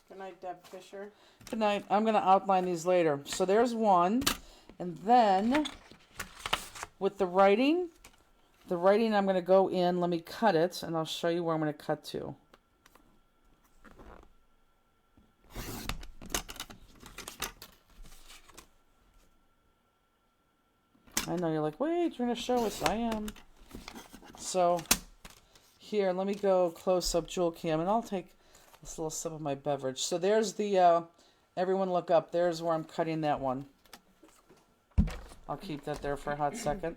Good night, Deb Fisher. Good night. I'm going to outline these later. So there's one. And then with the writing I'm going to go in. Let me cut it, and I'll show you where I'm going to cut to. I know you're like, wait, you're going to show us. I am. So here, let me go close up Jewel Cam, and I'll take this little sip of my beverage. So there's the, everyone look up. There's where I'm cutting that one. I'll keep that there for a hot second.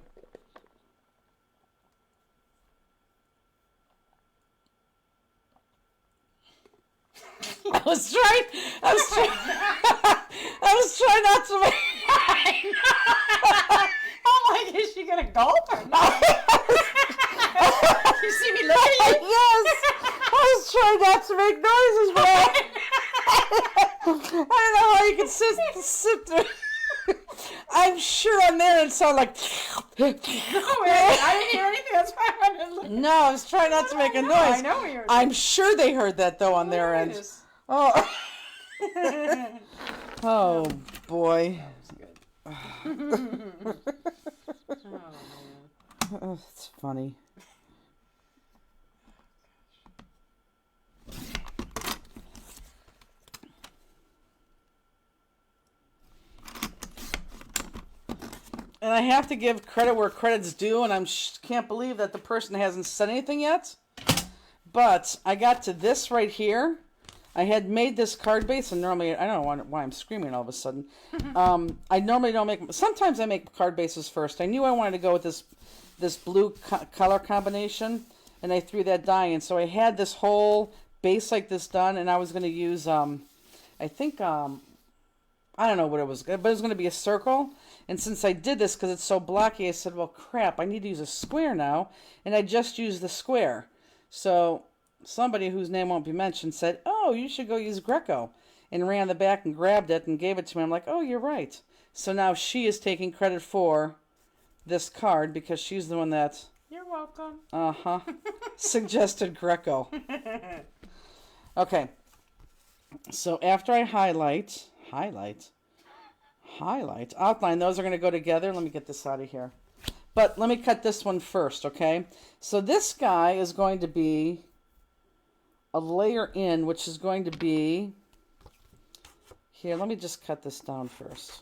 I was trying not to make... I'm like, is she gonna gulp or not? You see me looking at you? Yes! I was trying not to make noises, but I don't know how you can sit there. I'm sure on there it sounded like... No, I didn't hear anything. That's why I wanted to look. No, I was trying not to make a noise. I know you heard I'm sure they heard that, though, on their end. Oh. Oh, boy. Oh, man. Oh, it's funny. And I have to give credit where credit's due, and I can't believe that the person hasn't said anything yet. But I got to this right here. I had made this card base, and normally, I don't know why I'm screaming all of a sudden. I normally don't make, sometimes I make card bases first. I knew I wanted to go with this blue color combination, and I threw that dye in. So I had this whole base like this done, and I was going to use, I think, I don't know what it was, but it was going to be a circle. And since I did this because it's so blocky, I said, well, crap, I need to use a square now. And I just used the square. So somebody whose name won't be mentioned said, oh, you should go use Greco. And ran the back and grabbed it and gave it to me. I'm like, oh, you're right. So now she is taking credit for this card because she's the one that... You're welcome. Uh-huh. Suggested Greco. Okay. So after I highlight, outline, those are going to go together. Let me get this out of here. But let me cut this one first, okay? So this guy is going to be a layer in, which is going to be... Here, let me just cut this down first.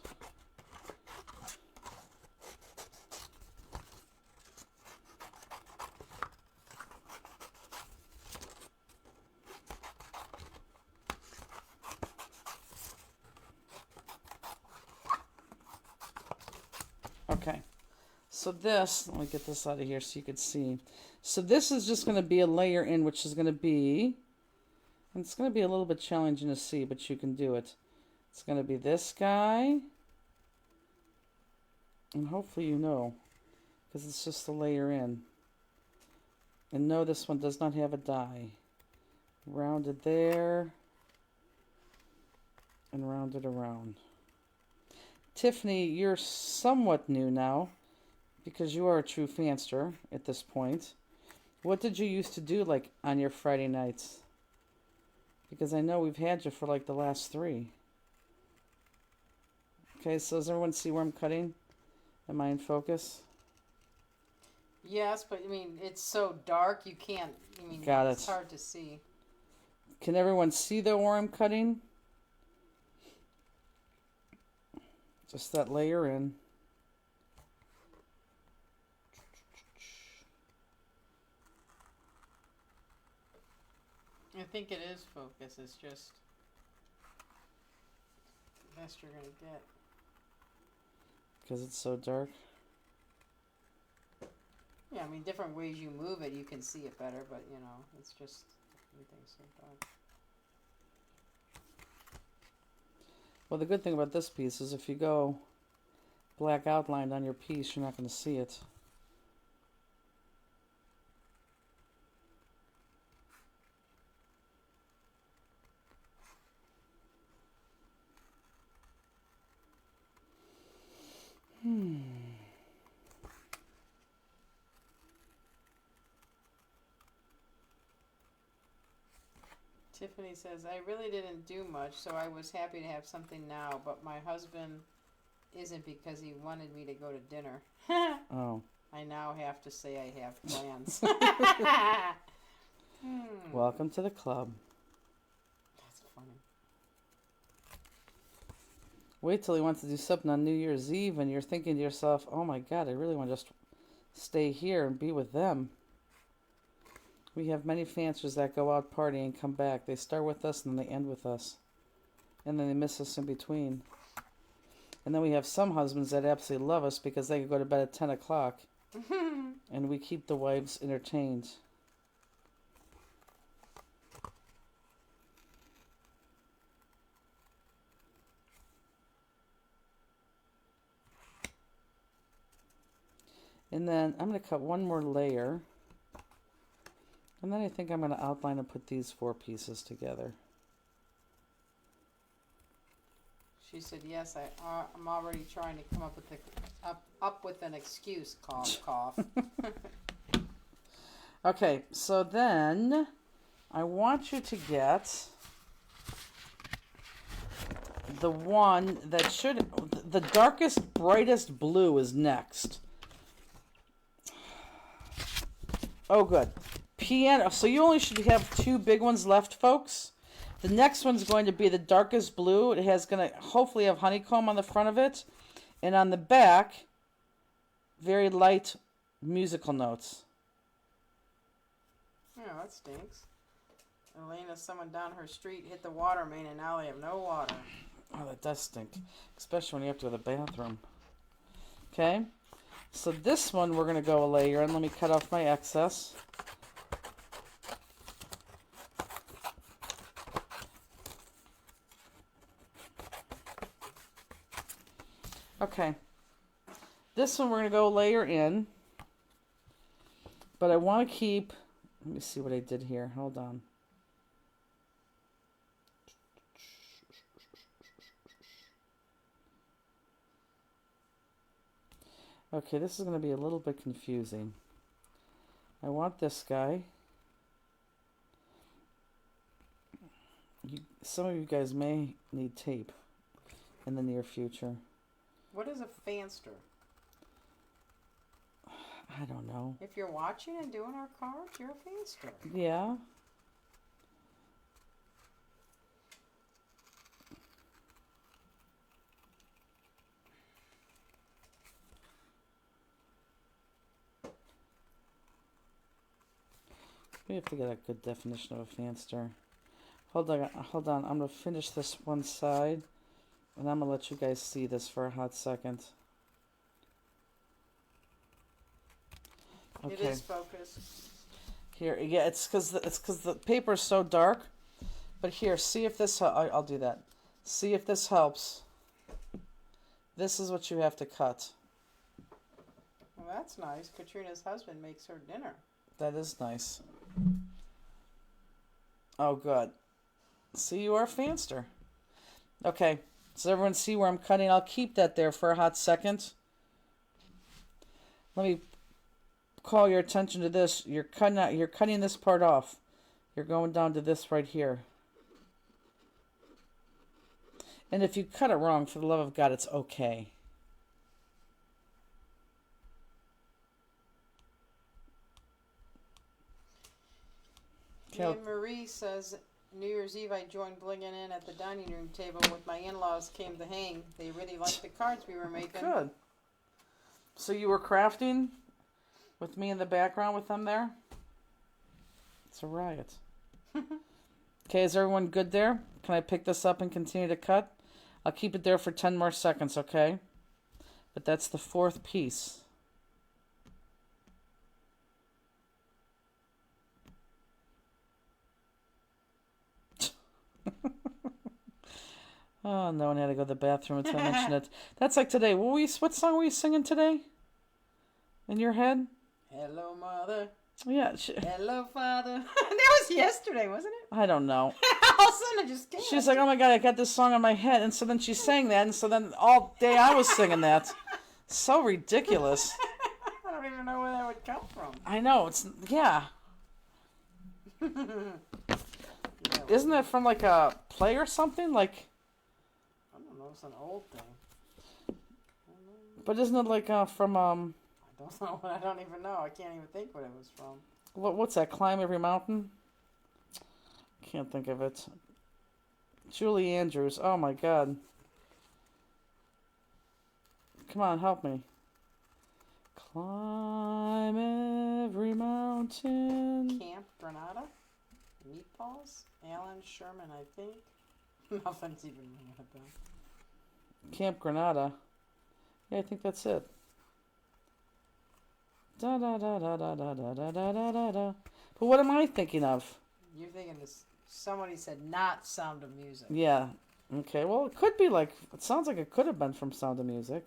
Okay, so this, let me get this out of here so you can see. So this is just going to be a layer in, which is going to be, and it's going to be a little bit challenging to see, but you can do it. It's going to be this guy, and hopefully you know, because it's just a layer in. And no, this one does not have a die. Rounded there, and rounded around. Tiffany, you're somewhat new now, because you are a true fanster at this point. What did you used to do, like, on your Friday nights? Because I know we've had you for, like, the last 3. Okay, so does everyone see where I'm cutting? Am I in focus? Yes, but, I mean, it's so dark, you can't, I mean, Got it's it. hard to see. Can everyone see though where I'm cutting? Just that layer in. I think it is focus. It's just the best you're gonna get. Because it's so dark. Yeah, I mean, different ways you move it, you can see it better, but you know, it's just everything's so dark. Well, the good thing about this piece is if you go black outlined on your piece, you're not going to see it. Tiffany says, I really didn't do much, so I was happy to have something now, but my husband isn't because he wanted me to go to dinner. Oh. I now have to say I have plans. Welcome to the club. That's funny. Wait till he wants to do something on New Year's Eve and you're thinking to yourself, oh my God, I really want to just stay here and be with them. We have many fanciers that go out partying and come back. They start with us and then they end with us. And then they miss us in between. And then we have some husbands that absolutely love us because they can go to bed at 10 o'clock. And we keep the wives entertained. And then I'm going to cut one more layer. And then I think I'm going to outline and put these 4 pieces together. She said, yes, I'm already trying to come up with up with an excuse, cough, cough. Okay, so then I want you to get the one that should, the darkest, brightest blue is next. Oh, good. Piano. So you only should have 2 big ones left, folks. The next one's going to be the darkest blue. It has going to hopefully have honeycomb on the front of it. And on the back, very light musical notes. Oh, that stinks. Elena, someone down her street hit the water main and now they have no water. Oh, that does stink. Especially when you have to go to the bathroom. Okay. So this one we're going to go a layer in. Let me cut off my excess. Okay. This one we're going to go layer in. But I want to keep... Let me see what I did here. Hold on. Okay, this is going to be a little bit confusing. I want this guy. Some of you guys may need tape in the near future. What is a fanster? I don't know. If you're watching and doing our cards, you're a fanster. Yeah. We have to get a good definition of a fanster. Hold on. I'm going to finish this one side. And I'm going to let you guys see this for a hot second. Okay. It is focused. Here, yeah, it's because the paper is so dark. But here, see if this... I'll do that. See if this helps. This is what you have to cut. Well, that's nice. Katrina's husband makes her dinner. That is nice. Oh, good. See, you are a fanster. Okay. Does everyone see where I'm cutting? I'll keep that there for a hot second. Let me call your attention to this. You're cutting this part off. You're going down to this right here. And if you cut it wrong, for the love of God, it's okay. Anne Marie says, New Year's Eve, I joined blinging in at the dining room table with my in-laws came to hang. They really liked the cards we were making. Good. So you were crafting with me in the background with them there? It's a riot. Okay, is everyone good there? Can I pick this up and continue to cut? I'll keep it there for 10 more seconds, okay? But that's the fourth piece. Oh, no one had to go to the bathroom until I mentioned it. That's like today. What song were you singing today? In your head? Hello, Mother. Yeah. Hello, Father. That was yesterday, wasn't it? I don't know. All of a sudden, it just came. She's like, oh my God, I got this song in my head. And so then she sang that. And so then all day I was singing that. So ridiculous. I don't even know where that would come from. I know. Yeah. Isn't that from like a play or something? Like, I don't know. It's an old thing. but isn't it like from I don't know. I don't even know. I can't even think what it was from. what's that? Climb Every Mountain? Can't think of it. Julie Andrews. Oh my God. Come on, help me. Climb every mountain. Camp Granada? Meatballs? Alan Sherman, I think. Nothing's even ringing a bell. Camp Granada. Yeah, I think that's it. Da da da da da da da da da da da da. But what am I thinking of? You're thinking this. Somebody said not Sound of Music. Yeah. Okay. Well, it could be like. It sounds like it could have been from Sound of Music.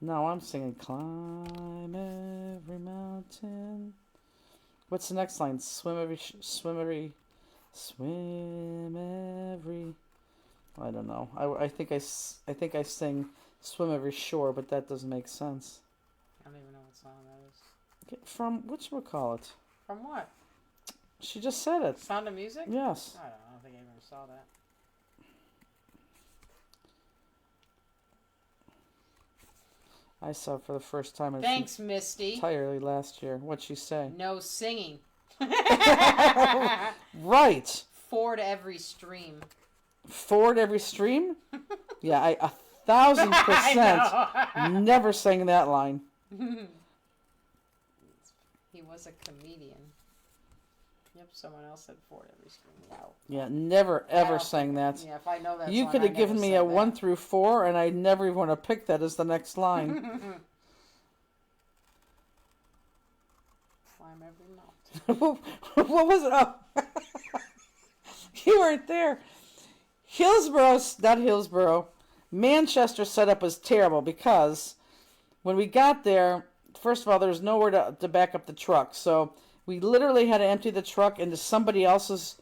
No, I'm singing "Climb Every Mountain." What's the next line? Swim every. I don't know. I think I sing "Swim Every Shore," but that doesn't make sense. I don't even know what song that is. From whatchamacallit? From what? She just said it. Sound of Music? Yes. I don't think I ever saw that. I saw it for the first time Thanks, Misty. entirely last year. What'd she say? No singing. Right. Ford every stream. Forward every stream? Yeah, I 1,000% never sang that line. He was a comedian. Yep, someone else said Ford every stream. Wow. Yeah, never ever sang that. Yeah, if I know that You song, could I have given never me said a that. 1 through 4, and I never even want to pick that as the next line. Climb every mountain. What was it? Oh. You weren't there. Manchester setup was terrible because when we got there, first of all, there was nowhere to back up the truck. So we literally had to empty the truck into somebody else's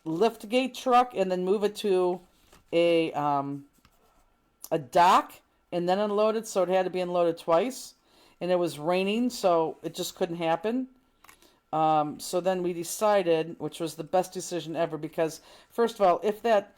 lift gate truck and then move it to a dock and then unload it. So it had to be unloaded twice. And it was raining, so it just couldn't happen. So then we decided, which was the best decision ever, because first of all, if that,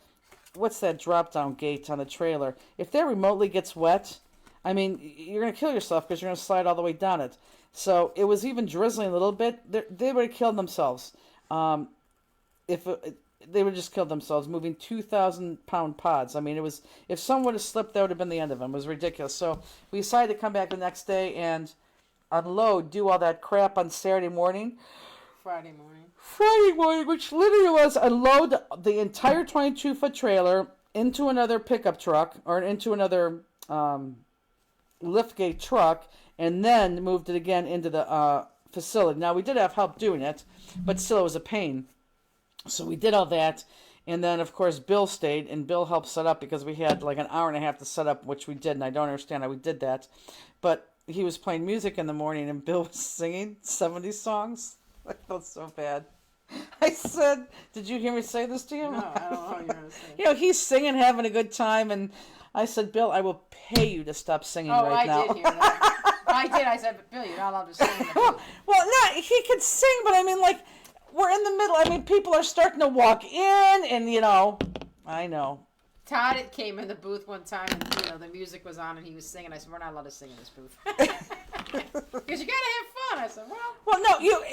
what's that drop-down gate on the trailer? If that remotely gets wet, I mean, you're going to kill yourself because you're going to slide all the way down it. So it was even drizzling a little bit. They would have killed themselves. They would have just killed themselves moving 2,000-pound pods. I mean, it was, if someone would have slipped, that would have been the end of them. It was ridiculous. So we decided to come back the next day and unload, do all that crap on Saturday morning. Friday morning, Which literally was unload the entire 22-foot trailer into another pickup truck or into another liftgate truck, and then moved it again into the facility. Now, we did have help doing it, but still it was a pain. So we did all that, and then, of course, Bill stayed, and Bill helped set up because we had like an hour and a half to set up, which we did, and I don't understand how we did that. But he was playing music in the morning, and Bill was singing 70s songs. I felt so bad. I said, did you hear me say this to you? no, I don't know what you're going to say. You know, he's singing, having a good time, and I said, Bill, I will pay you to stop singing right now. I did hear that. I did. I said, but Bill, you're not allowed to sing in the booth. Well, no, he could sing, but I mean, like, we're in the middle. I mean, people are starting to walk in, and, you know, I know. Todd came in the booth one time, and, you know, the music was on, and he was singing. I said, we're not allowed to sing in this booth. Because you gotta have fun. I said, well, Well, no, you.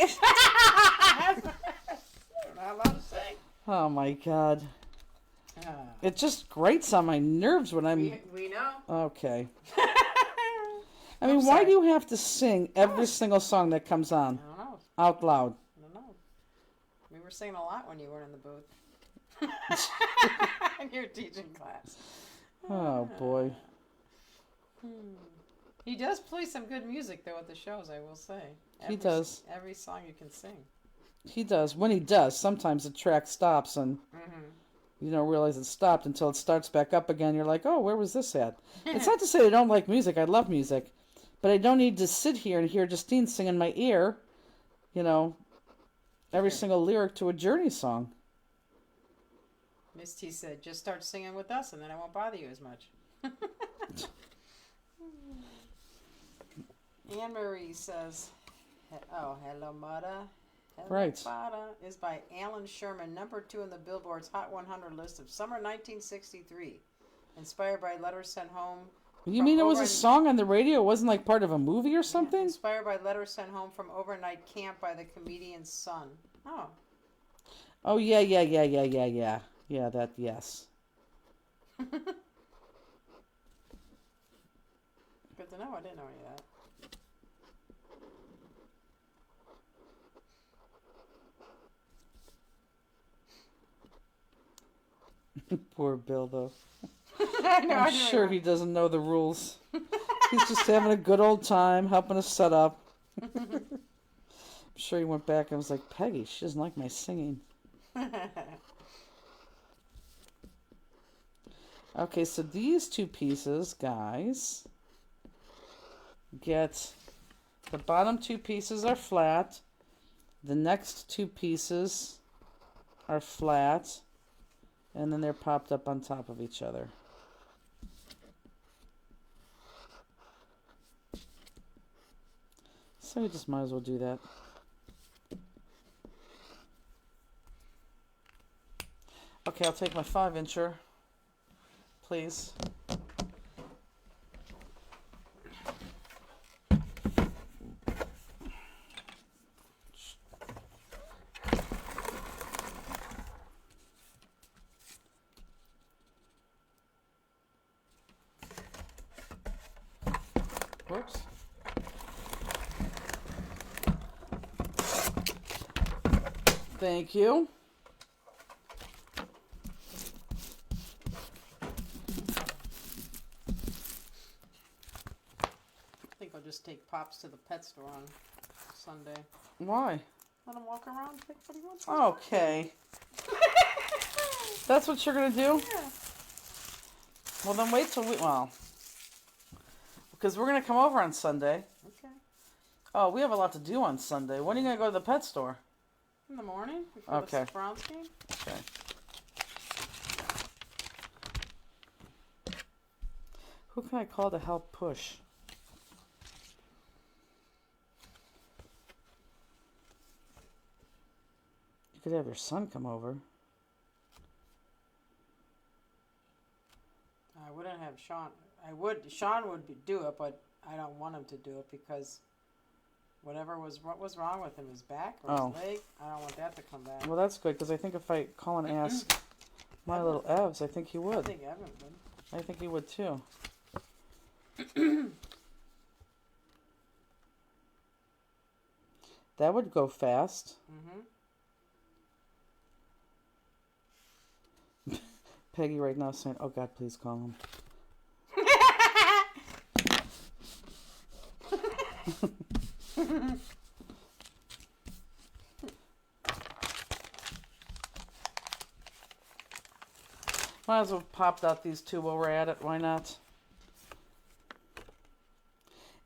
I'm not allowed to sing. Oh my God. Ah, It just grates on my nerves when I'm. we know. Okay. I I'm mean, why sorry. do you have to sing every single song that comes I on don't know. out loud? I don't know. We were singing a lot when you weren't in the booth. In your teaching class. Oh boy. He does play some good music though at the shows, I will say. He does. Every song you can sing. He does. When he does, sometimes the track stops and you don't realize it stopped until it starts back up again. You're like, oh, where was this at? It's not to say I don't like music. I love music. But I don't need to sit here and hear Justine sing in my ear, every single lyric to a Journey song. Miss T said, just start singing with us and then I won't bother you as much. Anne Marie says, hello, Mudda. Hello, Right. Fada is by Alan Sherman, number 2 in the Billboard's Hot 100 list of summer 1963. Inspired by letters sent home. You from mean it was a overnight- song on the radio? It wasn't like part of a movie or something? Inspired by letters sent home from overnight camp by the comedian's son. Oh. Oh, yeah. Yeah, that, yes. Good to know. I didn't know any of that. Poor Bill, though. I know. I'm sure he doesn't know the rules. He's just having a good old time, helping us set up. I'm sure he went back and was like, Peggy, she doesn't like my singing. Okay, so these two pieces, guys, get the bottom two pieces are flat. The next two pieces are flat. And then they're popped up on top of each other. So we just might as well do that. Okay, I'll take my 5-incher, please. Whoops. Thank you. I think I'll just take Pops to the pet store on Sunday. Why? Let him walk around, pick what he wants. Okay. That's what you're going to do? Yeah. Well, then wait till because we're going to come over on Sunday. Okay. Oh, we have a lot to do on Sunday. When are you going to go to the pet store? In the morning before Okay. the Browns game. Okay. Who can I call to help push? You could have your son come over. I wouldn't have Sean. Sean would do it, but I don't want him to do it because what was wrong with him, his back or Oh. his leg, I don't want that to come back. Well, that's good, because I think if I call and ask my little Evs, I think he I would. think Evan would. I think he would too. That would go fast. Peggy right now saying, oh God, please call him. Might as well popped out these two while we're at it. Why not?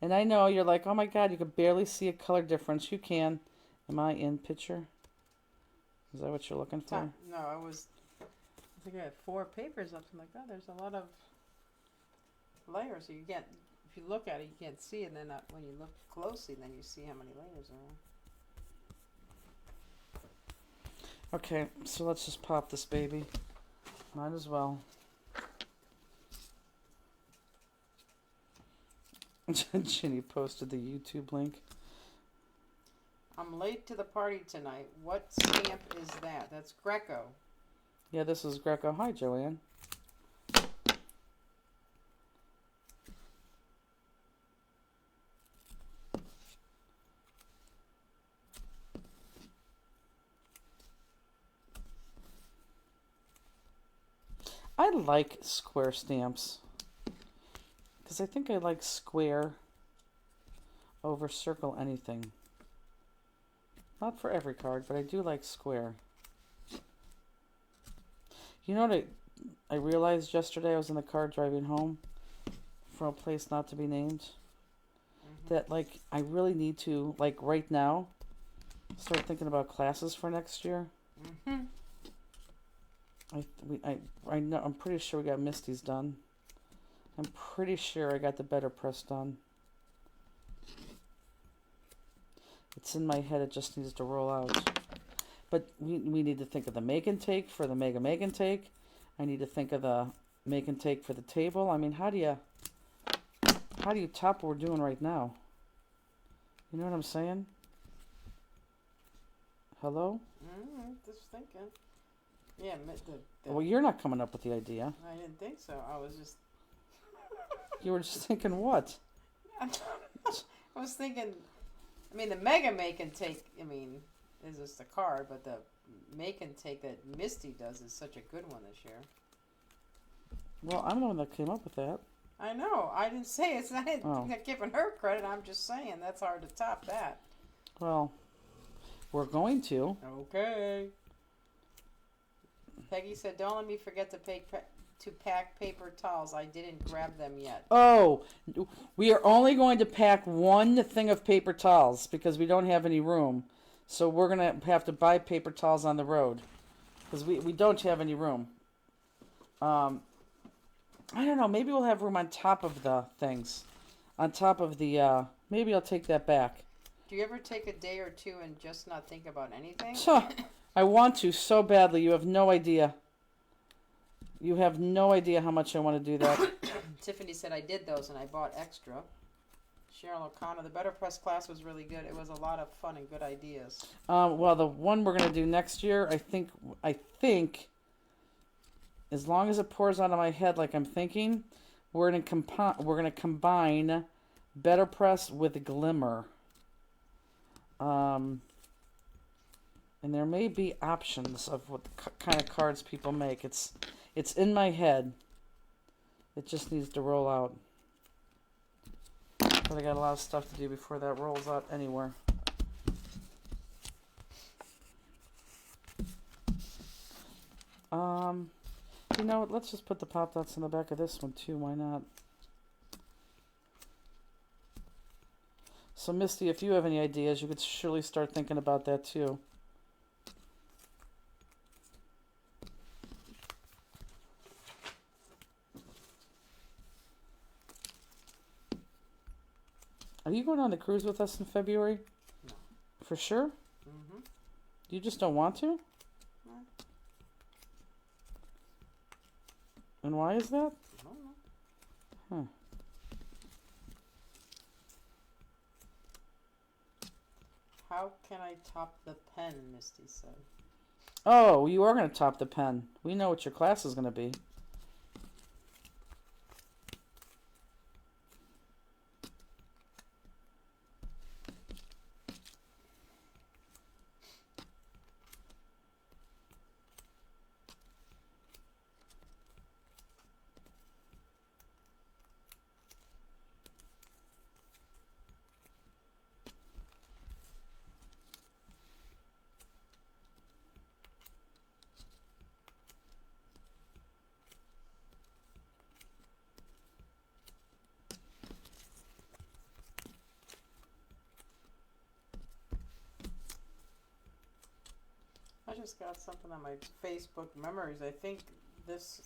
And I know you're like, oh my God, you can barely see a color difference. You can. Am I in picture? Is that what you're looking for? No, I think I had 4 papers, something like that. There's a lot of layers. So you can't, if you look at it, you can't see it. And then when you look closely, then you see how many layers are. Okay, so let's just pop this baby. Might as well. Ginny posted the YouTube link. I'm late to the party tonight. What stamp is that? That's Greco. Yeah, this is Greco. Hi, Joanne. I like square stamps because I think I like square over circle anything. Not for every card, but I do like square. You know what I realized yesterday? I was in the car driving home from a place not to be named. That, like, I really need to, like, right now, start thinking about classes for next year. Mm-hmm. I know, I'm pretty sure we got Misty's done. I'm pretty sure I got the Better Press done. It's in my head, it just needs to roll out. But we need to think of the make and take for the Mega Make and Take. I need to think of the make and take for the table. I mean, how do you top what we're doing right now? You know what I'm saying? Hello? Just thinking. Yeah, Well, you're not coming up with the idea. I didn't think so. I was just. You were just thinking what? I was thinking. I mean, the Mega Make and Take. I mean, is just a card, but the Make and Take that Misty does is such a good one this year. Well, I'm the one that came up with that. I know. I didn't say it's not. I'm not giving her credit. I'm just saying that's hard to top that. Well, we're going to. Okay. Peggy said, "Don't let me forget to pack paper towels. I didn't grab them yet." Oh, we are only going to pack one thing of paper towels because we don't have any room. So we're going to have to buy paper towels on the road because we don't have any room. I don't know. Maybe we'll have room on top of the things. On top of the, maybe I'll take that back. Do you ever take a day or two and just not think about anything? I want to so badly. You have no idea. You have no idea how much I want to do that. Tiffany said, "I did those and I bought extra." Cheryl O'Connor, the Better Press class was really good. It was a lot of fun and good ideas. Well, the one we're going to do next year, I think, as long as it pours out of my head like I'm thinking, we're going to combine Better Press with Glimmer. And there may be options of what kind of cards people make. It's in my head. It just needs to roll out. But I got a lot of stuff to do before that rolls out anywhere. You know what? Let's just put the Pop Dots in the back of this one too. Why not? So Misty, if you have any ideas, you could surely start thinking about that too. Are you going on the cruise with us in February? No. For sure? Mm-hmm. You just don't want to? No. And why is that? I don't know. Huh. How can I top the pen, Misty said. Oh, you are going to top the pen. We know what your class is going to be. I just got something on my Facebook memories. I think this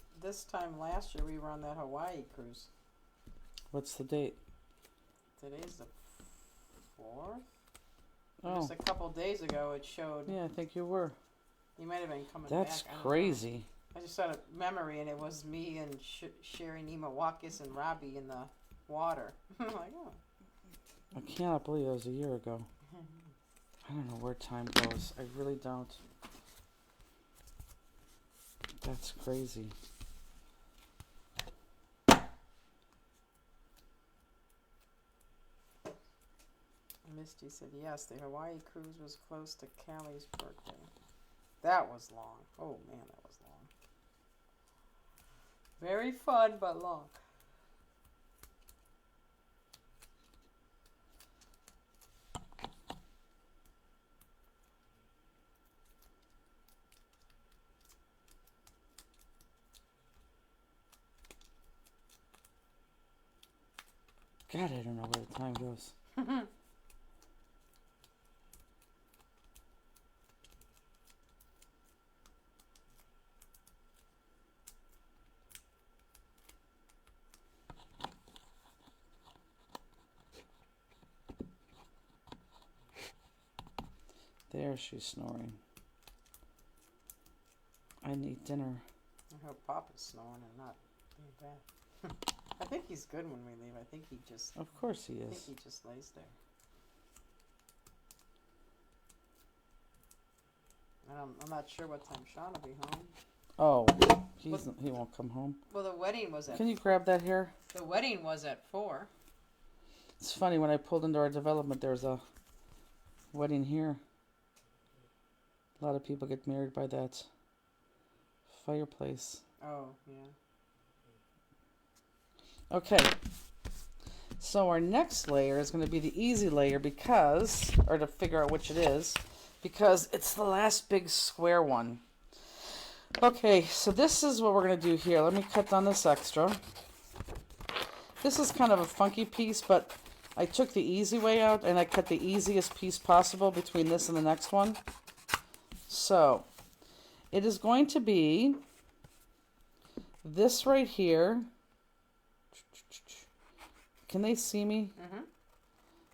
time last year we were on that Hawaii cruise. What's the date? Today's the 4th? Oh. Just a couple days ago it showed. Yeah, I think you were. You might have been coming back. That's I don't know. crazy. I just had a memory and it was me and Sherry Nima Watkis and Robbie in the water. I'm like, oh. I cannot believe it was a year ago. I don't know where time goes. I really don't. That's crazy. Misty said, yes, the Hawaii cruise was close to Callie's birthday. That was long. Oh, man, that was long. Very fun, but long. God, I don't know where the time goes. There, she's snoring. I need dinner. I hope Papa's snoring and not being bad. I think he's good when we leave. I think he just. Of course he I think is. he just lays there. And I'm not sure what time Sean will be home. Oh, he won't come home. Well, the wedding was at. Can you grab that here? The wedding was at 4. It's funny, when I pulled into our development, there's a wedding here. A lot of people get married by that fireplace. Oh, yeah. Okay, so our next layer is going to be the easy layer because, or to figure out which it is, because it's the last big square one. Okay, so this is what we're going to do here. Let me cut down this extra. This is kind of a funky piece, but I took the easy way out and I cut the easiest piece possible between this and the next one. So, it is going to be this right here. Can they see me? Mm-hmm.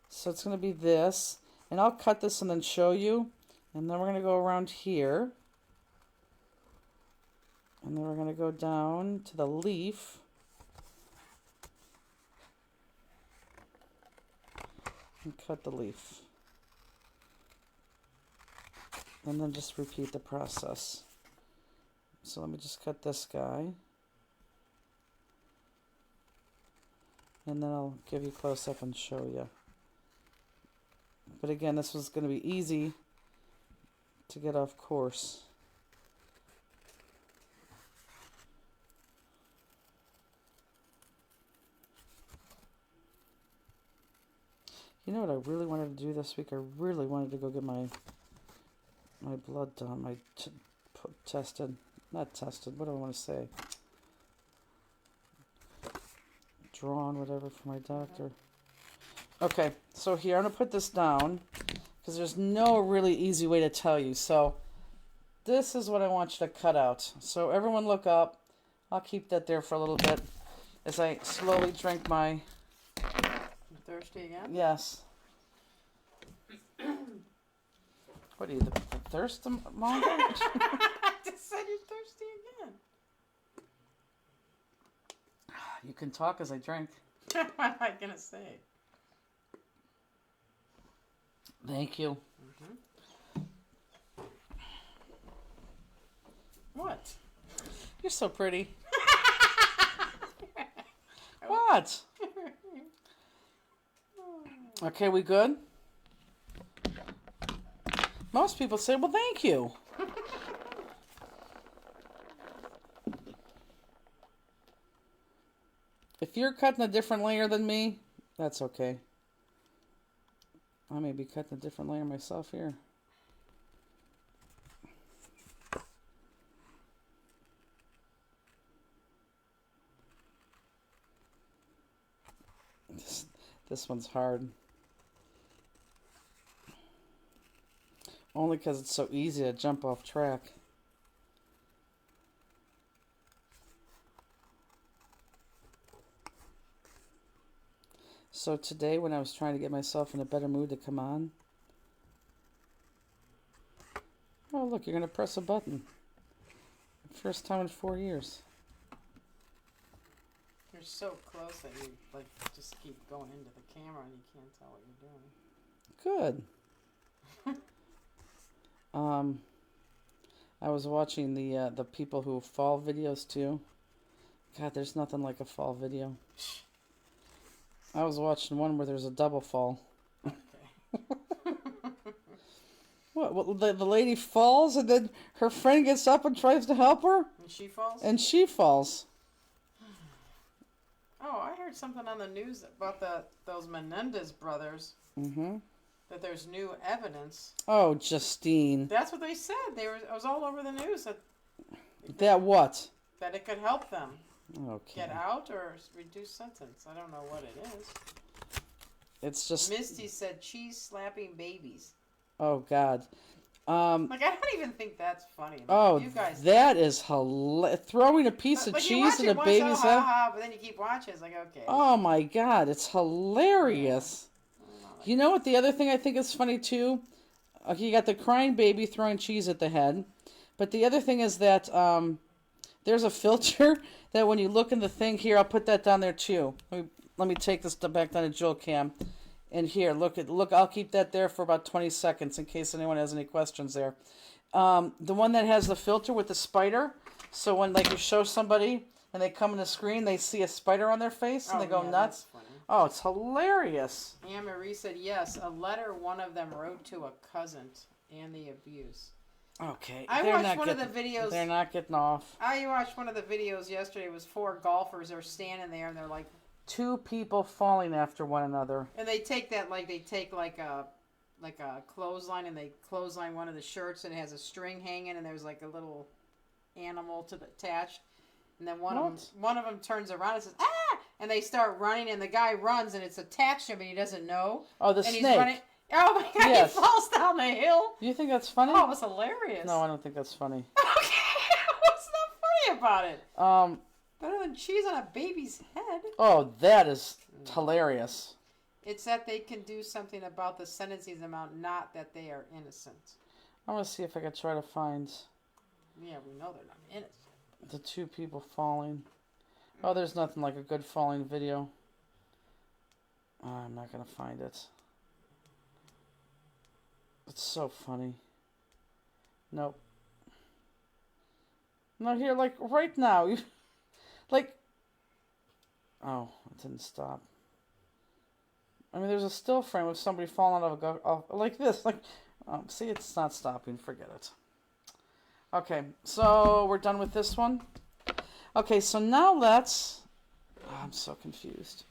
So it's going to be this. And I'll cut this and then show you. And then we're going to go around here. And then we're going to go down to the leaf. And cut the leaf. And then just repeat the process. So let me just cut this guy. And then I'll give you a close-up and show you. But again, this was going to be easy to get off course. You know what I really wanted to do this week? I really wanted to go get my blood done, tested. Not tested, what do I want to say? Drawn, whatever, for my doctor. Okay, so here, I'm going to put this down because there's no really easy way to tell you. So this is what I want you to cut out. So everyone look up. I'll keep that there for a little bit as I slowly drink my... You thirsty again? Yes. What are you, the thirst monger? I just said you're thirsty again. You can talk as I drink. What am I going to say? Thank you. Mm-hmm. What? You're so pretty. What? Okay, we good? Most people say, well, thank you. If you're cutting a different layer than me, that's okay. I may be cutting a different layer myself here. This one's hard. Only because it's so easy to jump off track. So today when I was trying to get myself in a better mood to come on. Oh look, you're going to press a button. First time in 4 years. You're They're so close that you like just keep going into the camera and you can't tell what you're doing. Good. I was watching the people who fall videos too. God, there's nothing like a fall video. I was watching one where there's a double fall. Okay. What? Well, the lady falls and then her friend gets up and tries to help her, And she falls? and she falls. Oh, I heard something on the news about those Menendez brothers. Mm-hmm. That there's new evidence. Oh, Justine. That's what they said. It was all over the news That what? that it could help them Okay. get out or reduce sentence. I don't know what it is. It's just. Misty said cheese slapping babies. Oh God. Like I don't even think that's funny. Like, Oh, you guys that is hilarious. Throwing a piece of like, you cheese watch in it a once, baby's oh, head. ha, ha, but then you keep watching. It's like okay. Oh my God, it's hilarious. I don't know, like, You know what? The other thing I think is funny too. Okay, you got the crying baby throwing cheese at the head, but the other thing is that there's a filter that when you look in the thing here, I'll put that down there too. Let me take this back down to Jill Cam, and here look. I'll keep that there for about 20 seconds in case anyone has any questions there. The one that has the filter with the spider, so when like you show somebody and they come in the screen, they see a spider on their face and they go yeah, nuts. that's funny. Oh, it's hilarious. Anne Marie said yes. A letter one of them wrote to a cousin and the abuse. Okay. I they're watched not one of getting- the videos. They're not getting off. I watched one of the videos yesterday. It was 4 golfers. They're standing there and they're like, Two people falling after one another. and they take that like a clothesline and they clothesline one of the shirts and it has a string hanging and there's like a little animal to the attached. And then one of them turns around and says ah, and they start running and the guy runs and it's attached to him and he doesn't know. Oh, the and snake. he's running. Oh my god! Yes. He falls down the hill. You think that's funny? Oh, it was hilarious. No, I don't think that's funny. Okay, what's not funny about it? Better than cheese on a baby's head. Oh, that is hilarious. It's that they can do something about the sentencing amount, not that they are innocent. I'm gonna see if I can try to find Yeah, we know they're not innocent. the two people falling. Oh, there's nothing like a good falling video. Oh, I'm not gonna find it. It's so funny. Nope. No, here, like, right now. You, like... Oh, it didn't stop. I mean, there's a still frame of somebody falling out of a... like this. Like, see, it's not stopping. Forget it. Okay, so we're done with this one. Okay, so now let's... Oh, I'm so confused.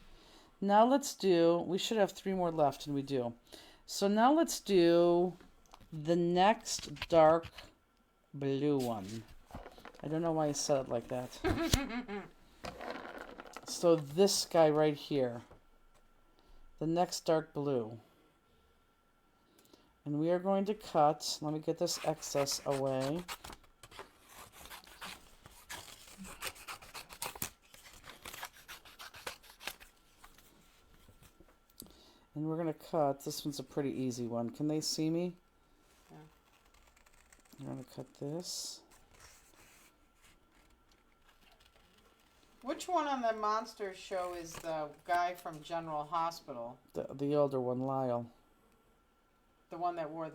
Now let's do... We should have 3 more left, and we do. So now let's do the next dark blue one. I don't know why I said it like that. So this guy right here. The next dark blue. And we are going to cut. Let me get this excess away. And we're going to cut. This one's a pretty easy one. Can they see me? Yeah. I'm going to cut this. Which one on the monster show is the guy from General Hospital? The older one, Lyle. The one that wore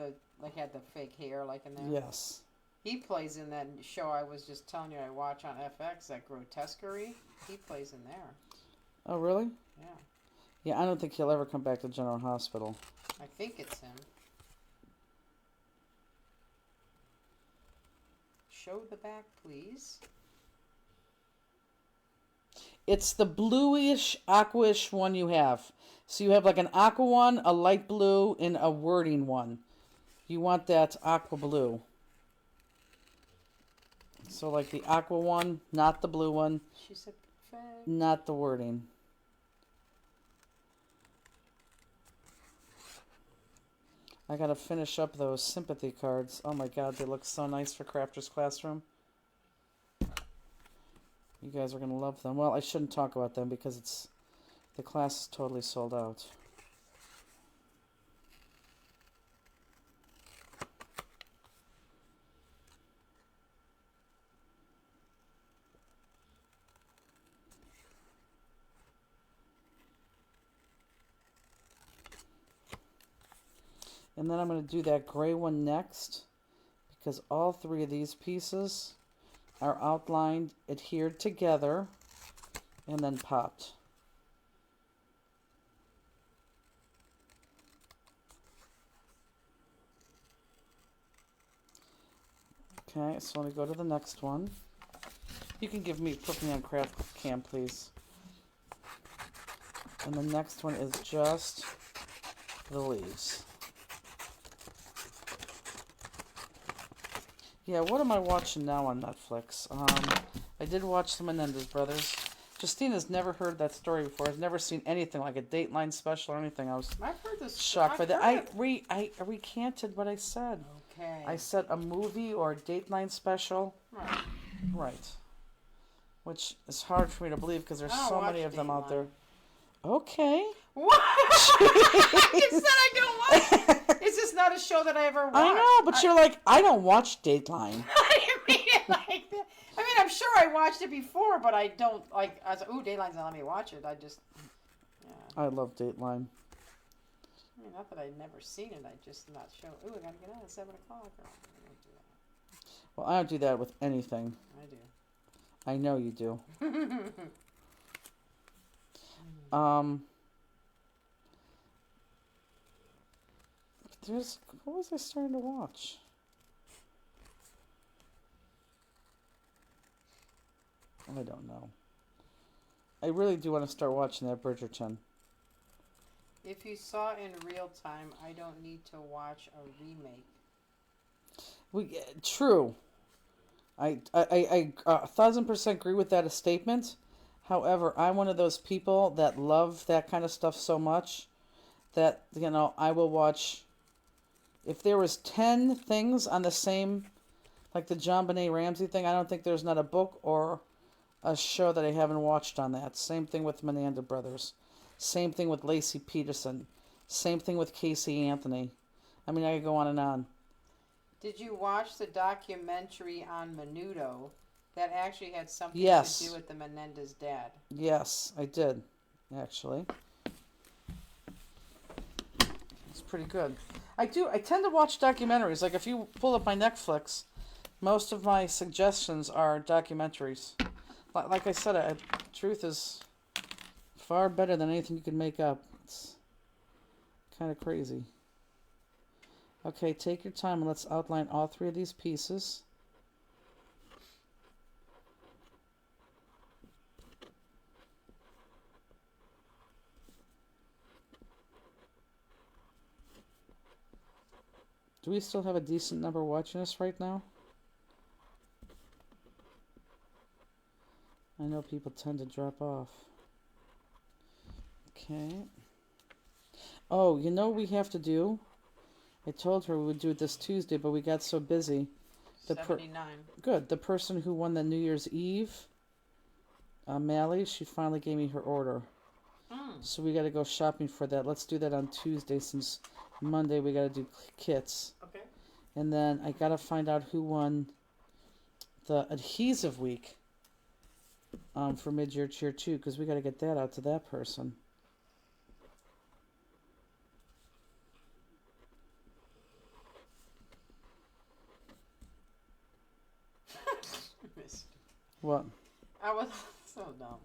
had the fake hair like in there? Yes. He plays in that show I was just telling you I watch on FX, that Grotesquerie. He plays in there. Oh, really? Yeah. Yeah, I don't think he'll ever come back to General Hospital. I think it's him. Show the back, please. It's the bluish, aquaish one you have. So you have like an aqua one, a light blue, and a wording one. You want that aqua blue. So like the aqua one, not the blue one, She said perfect. not the wording. I gotta finish up those sympathy cards. Oh my god, they look so nice for Crafter's Classroom. You guys are gonna love them. Well, I shouldn't talk about them because the class is totally sold out. And then I'm going to do that gray one next, because all three of these pieces are outlined, adhered together, and then popped. Okay, so let me go to the next one. You can put me on craft cam, please. And the next one is just the leaves. Yeah, what am I watching now on Netflix? I did watch the Menendez brothers. Justina's never heard that story before. I've never seen anything like a Dateline special or anything. I was I've heard this. shocked by that. I heard recanted what I said. Okay. I said a movie or a Dateline special. Right. Right. Which is hard for me to believe because there's I so watch many of them out Dateline. there. Okay. What? You said I don't watch. Is this not a show that I ever watched? I know, but you're like, I don't watch Dateline. I didn't mean it like that. I mean, I'm sure I watched it before, but I don't like. I was like, ooh, Dateline's not let me watch it. I just. Yeah. I love Dateline. I mean, not that I'd never seen it. I just not show. Ooh, I gotta get out at 7:00. Or, I don't do that. Well, I don't do that with anything. I do. I know you do. What was I starting to watch? I don't know. I really do want to start watching that Bridgerton. If you saw in real time, I don't need to watch a remake. True. I 1,000% agree with that statement. However, I'm one of those people that love that kind of stuff so much that, I will watch. If there was 10 things on the same, like the JonBenet Ramsey thing, I don't think there's not a book or a show that I haven't watched on that. Same thing with Menendez brothers. Same thing with Lacey Peterson. Same thing with Casey Anthony. I mean, I could go on and on. Did you watch the documentary on Menudo that actually had something Yes. to do with the Menendez dad? Yes, I did, actually. It's pretty good. I tend to watch documentaries. Like, if you pull up my Netflix, most of my suggestions are documentaries. Like I said, truth is far better than anything you can make up. It's kind of crazy. Okay, take your time and let's outline all three of these pieces. Do we still have a decent number watching us right now? I know people tend to drop off. Okay. Oh, you know what we have to do? I told her we would do it this Tuesday, but we got so busy. 79. Good. The person who won the New Year's Eve, Mally, she finally gave me her order. So we got to go shopping for that. Let's do that on Tuesday since Monday we got to do kits. Okay. And then I got to find out who won the adhesive week for mid-year cheer too, because we got to get that out to that person. What? I was so dumb.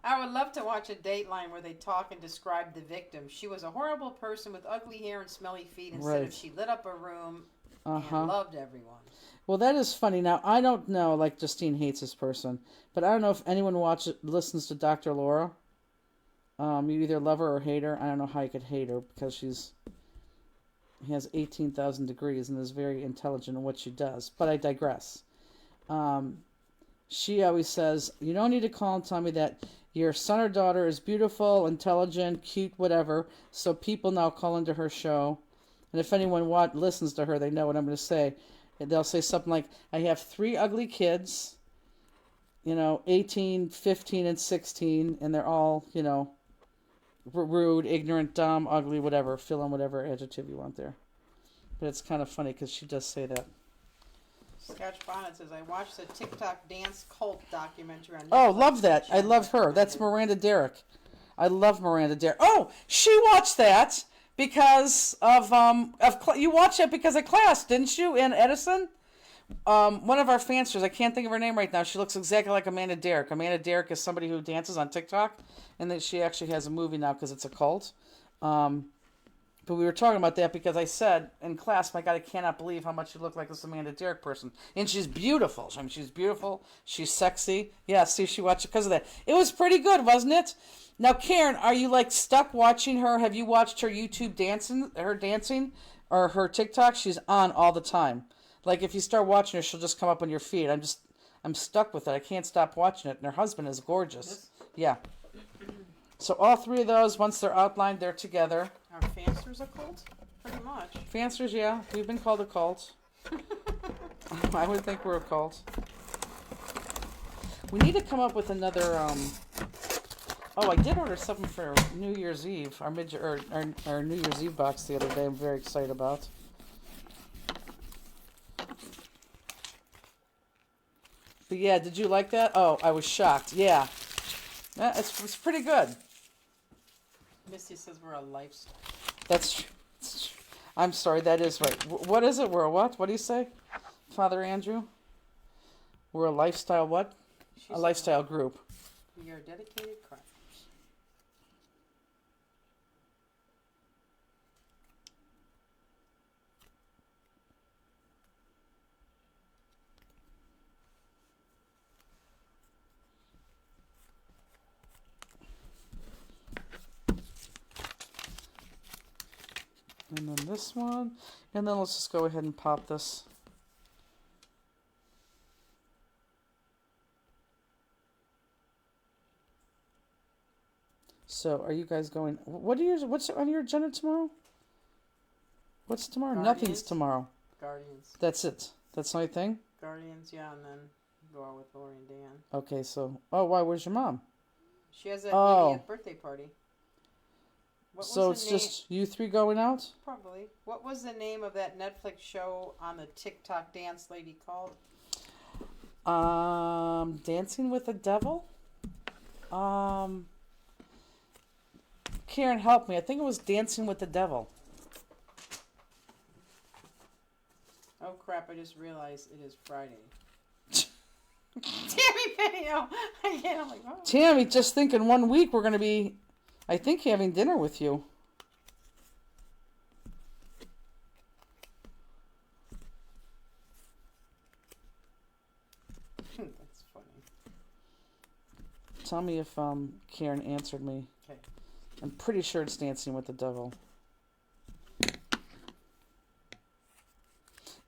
I would love to watch a Dateline where they talk and describe the victim. She was a horrible person with ugly hair and smelly feet. Instead of she lit up a room and loved everyone. Well, that is funny. Now, I don't know, like Justine hates this person, but I don't know if anyone listens to Dr. Laura. You either love her or hate her. I don't know how you could hate her because she has 18,000 degrees and is very intelligent in what she does. But I digress. She always says, you don't need to call and tell me that your son or daughter is beautiful, intelligent, cute, whatever. So people now call into her show. And if anyone listens to her, they know what I'm going to say. They'll say something like, I have 3 ugly kids, 18, 15, and 16, and they're all, rude, ignorant, dumb, ugly, whatever. Fill in whatever adjective you want there. But it's kind of funny because she does say that. Scotch Bonnet says, I watched the TikTok dance cult documentary on Netflix. Oh, love that. I love her. That's Miranda Derrick. I love Miranda Derrick. Oh, she watched that. because you watched it because of Class, didn't you? In Edison, one of our fancers, I can't think of her name right now. She looks exactly like Amanda Derrick. Amanda Derrick is somebody who dances on TikTok, and then she actually has a movie now because it's a cult. But we were talking about that because I said in class, my God, I cannot believe how much you look like this Amanda Derrick person. And she's beautiful. I mean, she's beautiful. She's sexy. Yeah, see, she watched it because of that. It was pretty good, wasn't it? Now, Karen, are you like stuck watching her? Have you watched her YouTube dancing, or her TikTok? She's on all the time. Like if you start watching her, she'll just come up on your feed. I'm stuck with it. I can't stop watching it. And her husband is gorgeous. Yeah. So all three of those, once they're outlined, they're together. Are fancers a cult? Pretty much. Fancers, yeah. We've been called a cult. I would think we're a cult. We need to come up with another, Oh, I did order something for New Year's Eve. Our New Year's Eve box the other day I'm very excited about. But yeah, did you like that? Oh, I was shocked. Yeah. It's pretty good. Misty says we're a lifestyle. That's I'm sorry, that is right. What is it? We're a what? What do you say, Father Andrew? We're a lifestyle what? A lifestyle group. We are dedicated Christ. And then this one. And then let's just go ahead and pop this. So, are you guys going... What's on your agenda tomorrow? What's tomorrow? Guardians. Nothing's tomorrow. Guardians. That's it. That's the only thing? Guardians, yeah, and then go out with Lori and Dan. Okay, so... Oh, why? Where's your mom? She has an Oh. idiot birthday party. What So was it's the name? just you three going out? Probably. What was the name of that Netflix show on the TikTok dance lady called? Dancing with the Devil? Karen, help me. I think it was Dancing with the Devil. Oh crap, I just realized it is Friday. Tammy video! Again, I'm like, oh. Tammy, just think in 1 week we're going to be, I think, having dinner with you. That's funny. Tell me if Karen answered me. Okay. I'm pretty sure it's Dancing with the Devil.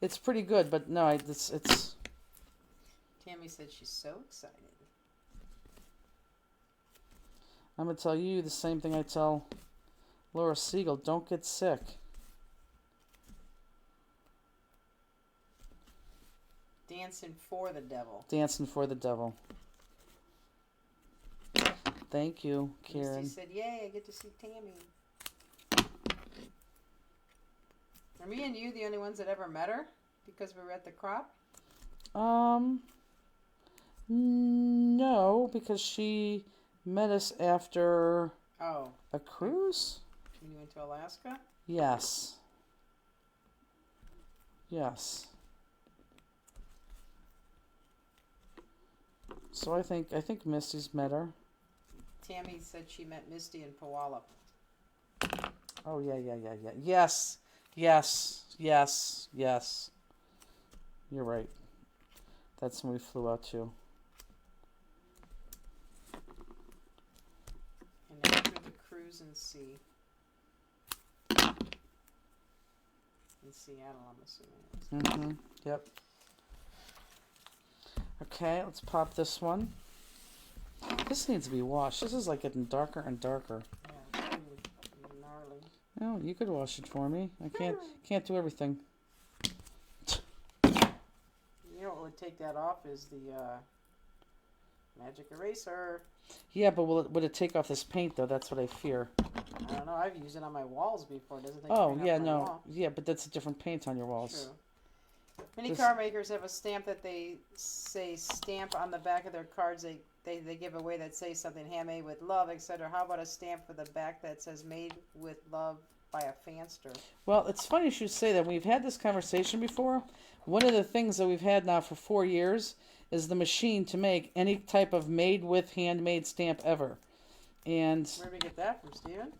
It's pretty good, but no, it's. Tammy said she's so excited. I'm gonna tell you the same thing I tell Laura Siegel. Don't get sick. Dancing for the devil. Dancing for the Devil. Thank you, Karen. Misty said, yay, I get to see Tammy. Are me and you the only ones that ever met her? Because we were at the crop? No, because she met us after Oh, a cruise? when you went to Alaska? Yes. Yes. So I think Misty's met her. Tammy said she met Misty in Puyallup. Oh yeah. Yes. You're right. That's when we flew out too. And after the cruise in sea. In Seattle, I'm assuming. Yep. Okay, let's pop this one. This needs to be washed. This is like getting darker and darker. Yeah, it's pretty gnarly. Oh, you could wash it for me. I can't do everything. You know what would take that off is the magic eraser. Yeah, but would it take off this paint though? That's what I fear. I don't know. I've used it on my walls before. It doesn't take Oh paint yeah, off my no, wall. yeah, but that's a different paint on your walls. True. Many This- car makers have a stamp that they say stamp on the back of their cards. They give away that say something handmade with love, etc. How about a stamp for the back that says made with love by a fanster. Well, it's funny you should say that. We've had this conversation before. One of the things that we've had now for 4 years is the machine to make any type of made-with handmade stamp ever. And Where did we get that from, Steven?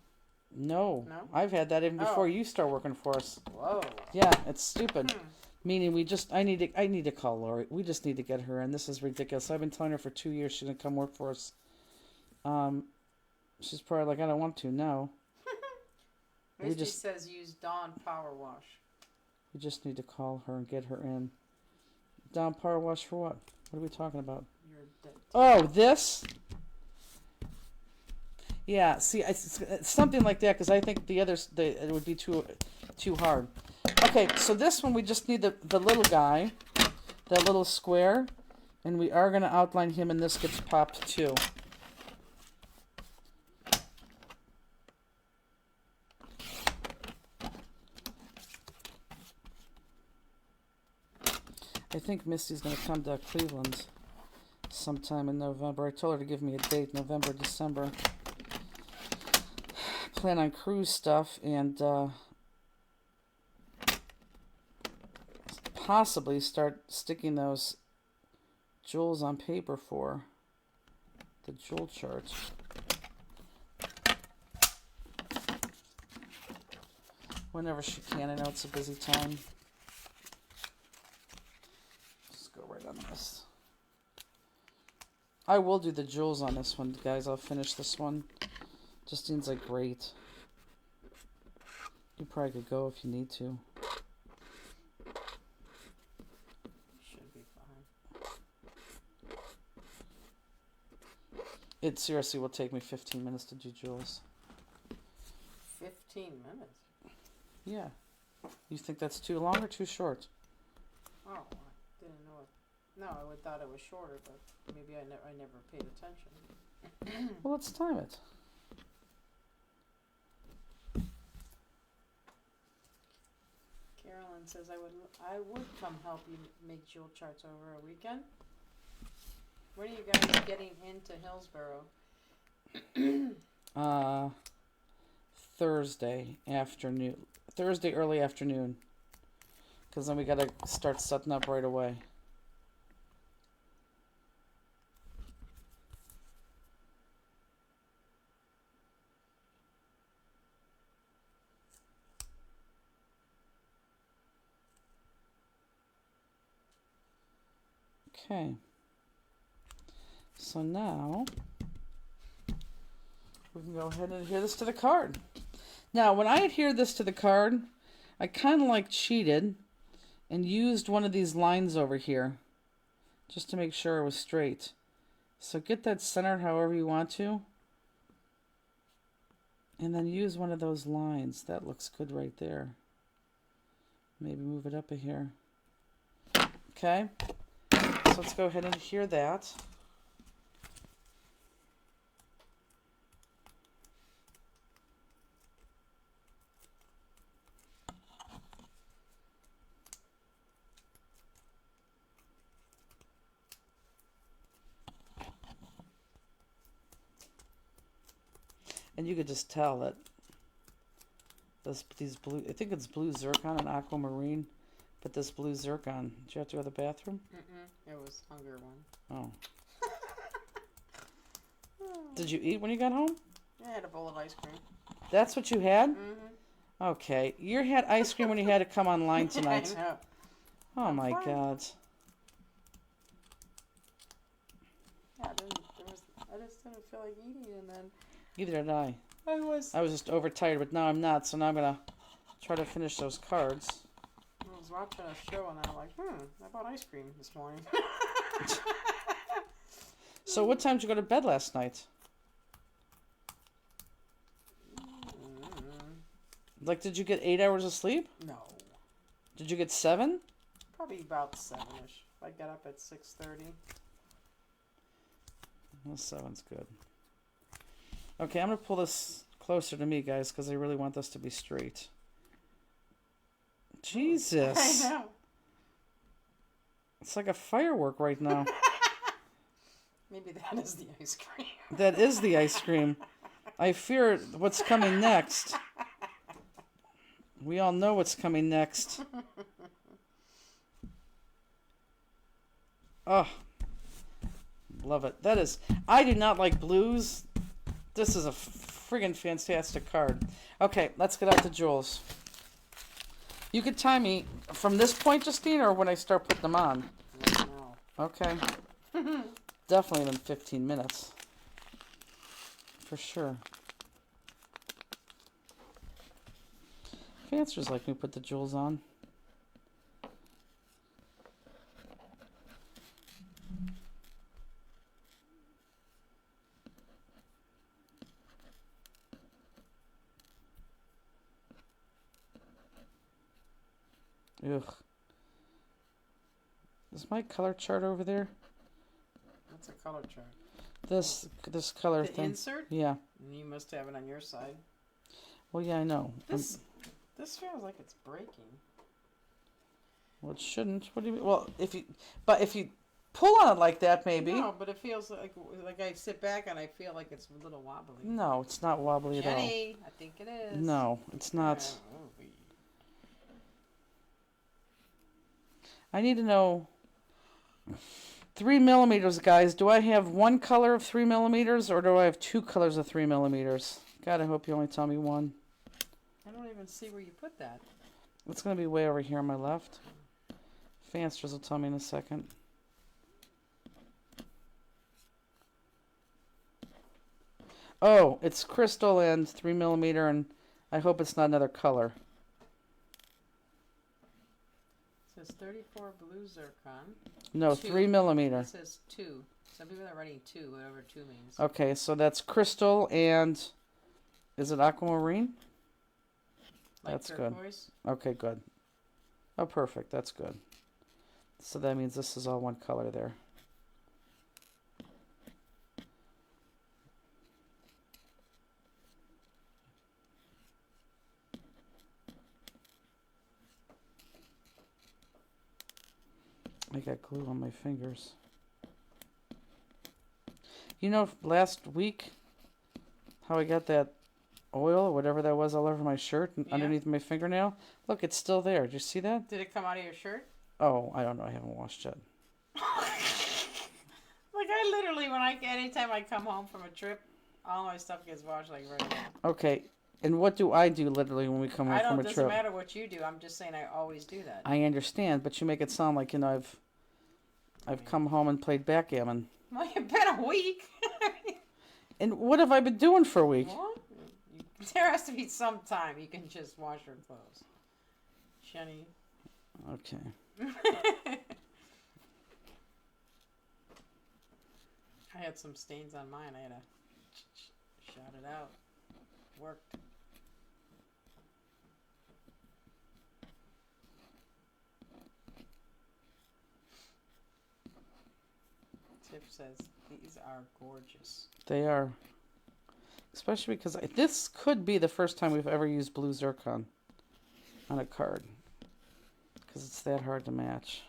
no, No? I've had that even before Oh. you start working for us. Whoa. Yeah, it's stupid. Meaning I need to call Lori. We just need to get her in. This is ridiculous. I've been telling her for 2 years she's gonna come work for us. She's probably like, I don't want to. No. Misty says use Dawn Power Wash. We just need to call her and get her in. Down power wash for what? What are we talking about? You're dead. Oh, this? Yeah, see, it's something like that, because I think the others, it would be too hard. Okay, so this one we just need the little guy, that little square, and we are going to outline him, and this gets popped too. I think Misty's going to come to Cleveland sometime in November. I told her to give me a date, November, December. Plan on cruise stuff and possibly start sticking those jewels on paper for the jewel charts. Whenever she can. I know it's a busy time. Go right on this. I will do the jewels on this one, guys. I'll finish this one. Justine's like, great. You probably could go if you need to. Should be fine. It seriously will take me 15 minutes to do jewels. 15 minutes? Yeah. You think that's too long or too short? Oh, I didn't know it. No, I would thought it was shorter, but maybe I never paid attention. Well, let's time it. Carolyn says I would come help you make jewel charts over a weekend. When are you guys getting into Hillsborough? Thursday afternoon. Thursday early afternoon. Because then we got to start setting up right away. Okay. So now we can go ahead and adhere this to the card. Now, when I adhered this to the card, I kind of like cheated and used one of these lines over here just to make sure it was straight. So get that centered however you want to. And then use one of those lines. That looks good right there. Maybe move it up a here. Okay. So let's go ahead and adhere that. And you could just tell that these blue, I think it's blue zircon and aquamarine, but this blue zircon, did you have to go to the bathroom? It was hunger one. Oh. Did you eat when you got home? I had a bowl of ice cream. That's what you had? Okay. You had ice cream when you had to come online tonight. I know. Oh my fine. God. Yeah, I just didn't feel like eating, and then Neither did I. I was just overtired, but now I'm not, so now I'm going to try to finish those cards. watching a show, and I'm like, I bought ice cream this morning. So what time did you go to bed last night? Like, did you get 8 hours of sleep? No, Did you get 7? probably about 7ish. I got up at 6:30. Well, 7's good. Okay, I'm going to pull this closer to me, guys, because I really want this to be straight. Jesus. I know. It's like a firework right now. Maybe that is the ice cream. That is the ice cream. I fear what's coming next. We all know what's coming next. Oh, love it. That is, I do not like blues. This is a friggin' fantastic card. Okay, let's get out the jewels. You could time me from this point, Justine, or when I start putting them on. No. Okay. Definitely in 15 minutes. For sure. Fancers like me put the jewels on. Ugh. Is my color chart over there? What's a color chart? This color The thing. insert? Yeah. You must have it on your side. Well, yeah, I know. This feels like it's breaking. Well, it shouldn't. What do you mean? Well, if you pull on it like that, maybe. No, but it feels like I sit back and I feel like it's a little wobbly. No, it's not wobbly at all. Jenny, I think it is. No, it's not. Oh, I need to know. 3 millimeters, guys. Do I have one color of 3 millimeters, or do I have two colors of 3 millimeters? God, I hope you only tell me one. I don't even see where you put that. It's going to be way over here on my left. Fansters will tell me in a second. Oh, it's crystal and 3 millimeter, and I hope it's not another color. It says 34 blue zircon. No, 2. 3 millimeter. It says 2. Some people are writing 2, whatever 2 means. Okay, so that's crystal and is it aquamarine? Like That's good. turquoise? Okay, good. Oh, perfect. That's good. So that means this is all one color there. I got glue on my fingers. You know, last week, how I got that oil or whatever that was all over my shirt and Yeah. underneath my fingernail? Look, it's still there. Did you see that? Did it come out of your shirt? Oh, I don't know. I haven't washed it. Like I literally, anytime I come home from a trip, all my stuff gets washed like right now. Okay, and what do I do literally when we come home from a Doesn't trip? matter what you do. I'm just saying I always do that. I understand, but you make it sound like, you know, I've come home and played backgammon. Well, it's been a week. And what have I been doing for a week? What? There has to be some time you can just wash your clothes. Jenny. Okay. I had some stains on mine. I had to shout it out. Worked. Tiff says these are gorgeous. They are. Especially because this could be the first time we've ever used blue zircon on a card. Because it's that hard to match.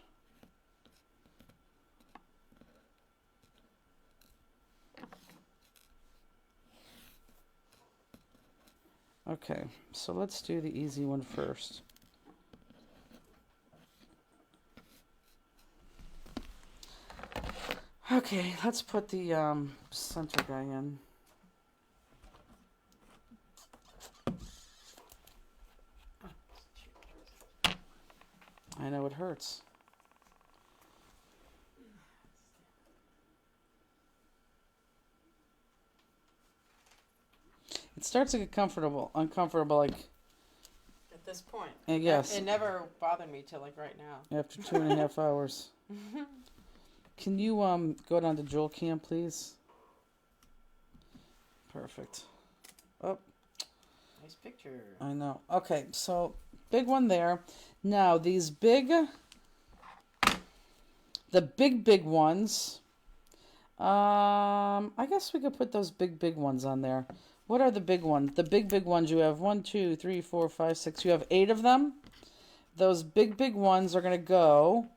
Okay, so let's do the easy one first. Okay, let's put the center guy in. I know it hurts. It starts to get uncomfortable, like. At this point. Yes. It never bothered me till like right now. After 2.5 hours. Can you go down to Jewel Cam, please? Perfect. Oh. Nice picture. I know. Okay, so big one there. Now these the big ones. I guess we could put those big ones on there. What are the big ones? The big ones you have 1, 2, 3, 4, 5, 6. You have 8 of them. Those big ones are gonna go,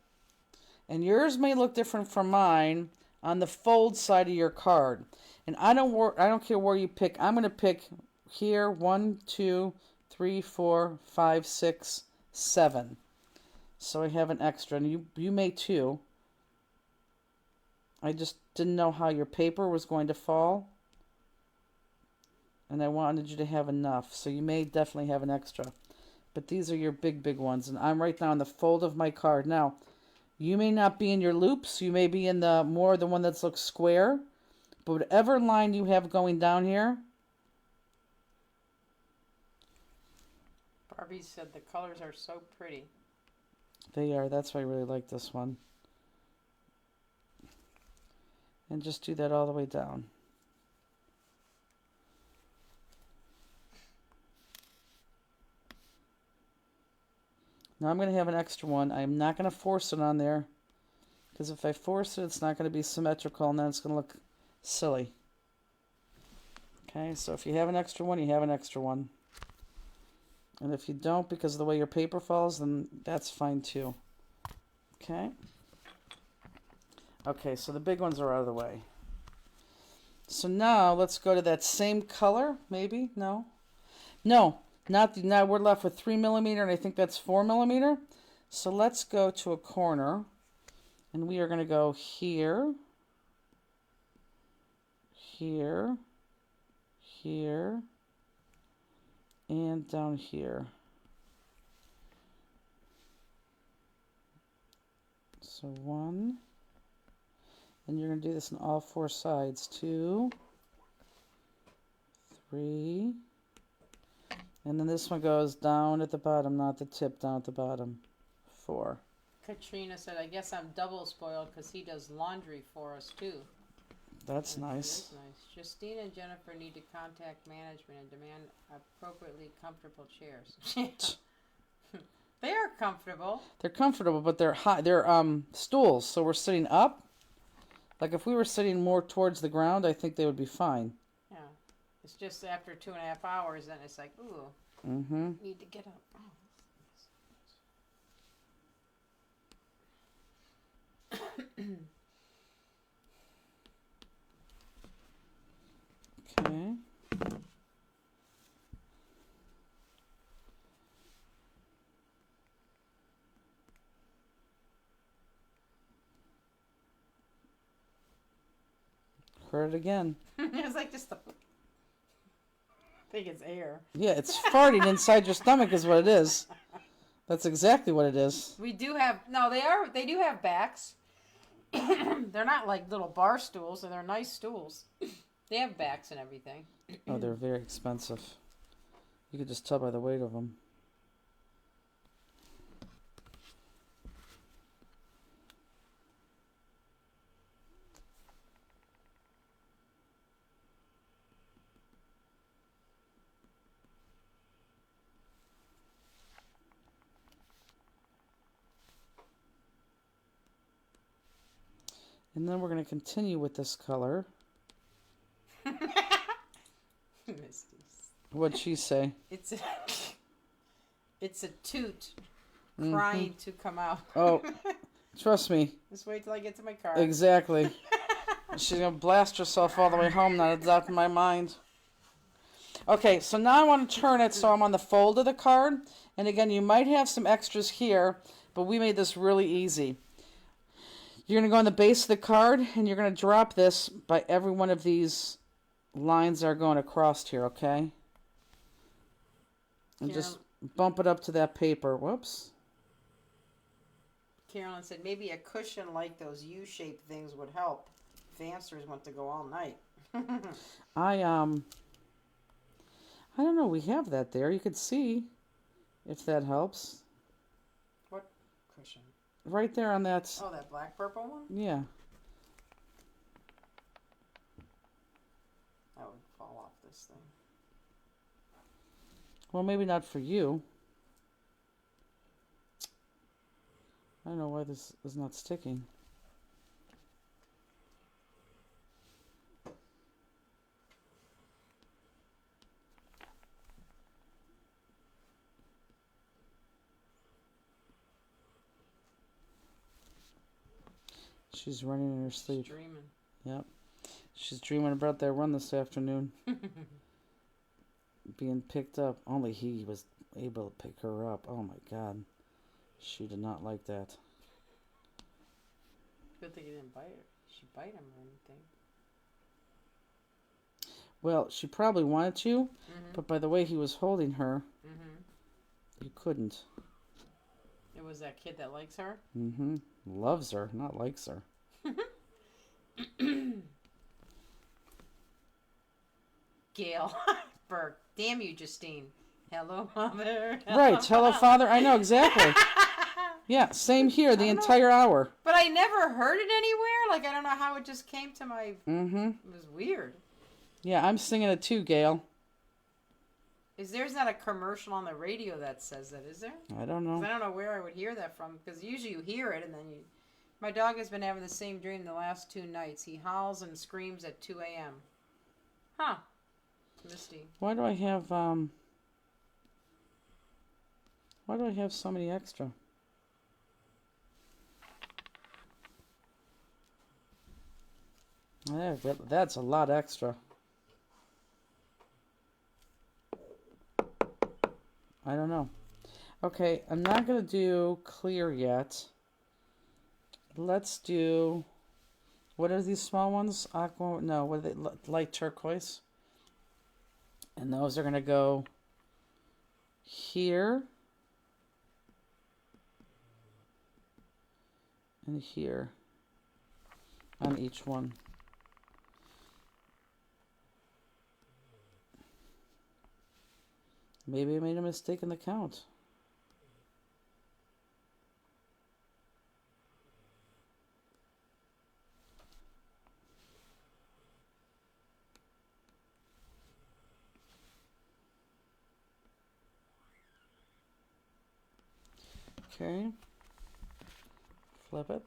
and yours may look different from mine on the fold side of your card. And I don't care where you pick. I'm gonna pick here 1, 2, 3, 4, 5, 6, 7. So I have an extra, and you may too. I just didn't know how your paper was going to fall, and I wanted you to have enough, so you may definitely have an extra. But these are your big ones, and I'm right now in the fold of my card. Now, you may not be in your loops, you may be in the one that looks square, but whatever line you have going down here, Barbie said the colors are so pretty. they are. That's why I really like this one. And just do that all the way down. Now I'm going to have an extra one. I'm not going to force it on there, because if I force it, it's not going to be symmetrical, and then it's going to look silly. Okay, so if you have an extra one, you have an extra one. And if you don't, because of the way your paper falls, then that's fine too. Okay. Okay, so the big ones are out of the way. So now let's go to that same color, maybe? No? No, now we're left with 3 millimeter, and I think that's 4 millimeter. So let's go to a corner, and we are going to go here, here, here, and down here. So 1, and you're going to do this on all 4 sides. 2, 3, and then this one goes down at the bottom, not the tip, down at the bottom. 4. Katrina said, I guess I'm double spoiled because he does laundry for us too. That's And nice. That is nice. Justine and Jennifer need to contact management and demand appropriately comfortable chairs. They are comfortable. They're comfortable, but they're high. They're stools, so we're sitting up. Like if we were sitting more towards the ground, I think they would be fine. Yeah. It's just after 2.5 hours, then it's like, ooh, Mm-hmm. need to get up. Okay. Heard it again. It's like just the. I think it's air. Yeah, it's farting inside your stomach is what it is. That's exactly what it is. We do have they do have backs. They're not like little bar stools, and they're nice stools. They have backs and everything. Oh, they're very expensive. You could just tell by the weight of them. And then we're going to continue with this color. What'd she say? It's a toot crying to come out. Oh, trust me. Just wait till I get to my car. Exactly. She's going to blast herself all the way home, not a doubt in my mind. Okay, so now I want to turn it so I'm on the fold of the card. And again, you might have some extras here, but we made this really easy. You're going to go on the base of the card, and you're going to drop this by every one of these lines that are going across here, okay? And just bump it up to that paper. Whoops. Carolyn said maybe a cushion like those U-shaped things would help. Vancers want to go all night. I don't know. We have that there. You could see if that helps. What cushion? Right there on that. Oh, that black purple one? Yeah. That would fall off this thing. Well, maybe not for you. I don't know why this is not sticking. She's running in her sleep. She's dreaming. Yep. She's dreaming about that run this afternoon. being picked up. Only he was able to pick her up. Oh my God. She did not like that. Good thing you didn't bite her. She bite him or anything. Well, she probably wanted to, Mm-hmm. but by the way he was holding her, Mm-hmm. you couldn't. It was that kid that likes her? Mm-hmm. Loves her, not likes her. Gail Berg. Damn you, Justine. Hello, mother. Right, hello, father. I know, exactly. Yeah, same here, the entire hour. But I never heard it anywhere. Like, I don't know how it just came to my... Mm-hmm. It was weird. Yeah, I'm singing it too, Gail. There's not a commercial on the radio that says that, is there? I don't 'Cause know. I don't know where I would hear that from. Because usually you hear it and then you... My dog has been having the same dream the last 2 nights. He howls and screams at 2 a.m. Huh. Misty. Why do I have so many extra? Yeah, that's a lot extra. I don't know. Okay, I'm not going to do clear yet. Let's do... What are these small ones? Aqua... No, what are they? Light turquoise. And those are going to go here. And here. On each one. Maybe I made a mistake in the count. Okay. Flip it.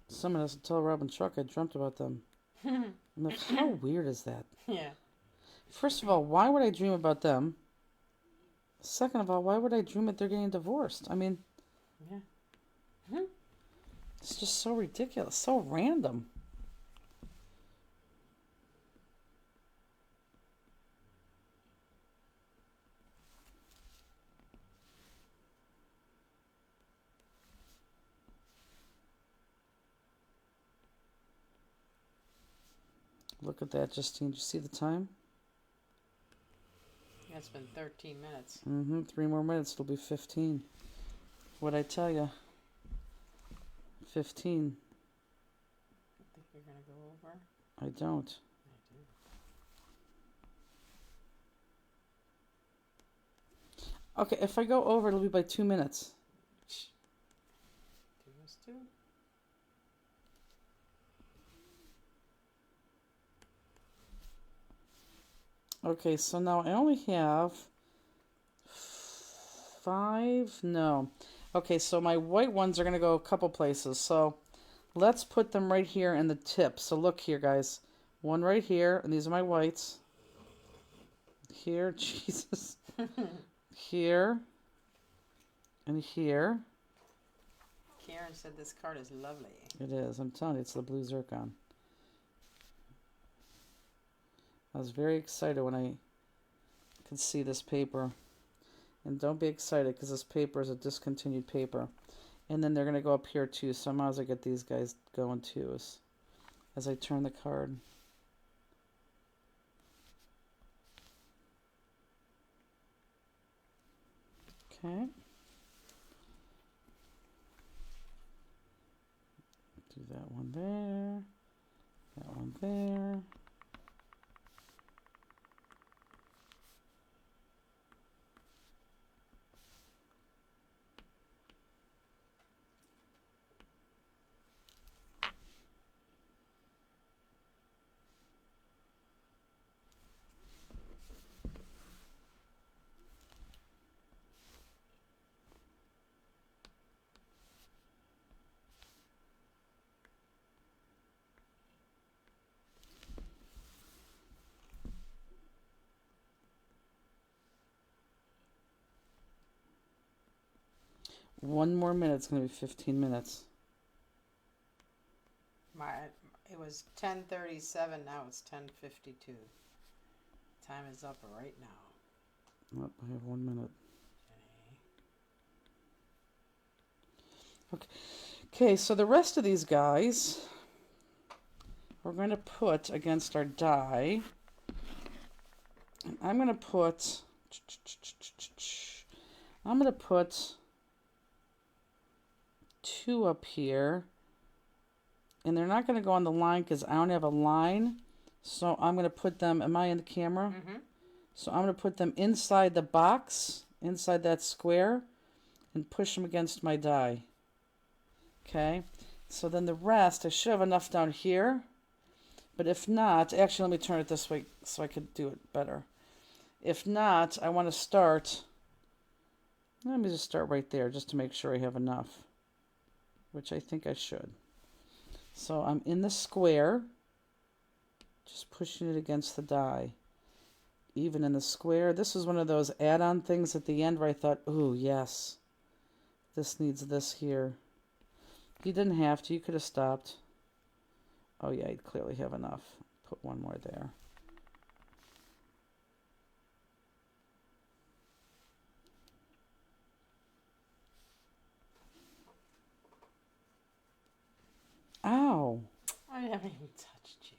Someone has to tell Robin Truck I dreamt about them. I'm like, how weird is that? Yeah. First of all, why would I dream about them? Second of all, why would I dream that they're getting divorced? I mean, Yeah. it's just so ridiculous, so random. Look at that, Justine. Did you see the time? Yeah, it's been 13 minutes. 3 more minutes, it'll be 15. What'd I tell you? 15. I think you're going to go over. I don't. Okay, if I go over, it'll be by 2 minutes. 2 is 2. Okay, so now I only have 5. No. Okay, so my white ones are going to go a couple places. So let's put them right here in the tip. So look here, guys. One right here, and these are my whites. Here, Jesus. Here. And here. Karen said this card is lovely. It is. I'm telling you, it's the blue zircon. I was very excited when I could see this paper. And don't be excited because this paper is a discontinued paper. And then they're going to go up here too. So I might as well get these guys going too as I turn the card. Okay. Do that one there. That one there. 1 more minute. It's going to be 15 minutes. It was 10:37. Now it's 10:52. Time is up right now. Oh, I have 1 minute. Okay, so the rest of these guys we're going to put against our die. I'm going to put 2 up here. And they're not going to go on the line because I don't have a line. So I'm going to put them, am I in the camera? Mm-hmm. So I'm going to put them inside the box, inside that square, and push them against my die. Okay, so then the rest, I should have enough down here. But if not, actually let me turn it this way so I could do it better. If not, I want to start, let me just start right there just to make sure I have enough. Which I think I should. So I'm in the square, just pushing it against the die. Even in the square. This was one of those add-on things at the end where I thought, ooh, yes, this needs this here. You didn't have to. You could have stopped. Oh, yeah, you'd clearly have enough. Put 1 more there. Ow. I haven't even touched you.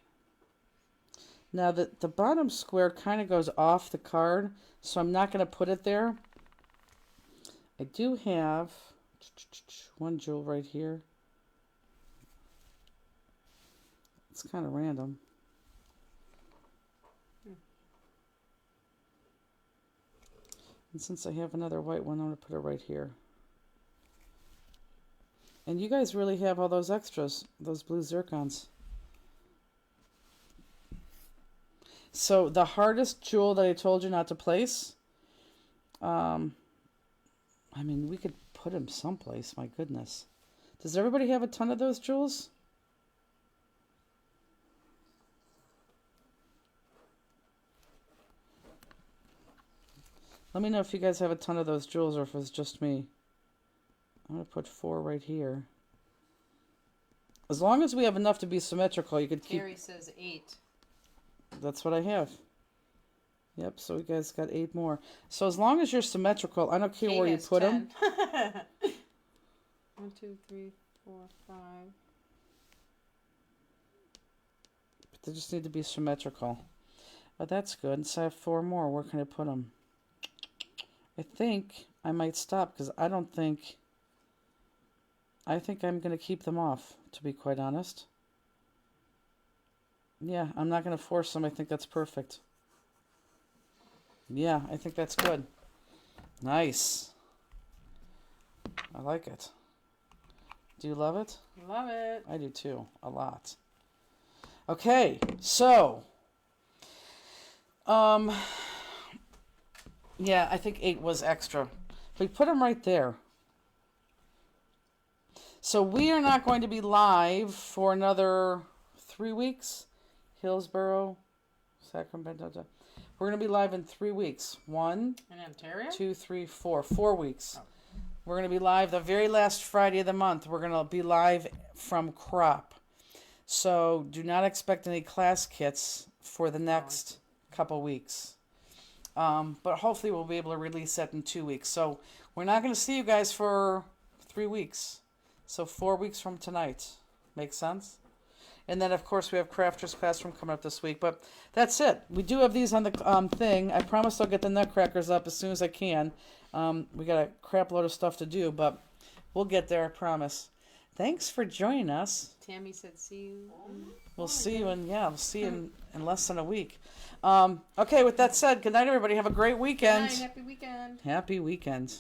Now, the bottom square kind of goes off the card, so I'm not going to put it there. I do have 1 jewel right here. It's kind of random. And since I have another white one, I'm going to put it right here. And you guys really have all those extras, those blue zircons. So the hardest jewel that I told you not to place, I mean, we could put them someplace, my goodness. Does everybody have a ton of those jewels? Let me know if you guys have a ton of those jewels or if it's just me. I'm going to put 4 right here. As long as we have enough to be symmetrical, you could keep... Terry says 8. That's what I have. Yep, so you guys got 8 more. So as long as you're symmetrical, I don't care where you put 10. them. 1, 2, 3, 4, 5. But they just need to be symmetrical. But that's good. So I have 4 more. Where can I put them? I think I might stop because I think I'm going to keep them off, to be quite honest. Yeah, I'm not going to force them. I think that's perfect. Yeah, I think that's good. Nice. I like it. Do you love it? Love it. I do too. A lot. Okay, so... yeah, I think 8 was extra. We put them right there. So we are not going to be live for another 3 weeks. Hillsboro, Sacramento. We're going to be live in 3 weeks. 1, In Ontario? 2, 3, 4. 4 weeks. Oh. We're going to be live the very last Friday of the month. We're going to be live from Crop. So do not expect any class kits for the next couple weeks. But hopefully we'll be able to release that in 2 weeks. So we're not going to see you guys for 3 weeks. So 4 weeks from tonight. Make sense? And then, of course, we have Crafters Classroom coming up this week. But that's it. We do have these on the thing. I promise I'll get the nutcrackers up as soon as I can. We got a crap load of stuff to do, but we'll get there, I promise. Thanks for joining us. Tammy said see you. We'll see you in less than a week. Okay, with that said, good night, everybody. Have a great weekend. Good night, happy weekend. Happy weekend.